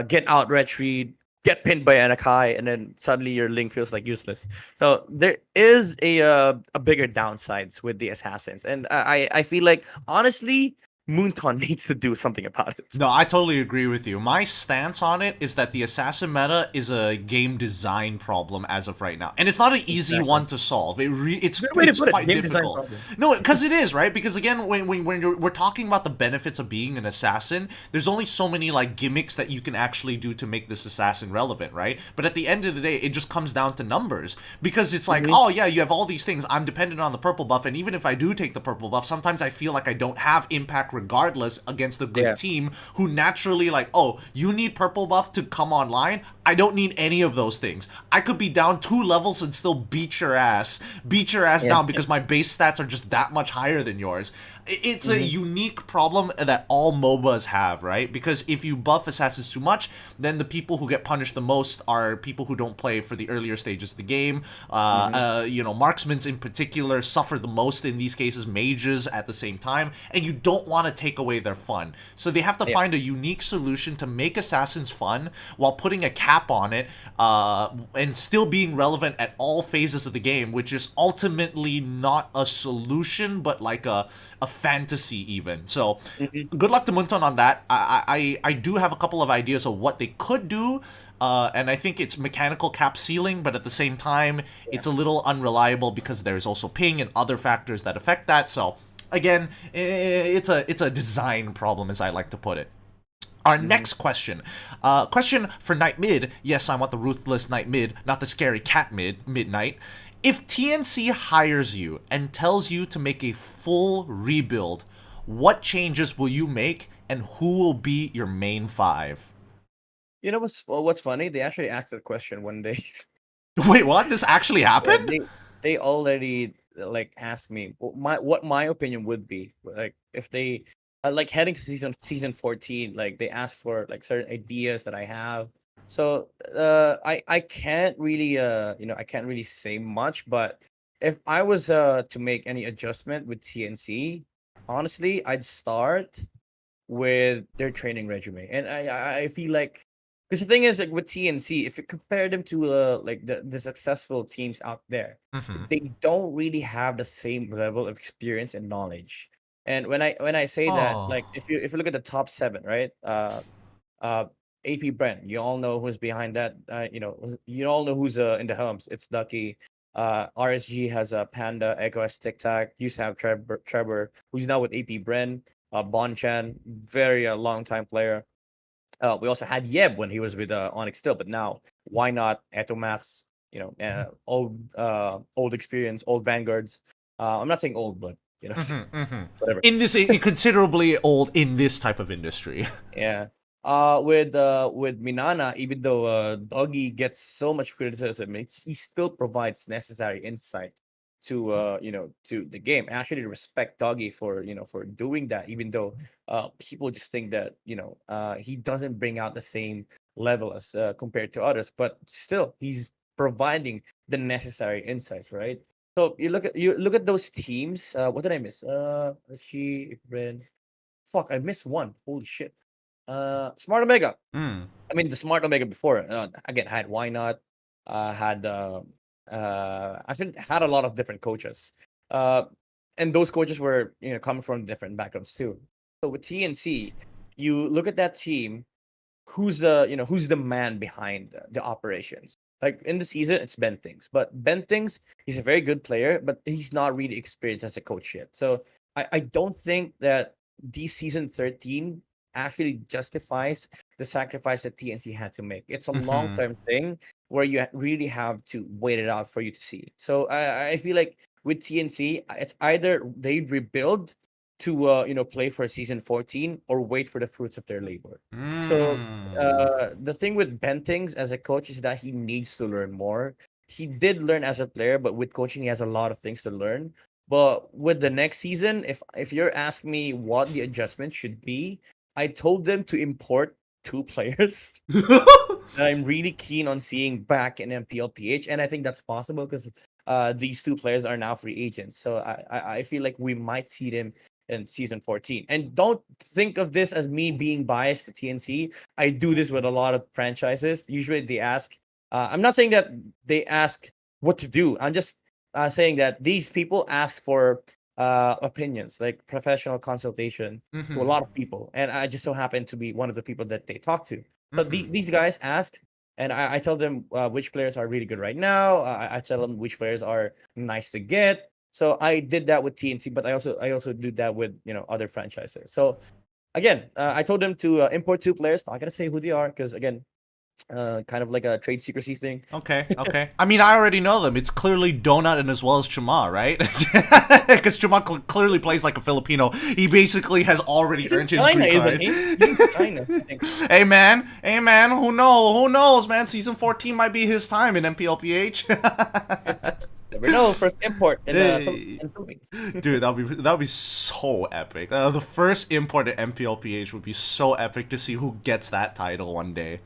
get out retreat, get pinned by Anakai, and then suddenly your link feels like useless. So there is a bigger downsides with the assassins, and I feel like honestly, Moonton needs to do something about it. No, I totally agree with you. My stance on it is that the assassin meta is a game design problem as of right now, and it's not an easy Exactly. one to solve. It's Good way to it's put it, quite game design difficult. problem. No, because it is, right. Because again, when we're talking about the benefits of being an assassin, there's only so many like gimmicks that you can actually do to make this assassin relevant, right? But at the end of the day, it just comes down to numbers, because it's like, Mhm. oh yeah, you have all these things. I'm dependent on the purple buff, and even if I do take the purple buff, sometimes I feel like I don't have impact regardless against a good Yeah. team who naturally like, oh, you need purple buff to come online. I don't need any of those things. I could be down 2 levels and still beat your ass Yeah. down because my base stats are just that much higher than yours. It's a Mhm. unique problem that all MOBAs have, right? Because if you buff assassins too much, then the people who get punished the most are people who don't play for the earlier stages of the game. Marksmen in particular suffer the most in these cases, mages at the same time, and you don't want to take away their fun. So they have to Yeah. find a unique solution to make assassins fun while putting a cap on it, and still being relevant at all phases of the game, which is ultimately not a solution, but like a fantasy even. So Mhm. good luck to Munton on that. I do have a couple of ideas of what they could do. And I think it's mechanical cap ceiling, but at the same time, it's a little unreliable because there's also ping and other factors that affect that. So again, it's a design problem, as I like to put it. Our Mhm. next question. Question for Night Mid. Yes, I want the ruthless Night Mid, not the scary cat midnight. If TNC hires you and tells you to make a full rebuild, what changes will you make and who will be your main 5? You know what's funny? They actually asked that question one day. Wait, what? This actually Yeah, happened? they already like asked me what my opinion would be, like if they like heading to season 14, like they asked for like certain ideas that I have. So I can't really I can't really say much, but if I was to make any adjustment with TNC, honestly I'd start with their training resume. And I feel like, because the thing is, like with TNC, if you compare them to like the successful teams out there, Mm-hmm. they don't really have the same level of experience and knowledge. And when I say that, Oh. like if you look at the top 7, right? Uh AP Brent, you all know who's behind that. You all know who's in the helms. It's Ducky. RSG has a Panda. Ekko has Tic Tac. Used to have Trevor, who's now with AP Bren. Bon Chan, very long time player. We also had Yeb when he was with Onyx still, but now why not Etomax? Old experience, old vanguards. I'm not saying old, but Mm-hmm, mm-hmm. whatever. In this, considerably old in this type of industry. Yeah. With Minana, even though Doggy gets so much criticism, he still provides necessary insight to to the game. I actually respect Doggy for for doing that, even though people just think that he doesn't bring out the same level as compared to others, but still he's providing the necessary insights, right? So you look at those teams. What did I miss? She Ren. Fuck, I missed one. Holy shit. Smart Omega. Mm. I mean, the Smart Omega before. Again, had Why Not. Had actually had a lot of different coaches. Uh, and those coaches were coming from different backgrounds too. So with TNC, you look at that team. Who's the man behind the operations? Like in the season, it's Ben Things, but Ben Things, he's a very good player, but he's not really experienced as a coach yet. So I don't think that this season 13 actually justifies the sacrifice that TNC had to make. It's a long Mm-hmm. term thing where you really have to wait it out for you to see. So I feel like with TNC, it's either they rebuild to play for season 14 or wait for the fruits of their labor. So Mm. the thing with Bentings as a coach is that he needs to learn more. He did learn as a player, but with coaching, he has a lot of things to learn. But with the next season, if you're asking me what the adjustment should be, I told them to import 2 players that I'm really keen on seeing back in MPL PH, and I think that's possible because these 2 players are now free agents. So I feel like we might see them in season 14. And don't think of this as me being biased to TNC. I do this with a lot of franchises. Usually they ask, I'm not saying that they ask what to do. I'm just saying that these people ask for opinions, like professional consultation to a lot of people. And I just so happen to be one of the people that they talk to. But these guys ask, and I tell them which players are really good right now. I tell them which players are nice to get. So I did that with TNT, but I also do that with other franchises. So again, I told them to import 2 players. Not gonna say who they are because again, kind of like a trade secrecy thing. Okay. I mean, I already know them. It's clearly Donut and as well as Chuma, right? Because Chuma clearly plays like a Filipino. He basically has already earned his green card. He's in China, I think. Hey man, who knows, man? Season 14 might be his time in MPL PH. Never know. First import in Philippines. Dude, that'd be so epic. The first import at MPL PH would be so epic to see who gets that title one day.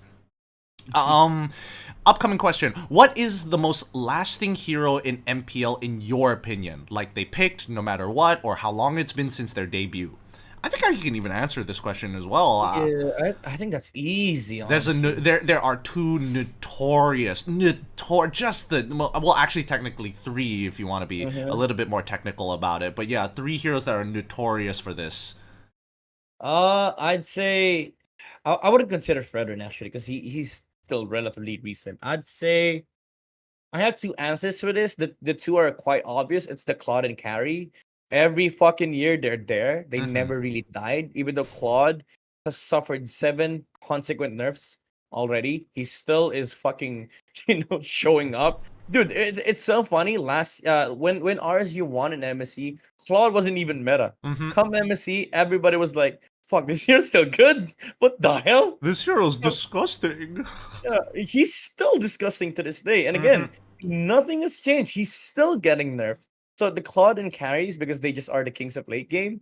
Upcoming question. What is the most lasting hero in MPL in your opinion? Like they picked no matter what, or how long it's been since their debut? I think I can even answer this question as well. Yeah, I think that's easy. Honestly. There are 2 notorious, well, actually technically 3 if you want to be a little bit more technical about it. But yeah, 3 heroes that are notorious for this. I'd say I wouldn't consider Fredrin actually because he's still relatively recent. I'd say I have 2 answers for this. The 2 are quite obvious. It's the Claude and Carry. Every fucking year they're there. They never really died. Even though Claude has suffered 7 consequent nerfs already, he still is fucking showing up. Dude, it's so funny. Last when RSG won in MSC, Claude wasn't even meta. Come MSC, everybody was like, fuck, this hero's still good. What the hell? This hero's disgusting. Yeah, he's still disgusting to this day. And again, nothing has changed. He's still getting nerfed. So the Claude and carries because they just are the kings of late game.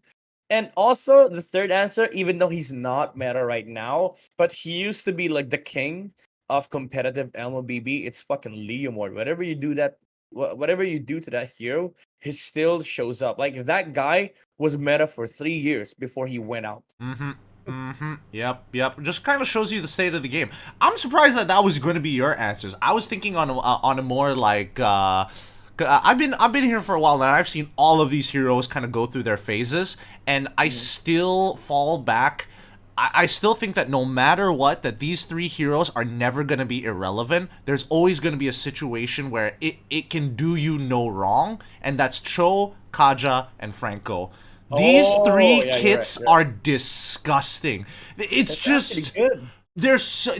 And also the third answer, even though he's not meta right now, but he used to be like the king of competitive LMOBB. It's fucking Leomord. Whatever you do to that hero, he still shows up. Like that guy was meta for 3 years before he went out. Yep. Just kind of shows you the state of the game. I'm surprised that was going to be your answers. I was thinking on a more like I've been here for a while now, and I've seen all of these heroes kind of go through their phases, and I still fall back. I still think that no matter what, that these 3 heroes are never going to be irrelevant. There's always going to be a situation where it can do you no wrong, and that's Cho, Kaja, and Franco. These 3 kits are disgusting. It's just...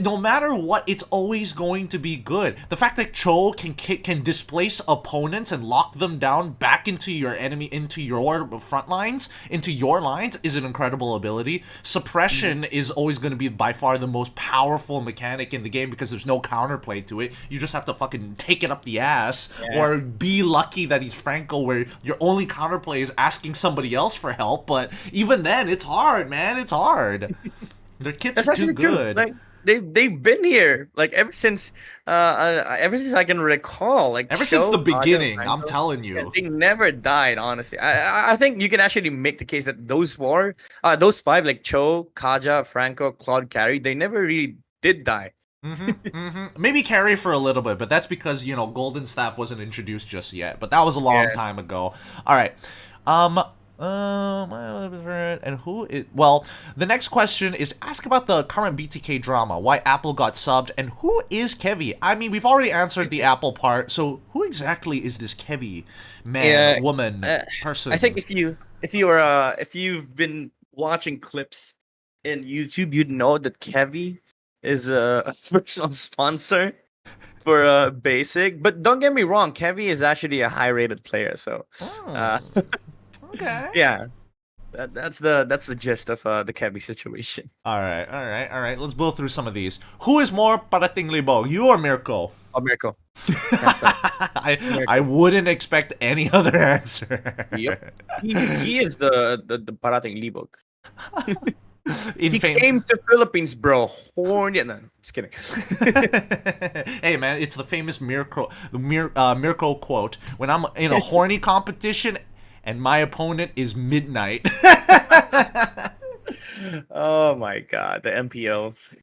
no matter what, it's always going to be good. The fact that Cho can displace opponents and lock them down back into your enemy, into your front lines, into your lines, is an incredible ability. Suppression is always going to be by far the most powerful mechanic in the game because there's no counterplay to it. You just have to fucking take it up the ass, or be lucky that he's Franco, where your only counterplay is asking somebody else for help. But even then, it's hard, man. It's hard. Their kits are too good. Like they've been here like ever since I can recall. Like ever since the beginning, I'm telling you. They never died. Honestly, I think you can actually make the case that those 5, like Cho, Kaja, Franco, Claude, Carry, they never really did die. Maybe Carry for a little bit, but that's because Golden Staff wasn't introduced just yet. But that was a long time ago. All right. And who is... Well, the next question is ask about the current BTK drama, why Apple got subbed, and who is Kevy? I mean, we've already answered the Apple part, so who exactly is this Kevy woman, person? I think if you've been watching clips in YouTube, you'd know that Kevy is a personal sponsor for Basic. But don't get me wrong, Kevy is actually a high-rated player, so... Okay. Yeah, that's the gist of the Kevy situation. All right. Let's blow through some of these. Who is more parating libog, you or Mirko? Oh, Mirko. I wouldn't expect any other answer. Yep. He is the parating libog. He Fame. came to Philippines, bro. Horny. No, just kidding. Hey, man, it's the famous Mirko quote. When I'm in a horny competition and my opponent is Midnight. Oh my god, the MPLs.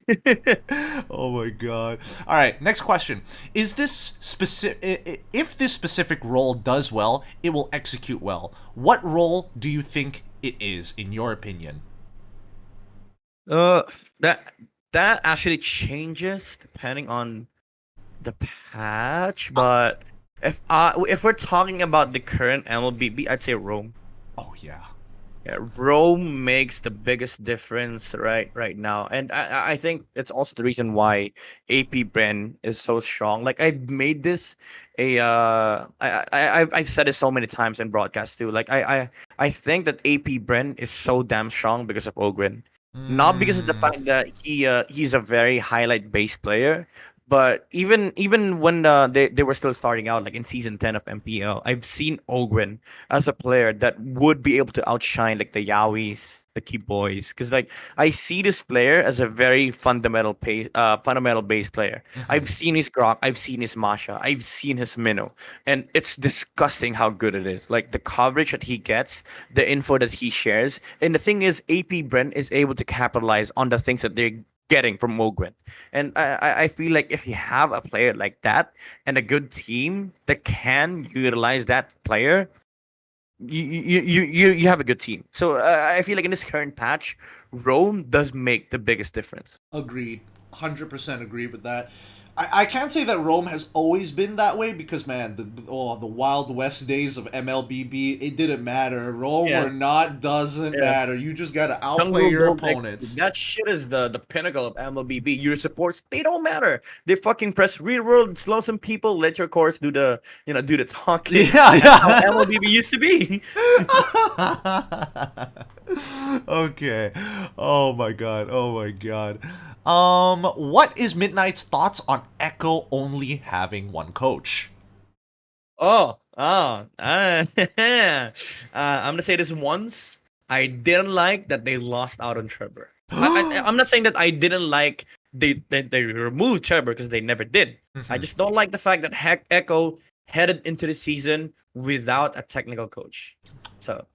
Oh my god. All right, next question. Is this specific if this specific role does well, it will execute well. What role do you think it is in your opinion? Uh, that that actually changes depending on the patch, but if we're talking about the current MLBB, I'd say Rome. Oh yeah. Yeah, Rome makes the biggest difference right now, and I think it's also the reason why AP Bren is so strong. Like I made this a I've said it so many times in broadcast too. Like I think that AP Bren is so damn strong because of Ogren, not because of the Mm, fact that he's a very highlight based player. But even when they were still starting out, like in season 10 of MPL, I've seen Ogren as a player that would be able to outshine like the Yowies, the key boys. Because like I see this player as a very fundamental base player. mhm. I've seen his Grok, I've seen his Masha, I've seen his Minnow, and it's disgusting how good it is. Like the coverage that he gets, the info that he shares, and the thing is, AP Brent is able to capitalize on the things that they're getting from Mogren. And I feel like if you have a player like that and a good team that can utilize that player, you have a good team. So I feel like in this current patch, Rome does make the biggest difference. Agreed. 100% agree with that. I can't say that Rome has always been that way because, man, the Wild West days of MLBB, it didn't matter. Rome Yeah, or not doesn't yeah. matter. You just gotta outplay Jungle your Gold, opponents. that shit is the pinnacle of MLBB. Your supports, they don't matter. They fucking press real world, slow some people, let your cores do the do the talking. Yeah, That's how yeah. MLBB used to be. Okay. Oh my god. Oh my god. What is Midnight's thoughts on Ekko only having one coach? I'm gonna say this once. I didn't like that they lost out on Trevor. I'm not saying that I didn't like they removed Trevor because they never did. I Mhm. just don't like the fact that Heck Echo headed into the season without a technical coach. So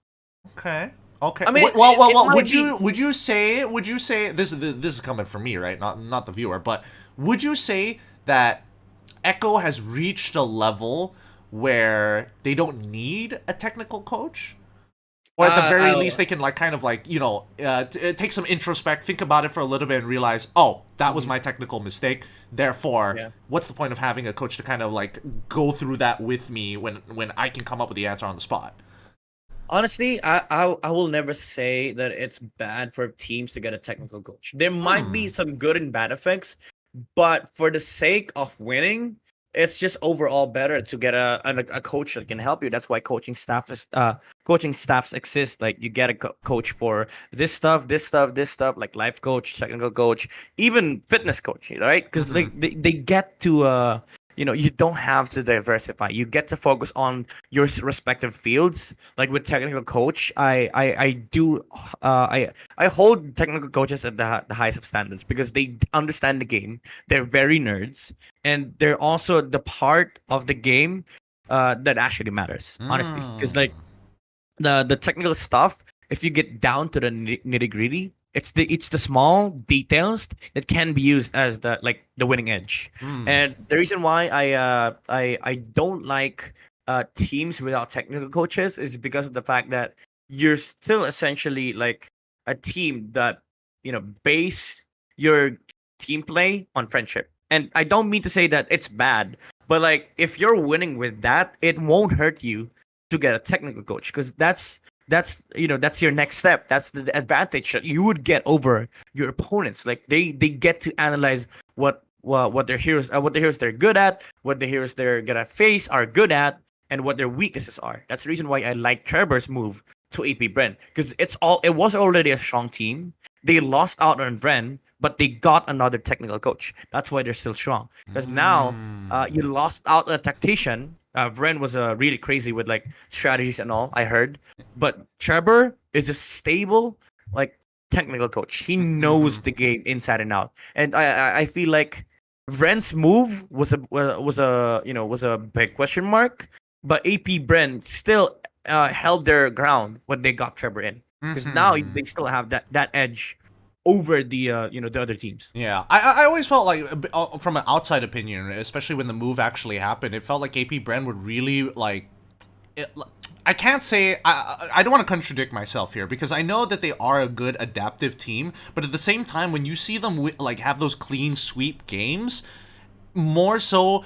Okay. Okay. I mean, it Well. might be. Would you say this is coming from me, right? Not the viewer, but would you say that Echo has reached a level where they don't need a technical coach? Or at the very least, I they can like kind of like take some introspect, think about it for a little bit, and realize, oh, that was Mhm. my technical mistake. Therefore, Yeah. what's the point of having a coach to kind of like go through that with me when I can come up with the answer on the spot? Honestly, I will never say that it's bad for teams to get a technical coach. There might be Hmm. some good and bad effects, but for the sake of winning, it's just overall better to get a coach that can help you. That's why coaching staffs exist. Like you get a coach for this stuff, like life coach, technical coach, even fitness coach, right? Because Mm-hmm. like they get to you don't have to diversify. You get to focus on your respective fields. Like with technical coach, I do I hold technical coaches at the highest of standards because they understand the game. They're very nerds, and they're also the part of the game that actually matters, honestly. Because Mm. like the technical stuff, if you get down to the nitty gritty, it's the small details that can be used as the winning edge. Mm. And the reason why I don't like teams without technical coaches is because of the fact that you're still essentially like a team that base your team play on friendship. And I don't mean to say that it's bad, but like if you're winning with that, it won't hurt you to get a technical coach because that's your next step. That's the advantage that you would get over your opponents. Like they get to analyze what their heroes they're good at, what the heroes they're gonna face are good at, and what their weaknesses are. That's the reason why I like Trevor's move to AP Bren because it was already a strong team. They lost out on Bren, but they got another technical coach. That's why they're still strong. Because now you Mm. lost out on a tactician. Vren was really crazy with like strategies and all. I heard, but Trevor is a stable like technical coach. He Mm-hmm. knows the game inside and out, and I feel like Vren's move was a big question mark, but AP Bren still held their ground when they got Trevor in. because now Mhm. they still have that edge over the the other teams. Yeah, I always felt like, from an outside opinion, especially when the move actually happened, it felt like AP Bren would really, like, it, I can't say, I don't want to contradict myself here, because I know that they are a good adaptive team, but at the same time, when you see them like have those clean sweep games, more so,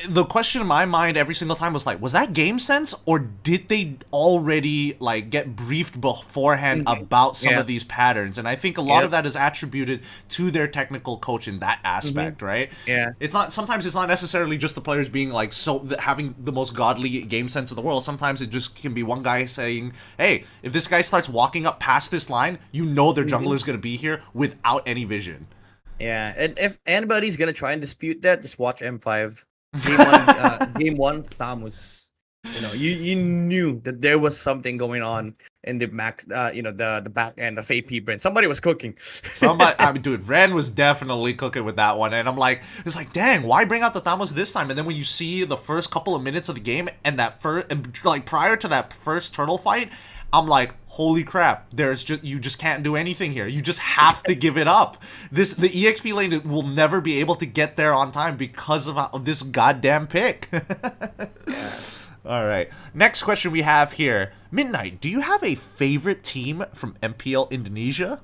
the question in my mind every single time was like, was that game sense, or did they already like get briefed beforehand Mhm. about some Yeah. of these patterns? And I think a lot of Yep. that is attributed to their technical coach in that Hmm. aspect, right? Yeah. It's not, sometimes it's not necessarily just the players being like having the most godly game sense in the world. Sometimes it just can be one guy saying, hey, if this guy starts walking up past this line, you know their Hmm. jungler's gonna be here without any vision. Yeah, and if anybody's gonna try and dispute that, just watch M5. Game 1, Sam was, you knew that there was something going on in the max, the back end of AP Brand. Somebody was cooking. Somebody, I mean, dude, Ren was definitely cooking with that one, and I'm like, it's like, dang, why bring out the Thamos this time? And then when you see the first couple of minutes of the game, and like prior to that first turtle fight, I'm like, holy crap, you just can't do anything here. You just have to give it up. The EXP lane will never be able to get there on time because of this goddamn pick. Yeah. All right. Next question we have here. Midnight, do you have a favorite team from MPL Indonesia?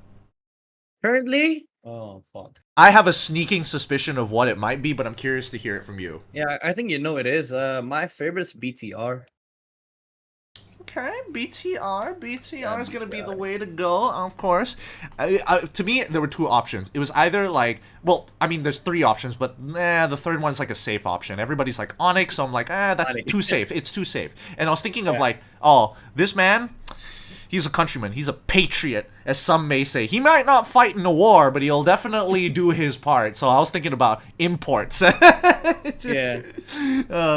Currently, oh fuck. I have a sneaking suspicion of what it might be, but I'm curious to hear it from you. Yeah, I think it is. My favorite's BTR. Okay, BTR. Yeah, BTR is going to be the BTR. way to go, of course. To me, there were two options. It was either like, well, I mean, there's three options, but the third one's like a safe option. Everybody's like Onic, so I'm like, that's Onic. too safe. It's too safe. And I was thinking of Yeah. like, oh, this man, he's a countryman. He's a patriot, as some may say. He might not fight in a war, but he'll definitely do his part. So I was thinking about imports. Yeah.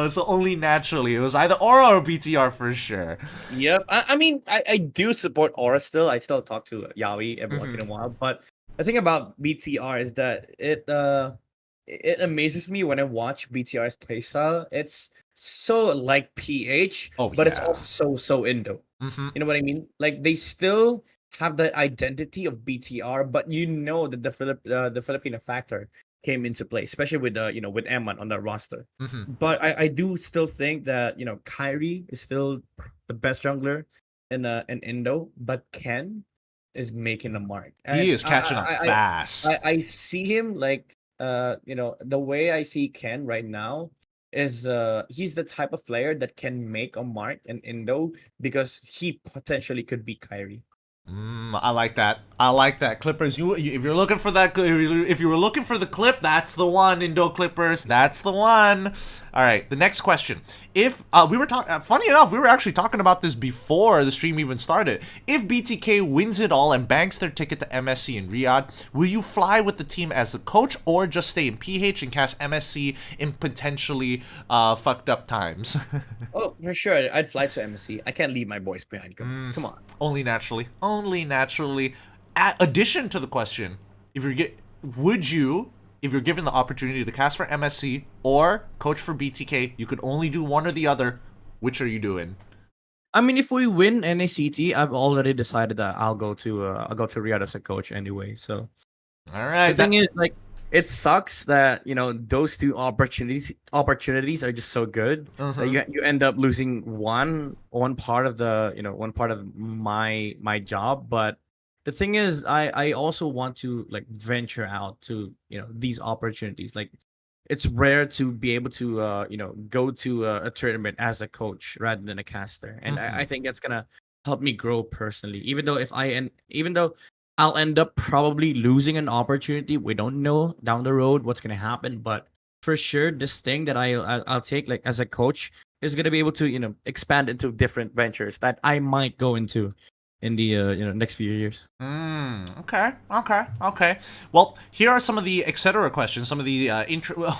So only naturally, it was either Aura or BTR for sure. Yep. I mean, I do support Aura still. I still talk to Yaoi every once in a while. But the thing about BTR is that it amazes me when I watch BTR's playstyle. It's so like PH, Oh, but it's yeah. also so Indo. Mm-hmm. You know what I mean? Like they still have the identity of BTR, but you know that the Filipino factor came into play, especially with with Eman on the roster. Mm-hmm. But I do still think that Kyrie is still the best jungler in Indo, but Ken is making a mark. He And is catching up fast. I see him like the way I see Ken right now is he's the type of player that can make a mark in Indo because he potentially could be Kyrie. I like that. I like that. Clippers, if you're looking for that, if you were looking for the clip, that's the one, Indo Clippers. That's the one. All right, the next question. If we were talking, funny enough, we were actually talking about this before the stream even started. If BTK wins it all and banks their ticket to MSC in Riyadh, will you fly with the team as a coach or just stay in PH and cast MSC in potentially fucked up times? Oh, for sure, I'd fly to MSC. I can't leave my boys behind. Come on. Only naturally. Only naturally. Addition to the question, if you're given the opportunity to cast for MSC or coach for BTK, you could only do one or the other. Which are you doing? I mean, if we win NACT, I've already decided that I'll go to Riyadh as a coach anyway. So All right. the thing is, like, it sucks that those two opportunities are just so good that you end up losing one part of the one part of my job. But the thing is, I also want to like venture out to these opportunities. Like, it's rare to be able to go to a tournament as a coach rather than a caster, and I think that's gonna help me grow personally. Even though I'll end up probably losing an opportunity, we don't know down the road what's gonna happen, but for sure, this thing that I'll take like as a coach is gonna be able to expand into different ventures that I might go into in the next few years. Okay. Well, here are some of the etc. questions, some of the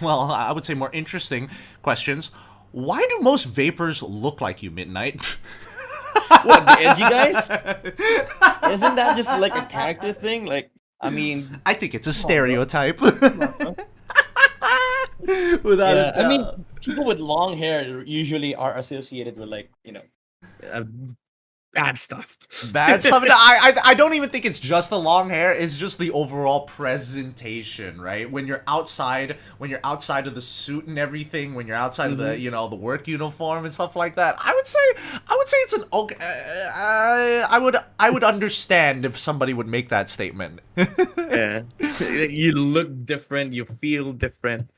well, I would say more interesting questions. Why do most vapors look like you, Midnight? What, the edgy guys? Isn't that just like a character thing? Like, I mean, I think it's a come on, bro. stereotype. Come on, bro. Without Yeah, a doubt. I mean, people with long hair usually are associated with like uh, bad stuff. Bad stuff. I don't even think it's just the long hair. It's just the overall presentation, right? When you're outside of the suit and everything, when you're outside of the the work uniform and stuff like that. I would say it's an okay. I would understand if somebody would make that statement. Yeah, you look different, you feel different.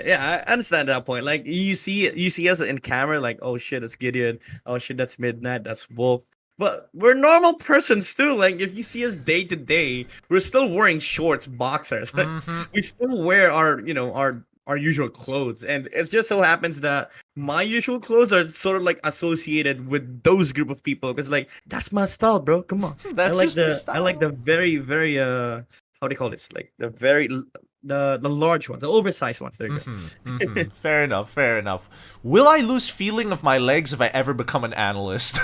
Yeah, I understand that point. Like you see us in camera, like, oh shit, it's Gideon. Oh shit, that's Midnight. That's Wolf. But we're normal persons too. Like if you see us day to day, we're still wearing shorts, boxers. Like, we still wear our usual clothes, and it just so happens that my usual clothes are sort of like associated with those group of people because like that's my style, bro. Come on, That's just the style. I like the very very how do you call this? Like the very the large ones, the oversized ones. There you go. Fair enough. Fair enough. Will I lose feeling of my legs if I ever become an analyst?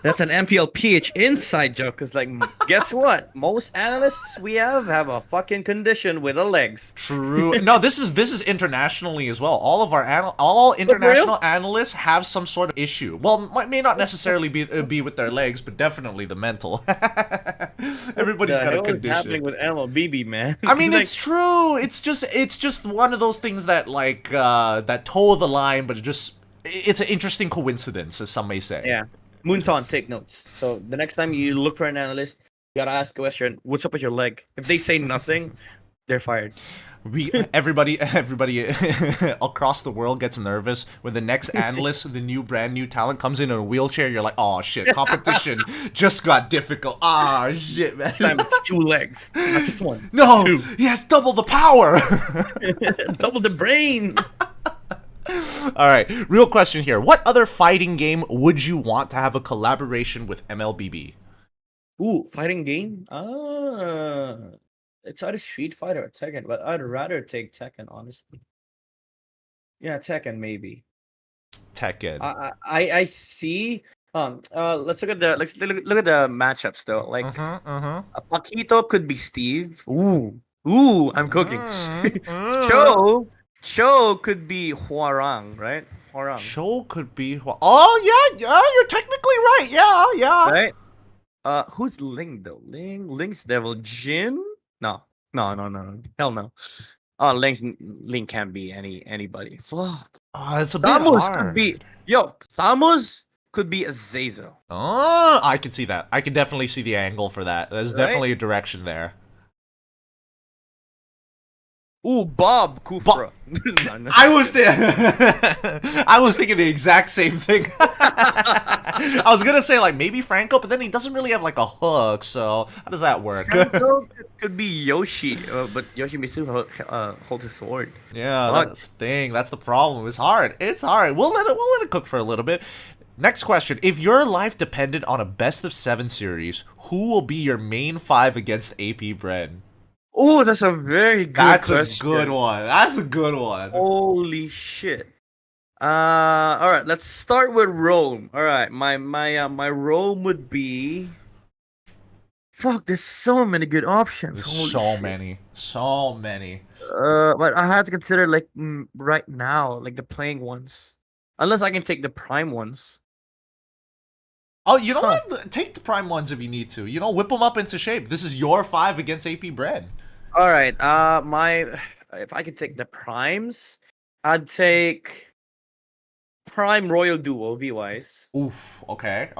That's an MPL PH inside joke, cause like, guess what? Most analysts we have a fucking condition with the legs. True. No, this is internationally as well. All of our all international analysts have some sort of issue. Well, may not necessarily be with their legs, but definitely the mental. Everybody's got a condition. What's happening with MLBB, man? I mean, like, it's true. It's just one of those things that like that toe the line, but it's an interesting coincidence, as some may say. Yeah. Moonton, take notes. So the next time you look for an analyst, you gotta ask a question. What's up with your leg? If they say nothing, they're fired. Everybody across the world gets nervous when the next analyst, the brand new talent comes in a wheelchair. You're like, oh shit, competition just got difficult. Ah shit, man. This time it's 2 legs, not just one. No, 2. he has double the power. Double the brain. All right, real question here. What other fighting game would you want to have a collaboration with MLBB? Ooh, fighting game? It's either Street Fighter or Tekken, but I'd rather take Tekken, honestly. Yeah, Tekken maybe. Tekken. I see. Let's look at the look at the matchups though. Like, Paquito could be Steve. Ooh, I'm cooking. Cho could be Huarang, right? Huarang. Cho could be. Oh yeah, you're technically right. Yeah. Right. Who's Ling though? Ling's Devil Jin? No. Hell no. Oh, Ling can't be anybody. Fuck. Oh, it's a bit Samus hard. could be. Samus could be Azazel. Oh, I can see that. I can definitely see the angle for that. There's definitely a direction there. Ooh, Bob Kufra. I was thinking the exact same thing. I was gonna say like maybe Franco, but then he doesn't really have like a hook. So how does that work? Franco could be Yoshi, but Yoshimitsu holds his sword. Yeah, that's the thing. That's the problem. It's hard. We'll let it cook for a little bit. Next question. If your life depended on a best of 7 series, who will be your main 5 against AP Bren? Oh, that's a very good question. That's a good one. Holy shit. All right, let's start with Rome. All right, my Rome would be. Fuck, there's so many good options. So many. But I have to consider like right now, like the playing ones. Unless I can take the prime ones. Oh, you know what? Take the prime ones if you need to. Whip them up into shape. This is your 5 against AP Bren. All right. If I could take the primes, I'd take Prime Royal Duo V-Wise. Oof. Okay.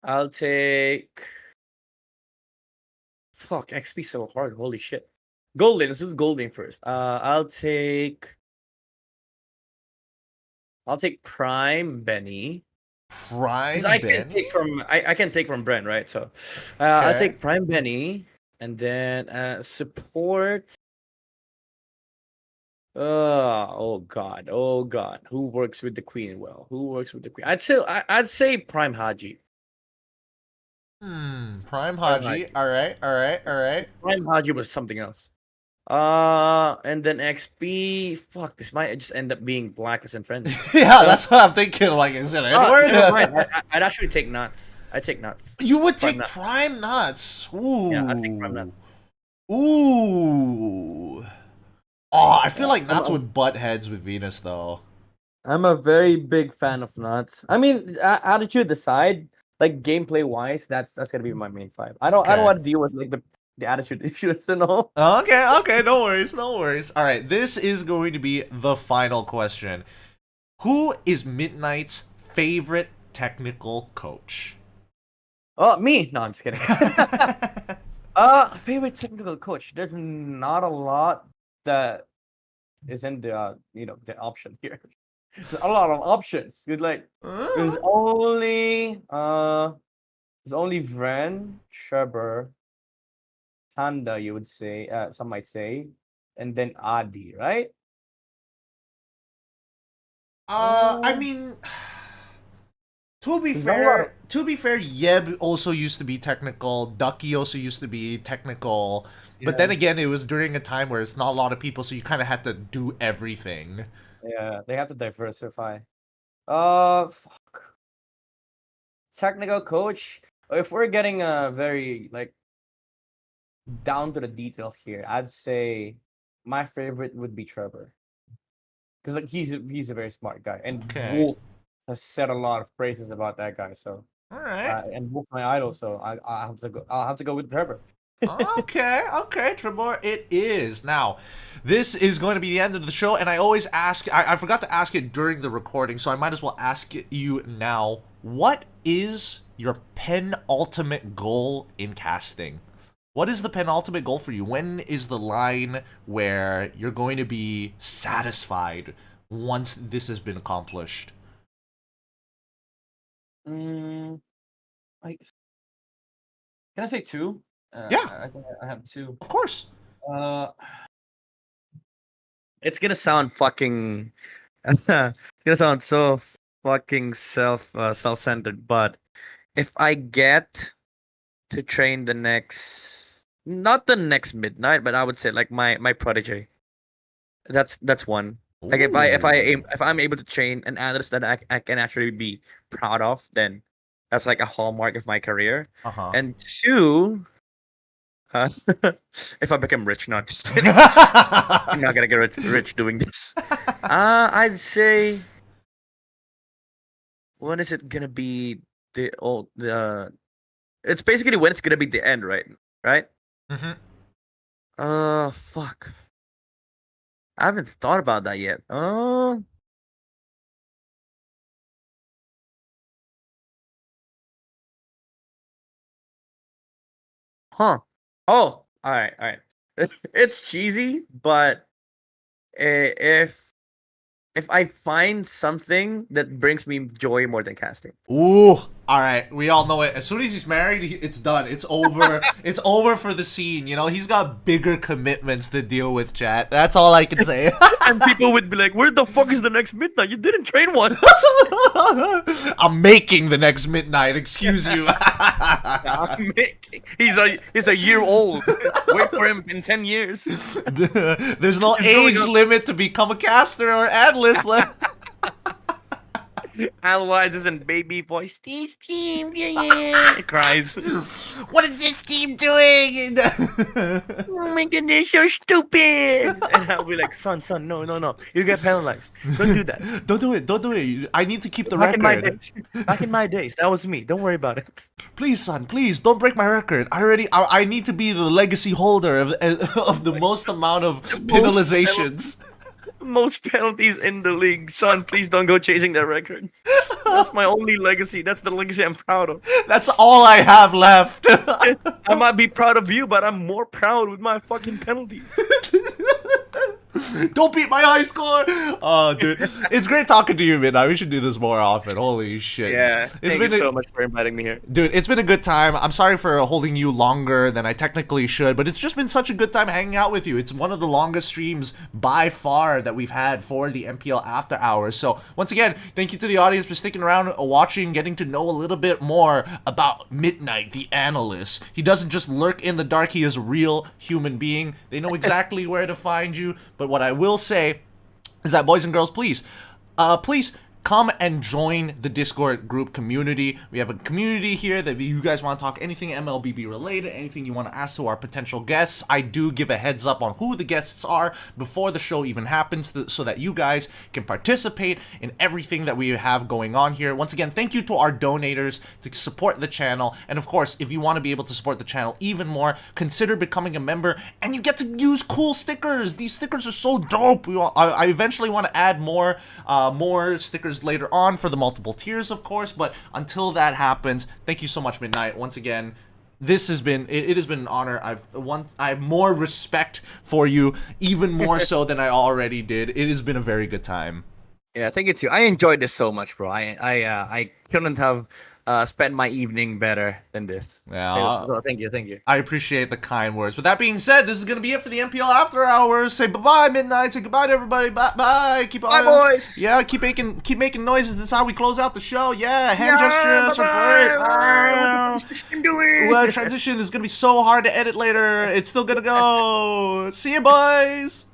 I'll take. Fuck, XP so hard. Holy shit. Golden. Let's do Golden first. I'll take Prime Benny. Prime I Benny? I can take from Brent, right? So I'll take Prime Benny and then support. Oh god. Who works with the Queen well? I'd say Prime Haji. Prime Haji. All right. Prime Haji was something else. And then XP. Fuck, this might just end up being Blacklist and Friends. Yeah, that's what I'm thinking. Like I said, never mind. I'd actually take Nuts. I'd take Nuts. You would take Prime Nuts. Ooh. Yeah, I'd take Prime Nuts. Ooh. Oh, I feel like Nuts would butt heads with Venus though. I'm a very big fan of Nuts. I mean, attitude aside, like gameplay wise, that's gonna be my main five. I don't Okay. want to deal with like the attitude issues and all. Okay, okay, no worries, no worries. All right, this is going to be the final question. Who is Midnight's favorite technical coach? Oh, me? No, I'm just kidding. Favorite technical coach. There's not a lot that is in the the option here. There's a lot of options. It's like there's only Vren, Sheber, Panda, you would say, some might say, and then Adi, right? I Uh, mean, there's not a lot of to be fair, Yeb also used to be technical. Ducky also used to be technical. But then yeah, again, it was during a time where it's not a lot of people, so you kind of had to do everything. yeah. They have to diversify. Fuck. Technical coach. If we're getting a very like down to the detail here, I'd say my favorite would be Trevor because like he's a very smart guy, and Okay. Wolf has said a lot of praises about that guy. So All right. and Wolf my idol, so I'll have to go with Trevor. Okay, okay, Trevor, it is. Now, this is going to be the end of the show, and I always ask, I forgot to ask it during the recording, so I might as well ask you now. What is your penultimate goal in casting? What is the penultimate goal for you? When is the line where you're going to be satisfied once this has been accomplished? Mm, I can I say two? Yeah, I think I have two. of course. Uh, it's gonna sound fucking. It's gonna sound so fucking self-centered, but if I get to train the next, not the next midnight, but I would say like my protege. That's one. Like Ooh. if I'm able to train an analyst that I can actually be proud of, then that's like a hallmark of my career. Uh-huh. And two, uh, if I become rich, not just kidding. I'm not gonna get rich doing this. I'd say when is it gonna be the old the? It's basically when it's gonna be the end, right? Right? Mhm. Fuck. I haven't thought about that yet. Huh. Oh, all right, all right. It's cheesy, but if I find something that brings me joy more than casting. Ooh, all right. We all know it. As soon as he's married, it's done. It's over. It's over for the scene. You know, he's got bigger commitments to deal with, chat. That's all I can say. And people would be like, "Where the fuck is the next midnight? You didn't train one." I'm making the next midnight. Excuse you. I'm making. He's a year old. Wait for him in 10 years. There's no He's growing age up. limit to become a caster or analyst. Analyzes in baby voice. This team, yeah. It cries. What is this team doing? Oh my goodness, you're stupid. And I'll be like, son, no, no, no. You get penalized. Don't do that. Don't do it. Don't do it. I need to keep the Back in my record. days. Back in my days. That was me. Don't worry about it. Please, son, please don't break my record. I need to be the legacy holder of the most amount of penalizations. Most penalties in the league. Son, please don't go chasing that record. That's my only legacy. That's the legacy I'm proud of. That's all I have left. I might be proud of you, but I'm more proud with my fucking penalties. Don't beat my high score. Oh, dude, it's great talking to you, man. We should do this more often. Holy shit. Yeah. It's Thank you been so much for inviting me here. Dude, it's been a good time. I'm sorry for holding you longer than I technically should, but it's just been such a good time hanging out with you. It's one of the longest streams by far that we've had for the MPL After Hours. So, once again, thank you to the audience for sticking around, watching, getting to know a little bit more about Midnight, the analyst. He doesn't just lurk in the dark, he is a real human being. They know exactly where to find you, but what I will say is that, boys and girls, please come and join the Discord group community. We have a community here that if you guys want to talk anything MLBB related, anything you want to ask to our potential guests, I do give a heads up on who the guests are before the show even happens, so that you guys can participate in everything that we have going on here. Once again, thank you to our donators to support the channel, and of course, if you want to be able to support the channel even more, consider becoming a member, and you get to use cool stickers. These stickers are so dope. I eventually want to add more stickers later on for the multiple tiers, of course, but until that happens, thank you so much, Midnight. Once again, this has been it has been an honor. I have more respect for you, even more so than I already did. It has been a very good time. Yeah, thank you too. I enjoyed this so much, bro. I couldn't have spent my evening better than this. Yeah. So thank you. I appreciate the kind words. With that being said, this is gonna be it for the MPL After Hours. Say bye-bye, Midnight. Say goodbye to everybody. Bye. Keep on. Bye, boys. Yeah, keep making noises. This is how we close out the show. Yeah, hand gestures are great. Well, transition is gonna be so hard to edit later. It's still gonna go. See you, boys.